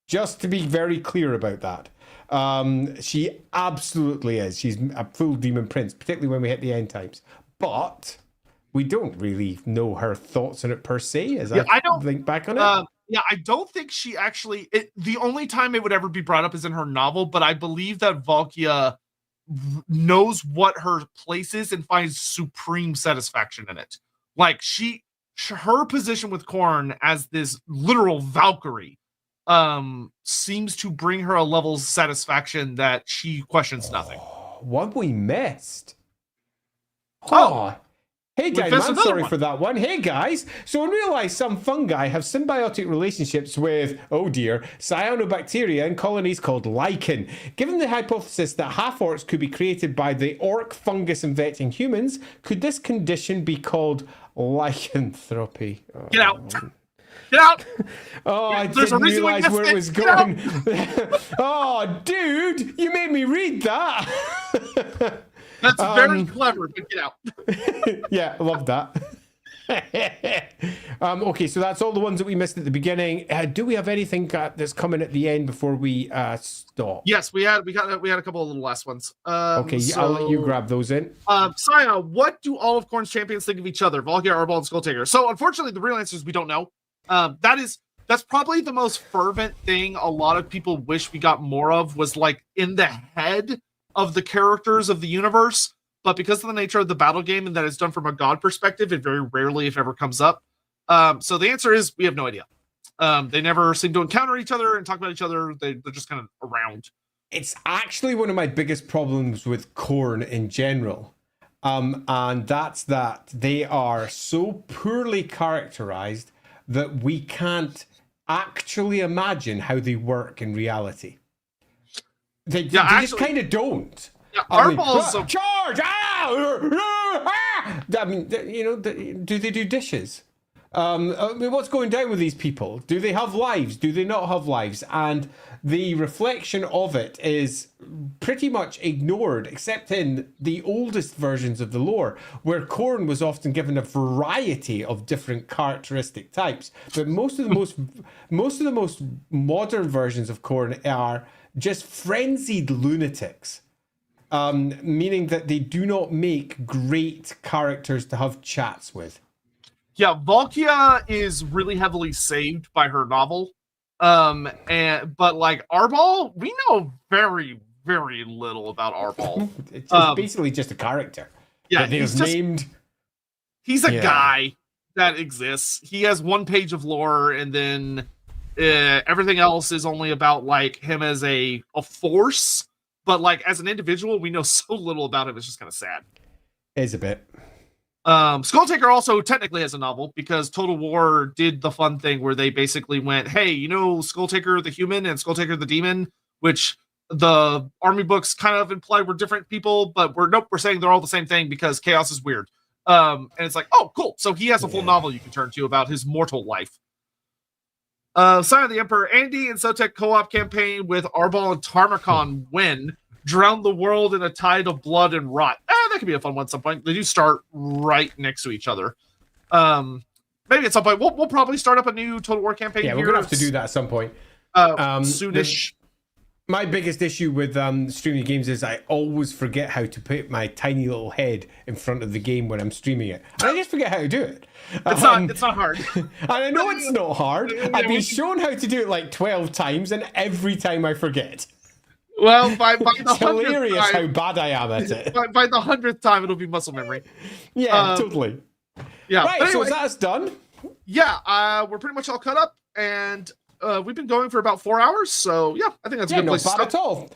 Just to be very clear about that. She absolutely is. She's a full demon prince, particularly when we hit the end times. But we don't really know her thoughts on it per se, as I don't think back on it. Yeah, I don't think she actually... the only time it would ever be brought up is in her novel, but I believe that Valkia knows what her place is and finds supreme satisfaction in it. Like, her position with Khorne as this literal Valkyrie seems to bring her a level of satisfaction that she questions nothing. What we missed? Hey guys, I'm sorry for that one. Hey guys, so in real life, some fungi have symbiotic relationships with, oh dear, cyanobacteria in colonies called lichen. Given the hypothesis that half-orcs could be created by the orc fungus infecting humans, could this condition be called lycanthropy? Get out! Get out! Oh, I didn't realize where it was going. Oh, dude, you made me read that. That's very clever, but get out. Yeah, I love that. Okay, so that's all the ones that we missed at the beginning. Do we have anything that's coming at the end before we stop? Yes, we had a couple of little last ones. Okay, I'll let you grab those in. Saya, what do all of Khorne's champions think of each other? Valkia, Arbol, and Skulltaker. So unfortunately, the real answer is we don't know. That's probably the most fervent thing a lot of people wish we got more of, was like in the head of the characters of the universe, but because of the nature of the battle game and that it's done from a god perspective, it very rarely, if ever, comes up. So the answer is we have no idea. They never seem to encounter each other and talk about each other. They're just kind of around. It's actually one of my biggest problems with Khorne in general. And that's that they are so poorly characterized that we can't actually imagine how they work in reality. They just kind of don't. Yeah, Arbol's charge! I mean, do they do dishes? I mean, what's going down with these people? Do they have lives? Do they not have lives? And the reflection of it is pretty much ignored, except in the oldest versions of the lore, where Khorne was often given a variety of different characteristic types. But most of the most modern versions of Khorne are just frenzied lunatics, meaning that they do not make great characters to have chats with. Yeah, Valkia is really heavily saved by her novel. But like Arbol, we know very, very little about Arbol. It's basically just a character. Yeah, he's a guy that exists. He has one page of lore, and then everything else is only about like him as a force. But like as an individual, we know so little about him. It's just kind of sad. It's a bit. Skulltaker also technically has a novel, because Total War did the fun thing where they basically went, hey, Skulltaker the human and Skulltaker the demon, which the army books kind of implied were different people, but we're saying they're all the same thing because chaos is weird. And it's like, oh, cool. So he has a full novel you can turn to about his mortal life. Sign of the Emperor, Andy and Sotek co-op campaign with Arbol and Tarmakon win. Drown the world in a tide of blood and rot. That could be a fun one at some point. They do start right next to each other. Maybe at some point we'll probably start up a new Total War campaign. Yeah, we're gonna have to do that at some point. Soonish. My biggest issue with streaming games is I always forget how to put my tiny little head in front of the game when I'm streaming it. And I just forget how to do it. It's not hard. And I know it's not hard. I've been shown how to do it like 12 times, and every time I forget. Well, by the it's hilarious how bad I am at it. By the 100th time, it'll be muscle memory. Yeah, totally. Yeah. Right, anyway, so is that us done? Yeah, we're pretty much all caught up, and we've been going for about 4 hours. So yeah, I think that's a good place to stop. Not bad at all.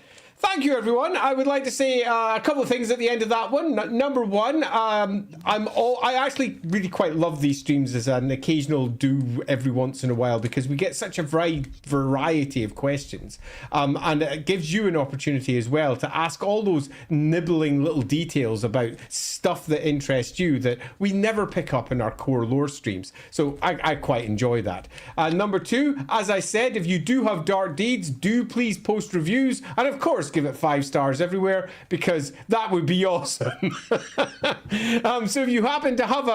Thank you, everyone. I would like to say a couple of things at the end of that one. Number one, I actually really quite love these streams as an occasional do every once in a while, because we get such a variety of questions, and it gives you an opportunity as well to ask all those nibbling little details about stuff that interests you that we never pick up in our core lore streams. So I quite enjoy that. Number two, as I said, if you do have dark deeds, do please post reviews, and of course give it 5 stars everywhere, because that would be awesome. So if you happen to have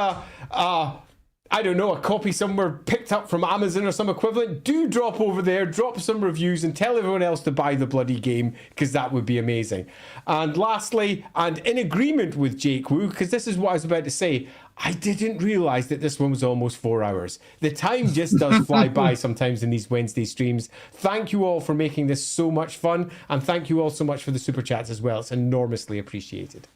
I don't know, a copy somewhere picked up from Amazon or some equivalent, do drop over there, drop some reviews, and tell everyone else to buy the bloody game, because that would be amazing. And lastly, and in agreement with Jake Wu, because this is what I was about to say, I didn't realise that this one was almost 4 hours. The time just does fly by sometimes in these Wednesday streams. Thank you all for making this so much fun, and thank you all so much for the super chats as well. It's enormously appreciated.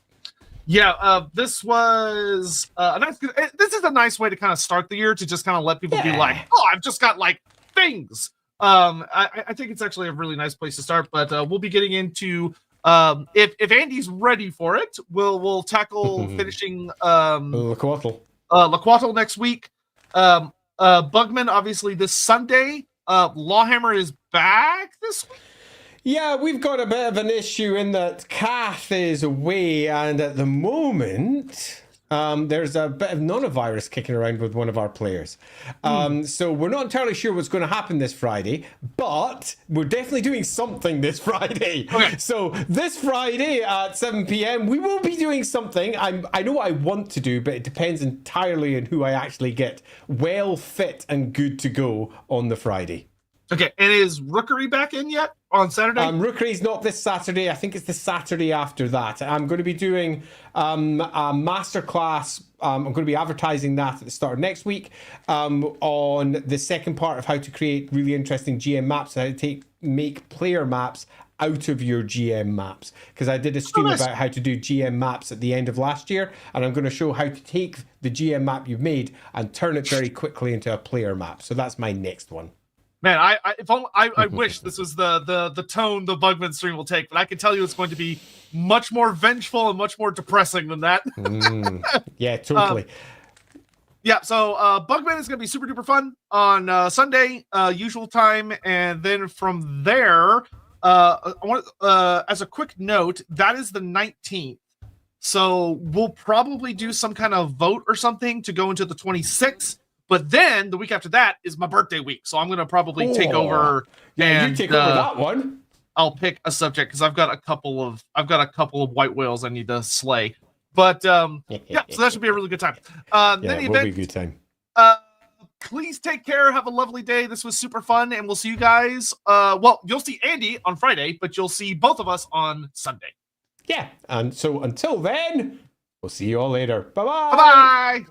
Yeah, this was a nice. This is a nice way to kind of start the year, to just kind of let people be like, "Oh, I've just got like things." I think it's actually a really nice place to start. But we'll be getting into if Andy's ready for it, we'll tackle finishing LAWhammer next week. Bugman obviously this Sunday. LAWhammer is back this week. Yeah, we've got a bit of an issue in that Kath is away, and at the moment, there's a bit of nanovirus kicking around with one of our players. So we're not entirely sure what's going to happen this Friday, but we're definitely doing something this Friday. Okay. So this Friday at 7 p.m, we will be doing something. I know what I want to do, but it depends entirely on who I actually get well fit and good to go on the Friday. Okay, and is Rookery back in yet on Saturday? Rookery's not this Saturday. I think it's the Saturday after that. I'm going to be doing a masterclass. I'm going to be advertising that at the start of next week on the second part of how to create really interesting GM maps, and how to make player maps out of your GM maps. Because I did a stream about how to do GM maps at the end of last year, and I'm going to show how to take the GM map you've made and turn it very quickly into a player map. So that's my next one. Man, I wish this was the tone the Bugman stream will take, but I can tell you it's going to be much more vengeful and much more depressing than that. Yeah, totally. Yeah, so Bugman is going to be super duper fun on Sunday, usual time, and then from there, I want as a quick note, that is the 19th. So we'll probably do some kind of vote or something to go into the 26th. But then the week after that is my birthday week, so I'm gonna probably take over. Yeah, and you take over that one. I'll pick a subject because I've got a couple of white whales I need to slay. But yeah, so that should be a really good time. Yeah, it will be a good time. Please take care. Have a lovely day. This was super fun, and we'll see you guys. Well, you'll see Andy on Friday, but you'll see both of us on Sunday. Yeah, and so until then, we'll see you all later. Bye bye. Bye bye.